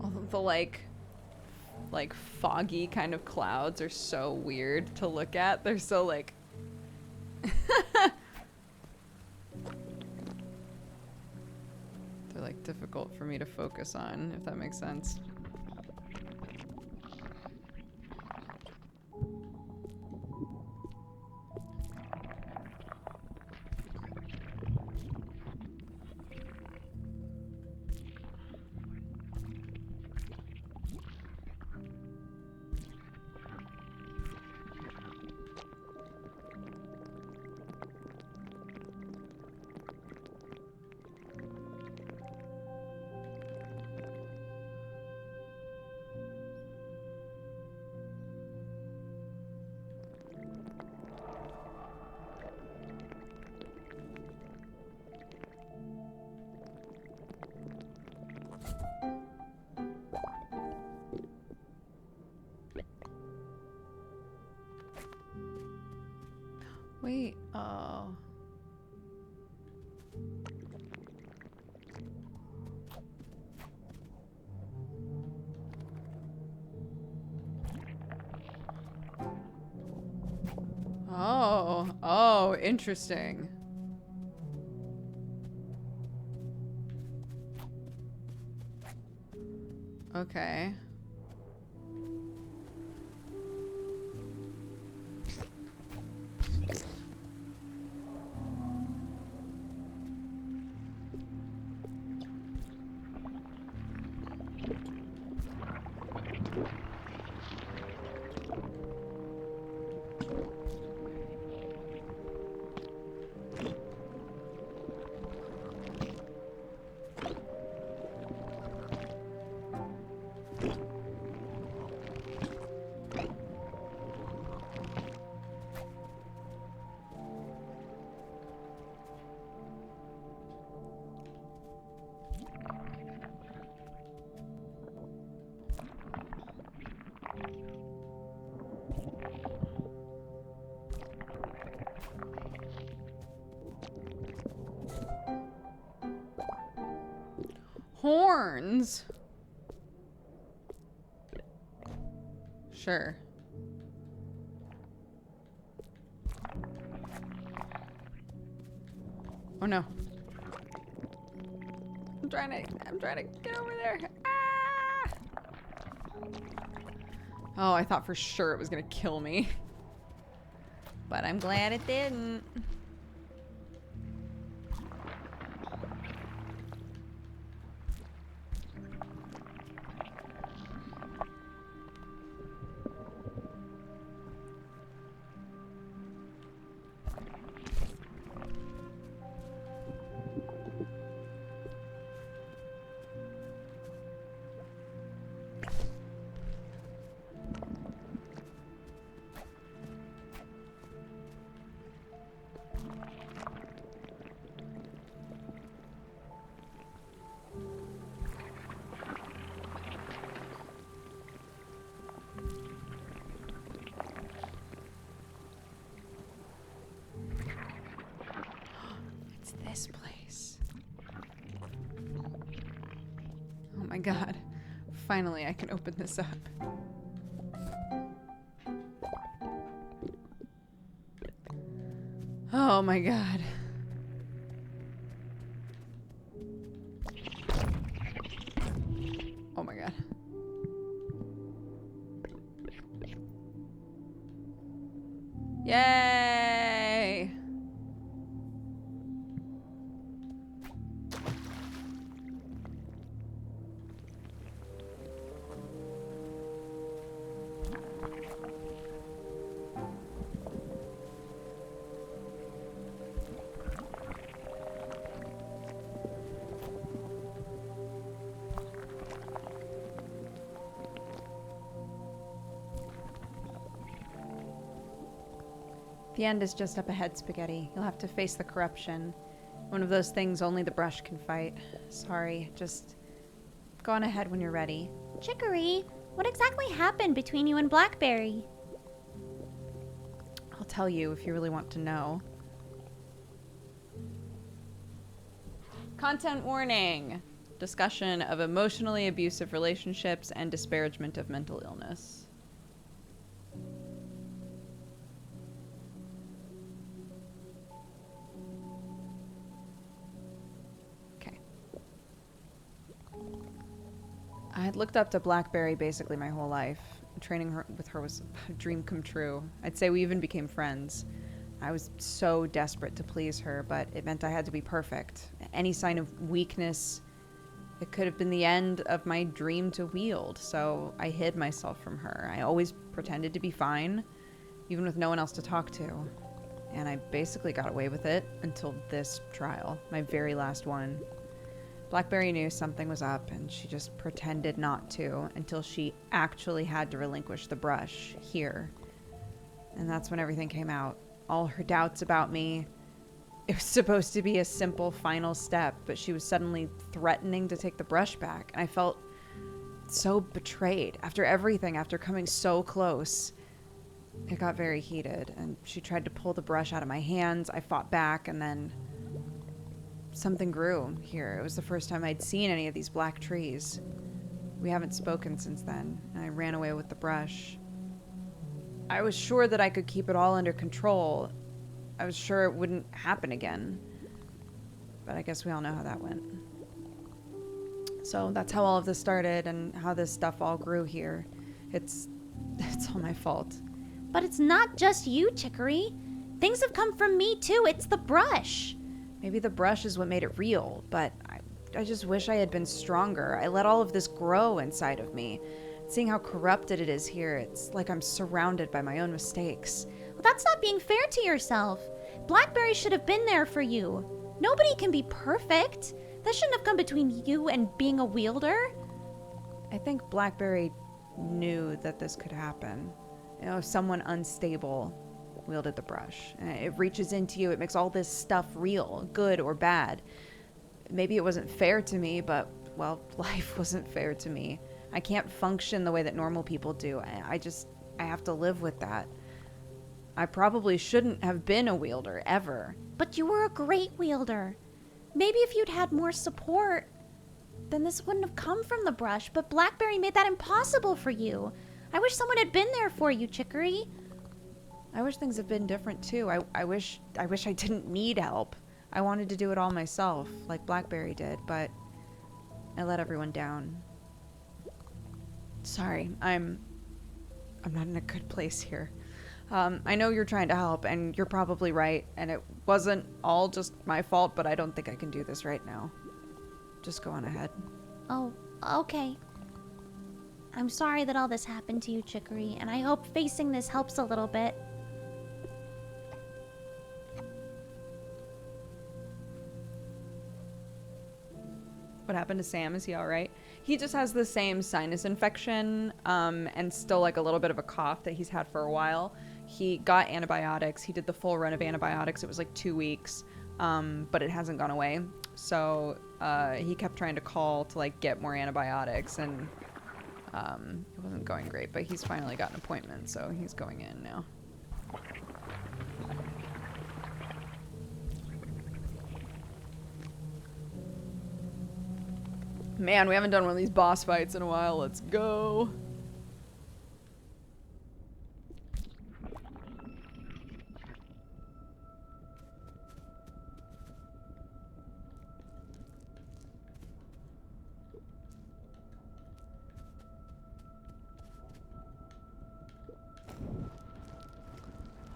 Speaker 1: All of the like foggy kind of clouds are so weird to look at. They're so like they're like difficult for me to focus on, if that makes sense. Wait, oh. Oh, interesting. Okay. Horns. Sure. Oh no. I'm trying to get over there. Ah! Oh, I thought for sure it was gonna kill me. But I'm glad it didn't. God. Finally, I can open this up. Oh my God. Oh my God. Yay! The end is just up ahead, Spaghetti. You'll have to face the corruption. One of those things only the brush can fight. Sorry, just go on ahead when you're ready.
Speaker 4: Chicory, what exactly happened between you and Blackberry?
Speaker 1: I'll tell you if you really want to know. Content warning. Discussion of emotionally abusive relationships and disparagement of mental illness. I had looked up to Blackberry basically my whole life. Training her with her was a dream come true. I'd say we even became friends. I was so desperate to please her, but it meant I had to be perfect. Any sign of weakness, it could have been the end of my dream to wield, so I hid myself from her. I always pretended to be fine, even with no one else to talk to. And I basically got away with it until this trial, my very last one. Blackberry knew something was up, and she just pretended not to until she actually had to relinquish the brush here. And that's when everything came out. All her doubts about me. It was supposed to be a simple final step, but she was suddenly threatening to take the brush back. And I felt so betrayed after everything, after coming so close. It got very heated, and she tried to pull the brush out of my hands. I fought back, and then something grew here. It was the first time I'd seen any of these black trees. We haven't spoken since then, and I ran away with the brush. I was sure that I could keep it all under control. I was sure it wouldn't happen again. But I guess we all know how that went. So that's how all of this started and how this stuff all grew here. It's all my fault.
Speaker 4: But it's not just you, Chicory. Things have come from me too. It's the brush.
Speaker 1: Maybe the brush is what made it real, but I just wish I had been stronger. I let all of this grow inside of me. Seeing how corrupted it is here, it's like I'm surrounded by my own mistakes.
Speaker 4: Well, that's not being fair to yourself. Blackberry should have been there for you. Nobody can be perfect. That shouldn't have come between you and being a wielder.
Speaker 1: I think Blackberry knew that this could happen. You know, if someone unstable wielded the brush. And it reaches into you, it makes all this stuff real, good or bad. Maybe it wasn't fair to me, but, well, life wasn't fair to me. I can't function the way that normal people do. I have to live with that. I probably shouldn't have been a wielder, ever.
Speaker 4: But you were a great wielder. Maybe if you'd had more support, then this wouldn't have come from the brush, but Blackberry made that impossible for you. I wish someone had been there for you, Chicory.
Speaker 1: I wish things had been different too. I wish I didn't need help. I wanted to do it all myself, like Blackberry did, but I let everyone down. Sorry, I'm not in a good place here. I know you're trying to help, and you're probably right, and it wasn't all just my fault, but I don't think I can do this right now. Just go on ahead.
Speaker 4: Oh, okay. I'm sorry that all this happened to you, Chicory, and I hope facing this helps a little bit.
Speaker 1: What happened to Sam? Is he all right? He just has the same sinus infection and still like a little bit of a cough that he's had for a while. He got antibiotics. He did the full run of antibiotics. It was like 2 weeks, but it hasn't gone away. So he kept trying to call to like get more antibiotics, and it wasn't going great. But he's finally got an appointment, so he's going in now. Man, we haven't done one of these boss fights in a while. Let's go.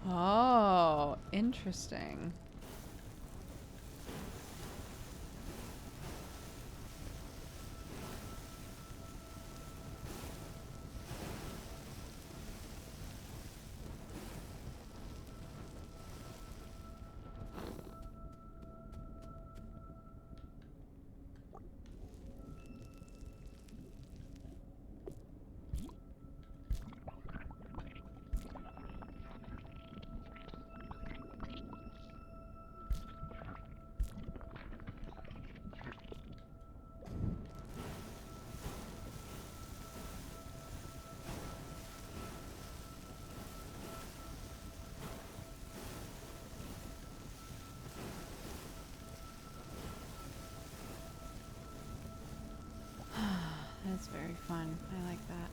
Speaker 1: Oh, interesting. That's very fun. I like that.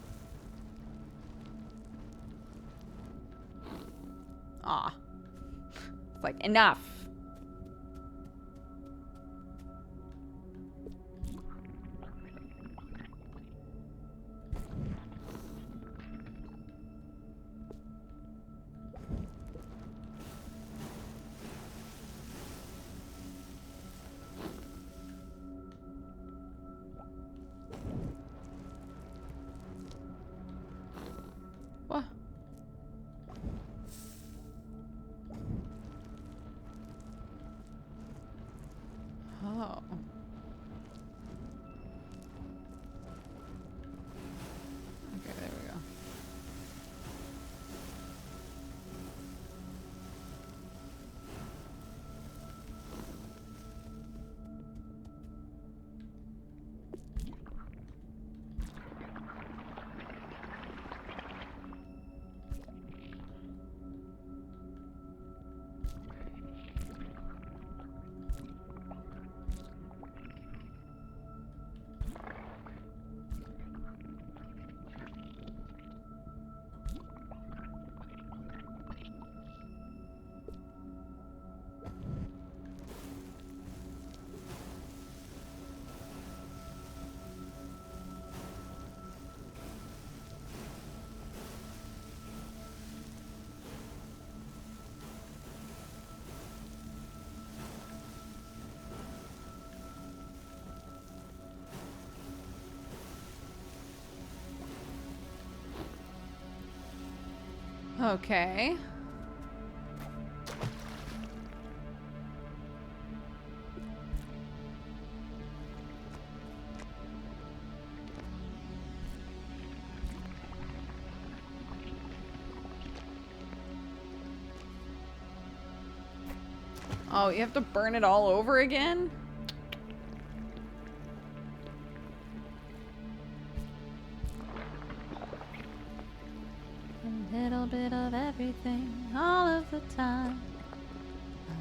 Speaker 1: Aw. It's like, enough. What? Oh. Okay, there we go. Okay. Oh, you have to burn it all over again?
Speaker 2: A little bit of everything, all of the time.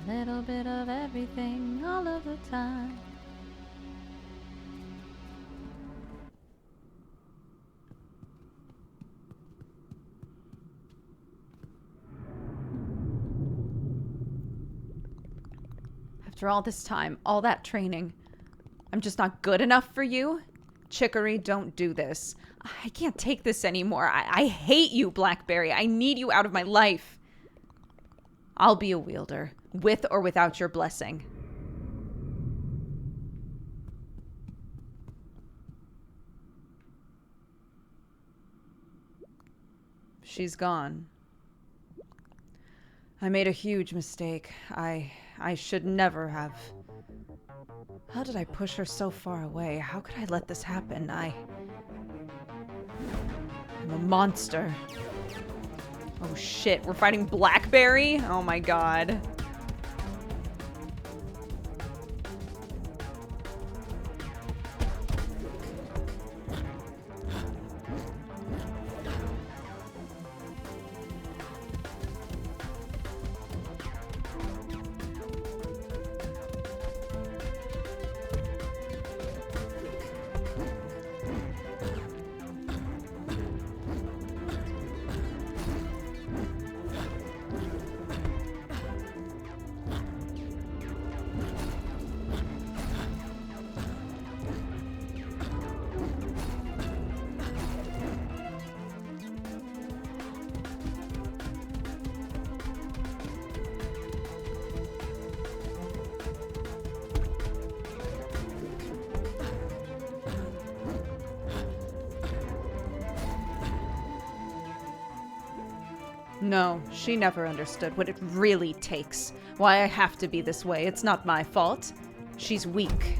Speaker 2: A little bit of everything, all of the time.
Speaker 1: After all this time, all that training, I'm just not good enough for you? Chicory, don't do this. I can't take this anymore. I hate you, Blackberry. I need you out of my life. I'll be a wielder, with or without your blessing. She's gone. I made a huge mistake. I should never have. How did I push her so far away? How could I let this happen? I'm a monster. Oh shit, we're fighting Blackberry? Oh my god.
Speaker 2: No, she never understood what it really takes. Why I have to be this way. It's not my fault. She's weak.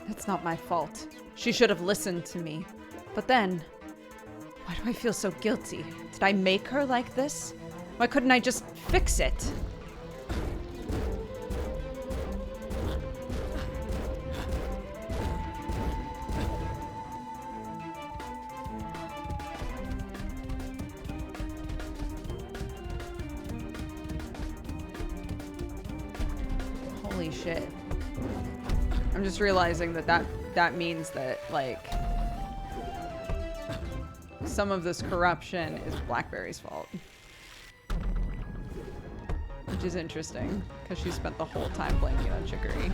Speaker 2: It's not my fault. She should have listened to me. But then, why do I feel so guilty? Did I make her like this? Why couldn't I just fix it? Holy shit.
Speaker 1: I'm just realizing that means that, like, some of this corruption is Blackberry's fault. Which is interesting, because she spent the whole time blaming it on Chicory.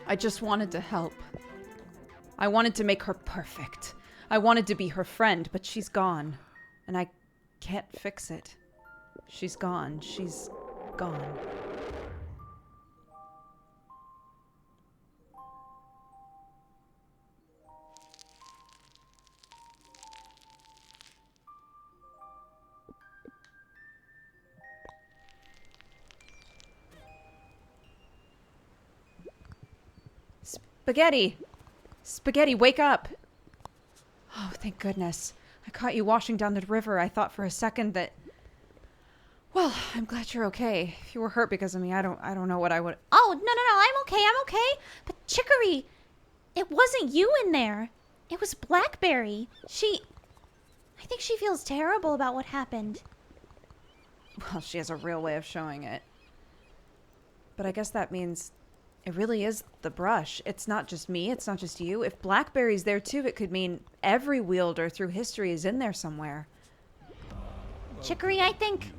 Speaker 2: I just wanted to help. I wanted to make her perfect. I wanted to be her friend, but she's gone. And I can't fix it. She's gone. She's gone. Spaghetti! Spaghetti, wake up! Oh, thank goodness. I caught you washing down the river. I thought for a second that... Well, I'm glad you're okay. If you were hurt because of me, I don't know what I would...
Speaker 4: Oh, no, I'm okay. But Chicory, it wasn't you in there. It was Blackberry. I think she feels terrible about what happened.
Speaker 2: Well, she has a real way of showing it. But I guess that means it really is the brush. It's not just me. It's not just you. If Blackberry's there too, it could mean every wielder through history is in there somewhere.
Speaker 4: Chicory, I think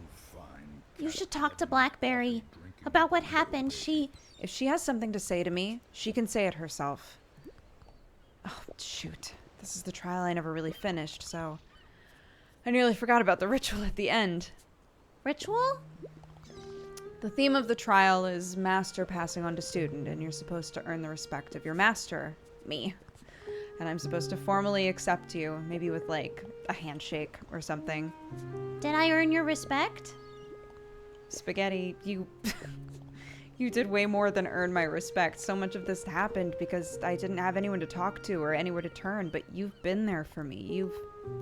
Speaker 4: you should talk to Blackberry about what happened.
Speaker 2: If she has something to say to me, she can say it herself. Oh, shoot. This is the trial I never really finished, so... I nearly forgot about the ritual at the end.
Speaker 4: Ritual?
Speaker 2: The theme of the trial is master passing on to student, and you're supposed to earn the respect of your master, me. And I'm supposed to formally accept you, maybe with, like, a handshake or something.
Speaker 4: Did I earn your respect?
Speaker 2: Spaghetti, you... You did way more than earn my respect. So much of this happened because I didn't have anyone to talk to or anywhere to turn, but you've been there for me. You've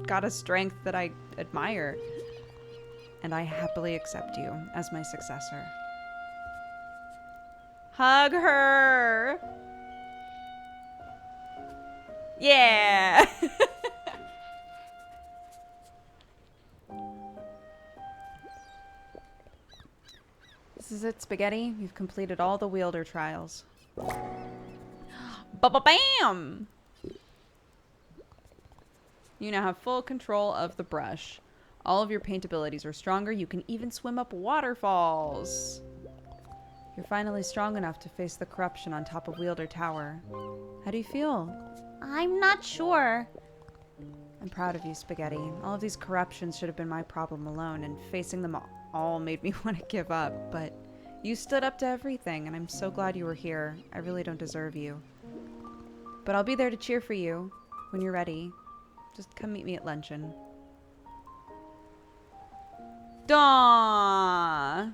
Speaker 2: got a strength that I admire. And I happily accept you as my successor. Hug her! Yeah! This is it, Spaghetti. You've completed all the wielder trials. Ba-ba-bam! You now have full control of the brush. All of your paint abilities are stronger. You can even swim up waterfalls. You're finally strong enough to face the corruption on top of Wielder Tower. How do you feel?
Speaker 4: I'm not sure.
Speaker 2: I'm proud of you, Spaghetti. All of these corruptions should have been my problem alone, and facing them all made me want to give up, but you stood up to everything, and I'm so glad you were here. I really don't deserve you. But I'll be there to cheer for you when you're ready. Just come meet me at luncheon. Daw!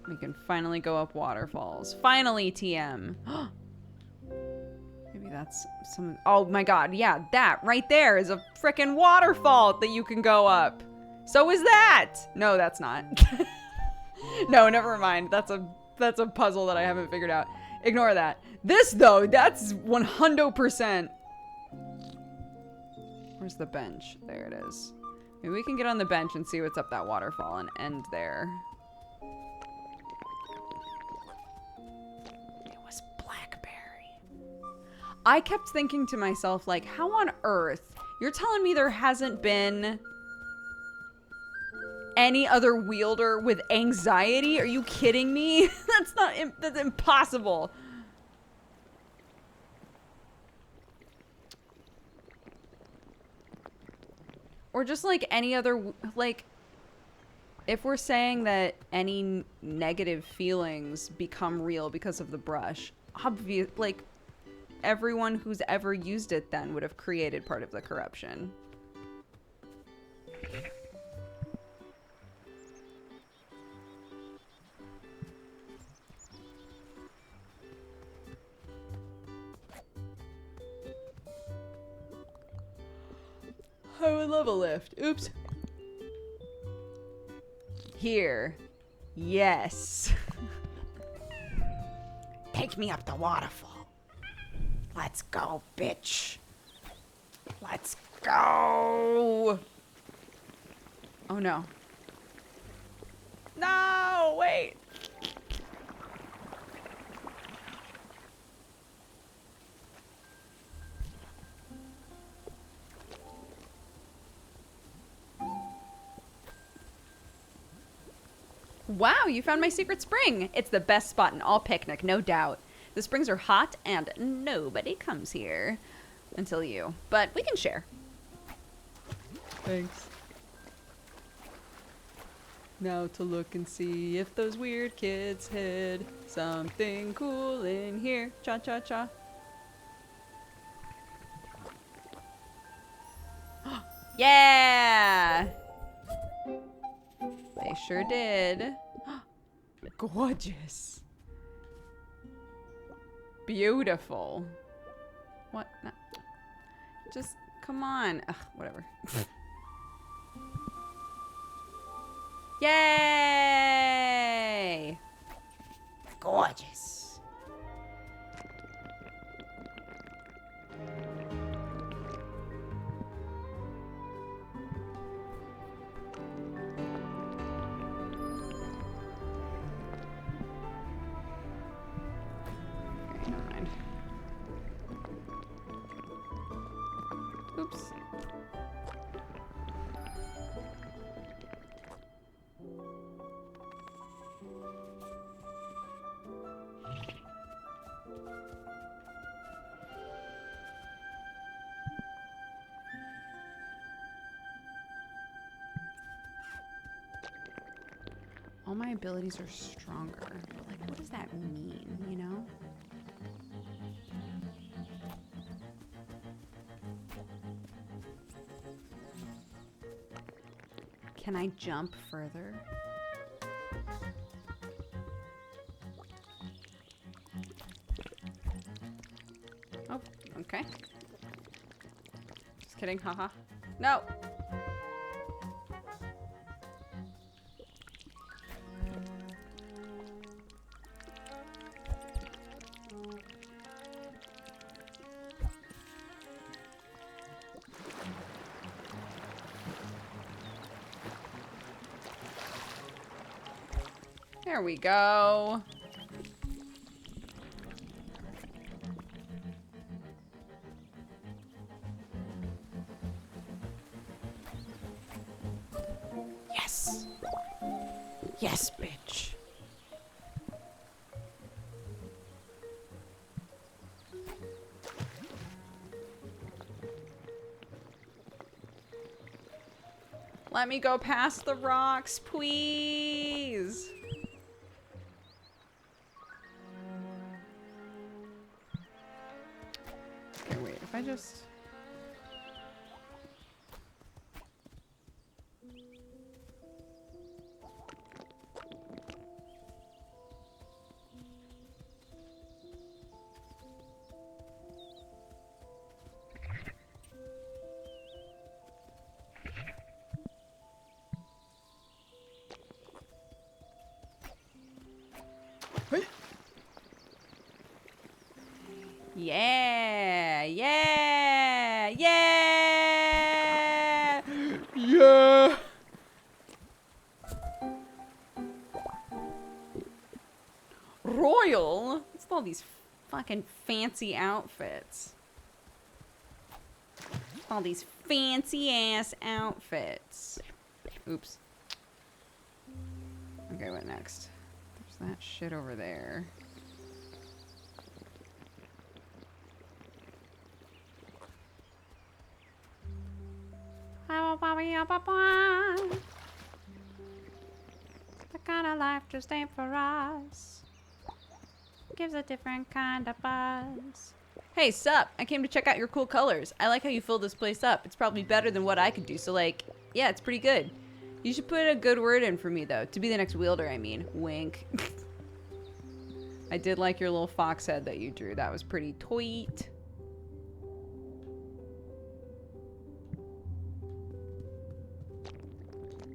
Speaker 2: We can finally go up waterfalls. Finally, TM. Maybe that's some... Oh my god, yeah, that right there is a frickin' waterfall that you can go up. So is that! No, that's not. No, never mind. That's a puzzle that I haven't figured out. Ignore that. This, though, that's 100%. Where's the bench? There it is. Maybe we can get on the bench and see what's up that waterfall and end there. I kept thinking to myself, like, how on earth? You're telling me there hasn't been any other wielder with anxiety? Are you kidding me? That's impossible. Or just like any other, like, if we're saying that any negative feelings become real because of the brush, obvious, like, everyone who's ever used it then would have created part of the corruption. I would love a lift. Oops. Here. Yes.
Speaker 4: Take me up the waterfall. Let's go, bitch. Let's go.
Speaker 1: Oh no. No, wait. Wow, you found my secret spring. It's the best spot in all Picnic, no doubt. The springs are hot and nobody comes here. Until you. But we can share. Thanks. Now to look and see if those weird kids hid something cool in here. Cha-cha-cha. Yeah! They sure did. Gorgeous. Beautiful. What? No. Just, come on. Ugh, whatever. Yay!
Speaker 4: Gorgeous.
Speaker 1: Okay, never mind. Oops. All my abilities are stronger. But like, what does that mean, you know? Can I jump further? Oh, okay. Just kidding, haha. No! There we go.
Speaker 4: Yes. Yes, bitch.
Speaker 1: Let me go past the rocks, please. Okay, wait, if I just...
Speaker 3: Hey.
Speaker 1: Yeah, yeah, yeah.
Speaker 3: Yeah.
Speaker 1: Royal? What's all these fucking fancy outfits? All these fancy ass outfits. Oops. Okay, what next? There's that shit over there.
Speaker 2: The kind of life just ain't for us. Gives a different kind of buzz.
Speaker 1: Hey, sup? I came to check out your cool colors. I like how you fill this place up. It's probably better than what I could do, so like, yeah, it's pretty good. You should put a good word in for me, though. To be the next wielder, I mean. Wink. I did like your little fox head that you drew. That was pretty tweet.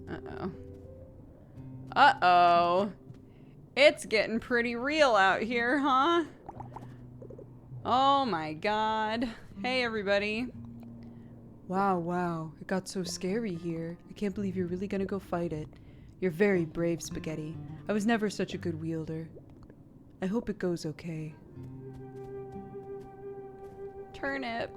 Speaker 1: Uh-oh. Uh-oh. It's getting pretty real out here, huh? Oh my god. Hey, everybody. Wow. It got so scary here. I can't believe you're really gonna go fight it. You're very brave, Spaghetti. I was never such a good wielder. I hope it goes okay. Turnip.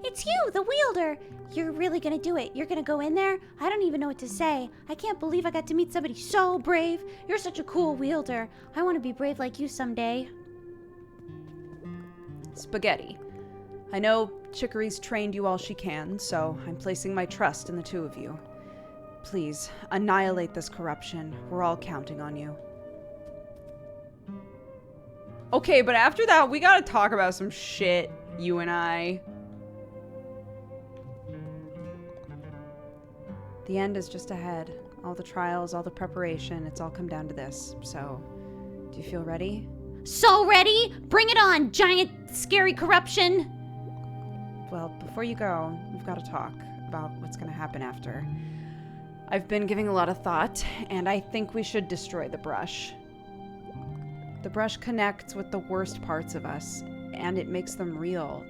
Speaker 2: It's you, the wielder. You're really gonna do it. You're gonna go in there? I don't even know what to say. I can't believe I got to meet somebody so brave. You're such a cool wielder. I want to be brave like you someday.
Speaker 1: Spaghetti. I know Chicory's trained you all she can, so I'm placing my trust in the two of you. Please, annihilate this corruption. We're all counting on you. Okay, but after that, we gotta talk about some shit, you and I. The end is just ahead. All the trials, all the preparation, it's all come down to this. So, do you feel ready?
Speaker 2: So ready? Bring it on, giant, scary corruption.
Speaker 1: Well, before you go, we've got to talk about what's going to happen after. I've been giving a lot of thought, and I think we should destroy the brush. The brush connects with the worst parts of us, and it makes them real.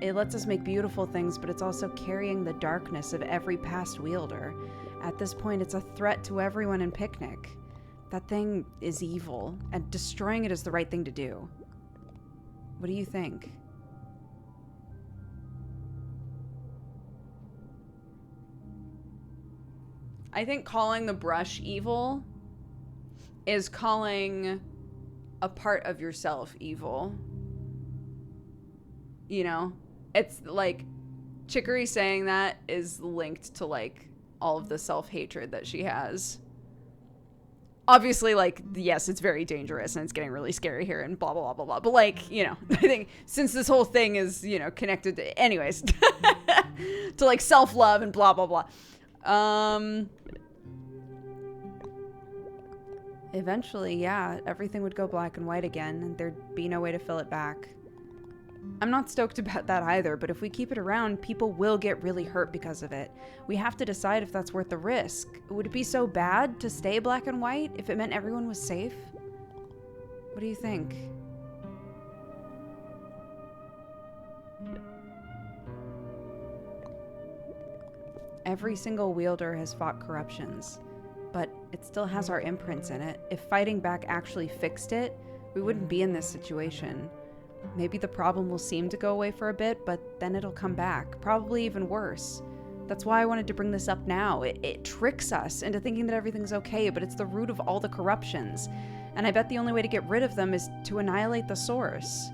Speaker 1: It lets us make beautiful things, but it's also carrying the darkness of every past wielder. At this point, it's a threat to everyone in Picnic. That thing is evil, and destroying it is the right thing to do. What do you think? I think calling the brush evil is calling a part of yourself evil. You know? It's like Chicory saying that is linked to like all of the self-hatred that she has. Obviously, like, yes, it's very dangerous and it's getting really scary here and blah, blah, blah, blah, blah. But like, you know, I think since this whole thing is, you know, connected to, anyways, to like self-love and blah, blah, blah. Eventually, yeah, everything would go black and white again and there'd be no way to fill it back. I'm not stoked about that either, but if we keep it around, people will get really hurt because of it. We have to decide if that's worth the risk. Would it be so bad to stay black and white if it meant everyone was safe? What do you think? Every single wielder has fought corruptions, but it still has our imprints in it. If fighting back actually fixed it, we wouldn't be in this situation. Maybe the problem will seem to go away for a bit, but then it'll come back, probably even worse. That's why I wanted to bring this up now. It tricks us into thinking that everything's okay, but it's the root of all the corruptions. And I bet the only way to get rid of them is to annihilate the source.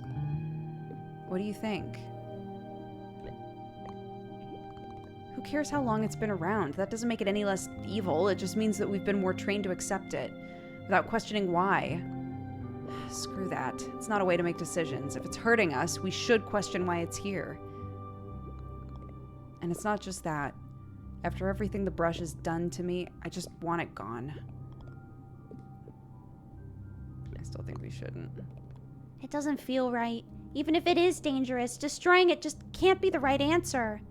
Speaker 1: What do you think?
Speaker 2: Who cares how long it's been around? That doesn't make it any less evil. It just means that we've been more trained to accept it, without questioning why. Screw that. It's not a way to make decisions. If it's hurting us, we should question why it's here. And it's not just that. After everything the brush has done to me, I just want it gone. I still think we shouldn't.
Speaker 4: It doesn't feel right. Even if it is dangerous, destroying it just can't be the right answer.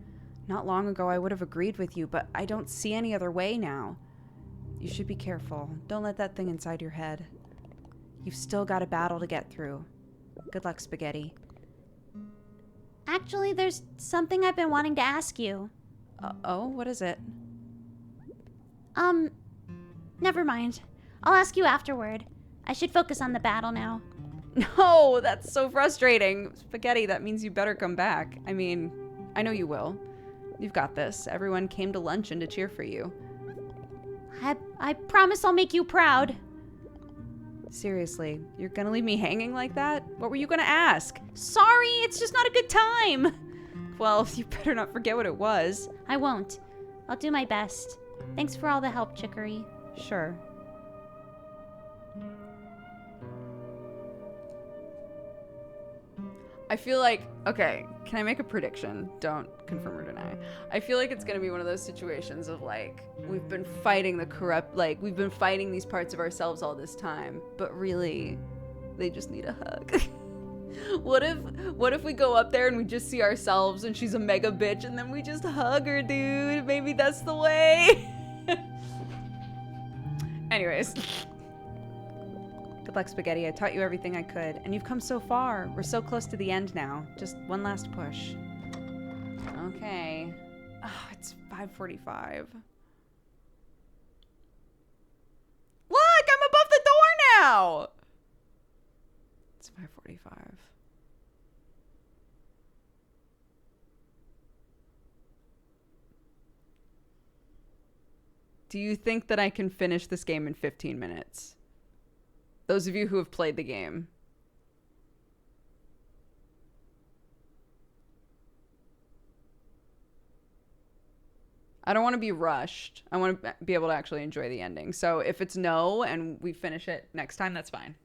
Speaker 2: Not long ago, I would have agreed with you, but I don't see any other way now. You should be careful. Don't let that thing inside your head. You've still got a battle to get through. Good luck, Spaghetti.
Speaker 4: Actually, there's something I've been wanting to ask you.
Speaker 2: Oh, what is it?
Speaker 4: Never mind. I'll ask you afterward. I should focus on the battle now.
Speaker 2: No, that's so frustrating. Spaghetti, that means you better come back. I mean, I know you will. You've got this. Everyone came to luncheon to cheer for you.
Speaker 4: I promise I'll make you proud.
Speaker 2: Seriously, you're gonna leave me hanging like that? What were you gonna ask?
Speaker 4: Sorry, it's just not a good time.
Speaker 2: Well, you better not forget what it was.
Speaker 4: I won't. I'll do my best. Thanks for all the help, Chicory.
Speaker 2: Sure. I feel like, okay, can I make a prediction? Don't confirm or deny. I feel like it's gonna be one of those situations of like, we've been fighting we've been fighting these parts of ourselves all this time, but really, they just need a hug. What if we go up there and we just see ourselves and she's a mega bitch and then we just hug her, dude? Maybe that's the way. Anyways. Good luck, Spaghetti. I taught you everything I could, and you've come so far. We're so close to the end now. Just one last push. Okay. Oh, it's 5:45. Look, I'm above the door now. It's 5:45. Do you think that I can finish this game in 15 minutes? Those of you who have played the game. I don't want to be rushed. I want to be able to actually enjoy the ending. So if it's no and we finish it next time, that's fine.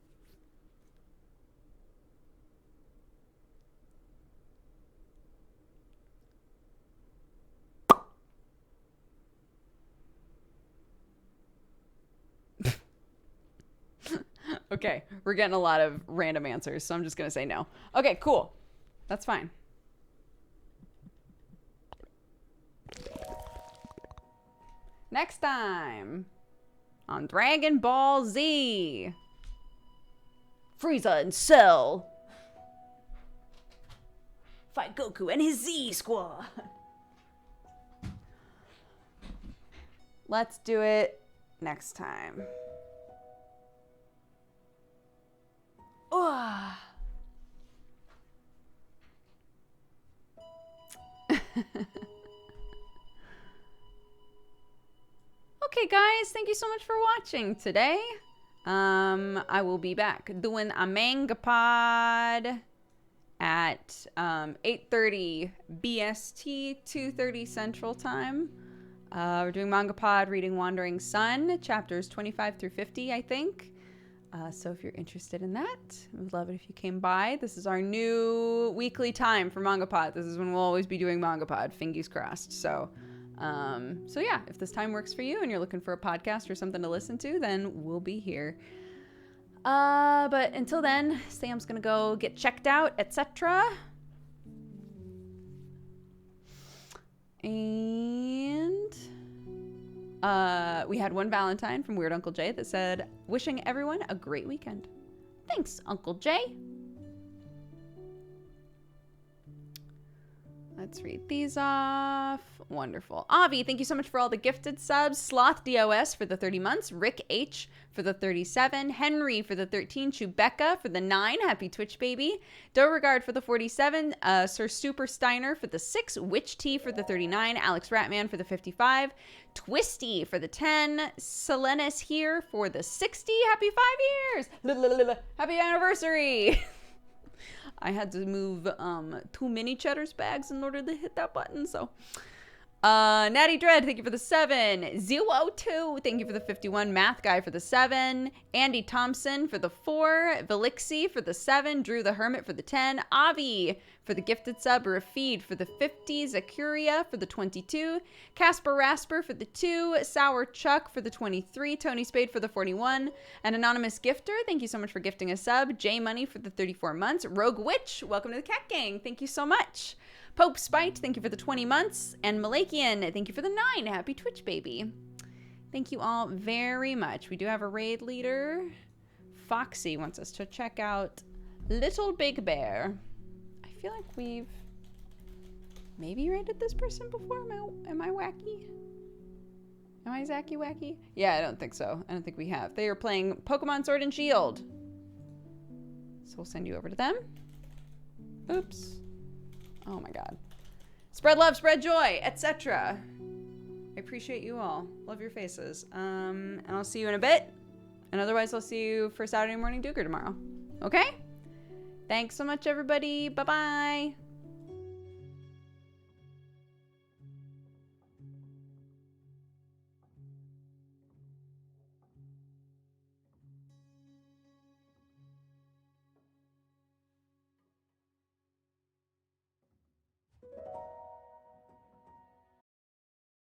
Speaker 2: Okay, we're getting a lot of random answers, so I'm just going to say no. Okay, cool. That's fine. Next time on Dragon Ball Z. Frieza and Cell fight Goku and his Z Squad. Let's do it next time. Okay, guys, thank you so much for watching today. I will be back doing a manga pod at 8:30 BST, 2:30 Central Time. We're doing manga pod, reading Wandering Sun, chapters 25 through 50, I think. So if you're interested in that, I would love it if you came by. This is our new weekly time for Manga Pod. This is when we'll always be doing Manga Pod, fingers crossed. So yeah, if this time works for you and you're looking for a podcast or something to listen to, then we'll be here. But until then, Sam's gonna go get checked out, etc. And we had one Valentine from Weird Uncle Jay that said, wishing everyone a great weekend. Thanks, Uncle Jay. Let's read these off. Wonderful. Avi, thank you so much for all the gifted subs. Sloth DOS for the 30 months. Rick H for the 37. Henry for the 13. Chewbecca for the 9. Happy Twitch baby. Beauregard for the 47. Sir Super Steiner for the 6. Witch T for the 39. Alex Ratman for the 55. Twisty for the 10. Selenis here for the 60. Happy 5 years. Happy anniversary. I had to move 2 mini Cheddar's bags in order to hit that button, so
Speaker 1: Natty Dread, thank you for the 7. Zero02, thank you for the 51. Math Guy for the 7. Andy Thompson for the 4. Velixi for the 7. Drew the Hermit for the 10. Avi for the gifted sub. Rafid for the 50. Zakuria for the 22. Casper Rasper for the 2. Sour Chuck for the 23. Tony Spade for the 41. An anonymous gifter, thank you so much for gifting a sub. J Money for the 34 months. Rogue Witch, welcome to the Cat Gang. Thank you so much. Pope Spite, thank you for the 20 months. And Malakian, thank you for the 9. Happy Twitch, baby. Thank you all very much. We do have a raid leader. Foxy wants us to check out Little Big Bear. I feel like we've maybe raided this person before. Am I wacky? Am I Zacky Wacky? Yeah, I don't think so. I don't think we have. They are playing Pokemon Sword and Shield. So we'll send you over to them. Oops. Oh my god. Spread love, spread joy, etc. I appreciate you all. Love your faces. And I'll see you in a bit. And otherwise, I'll see you for Saturday Morning Duker tomorrow. Okay? Thanks so much, everybody. Bye-bye.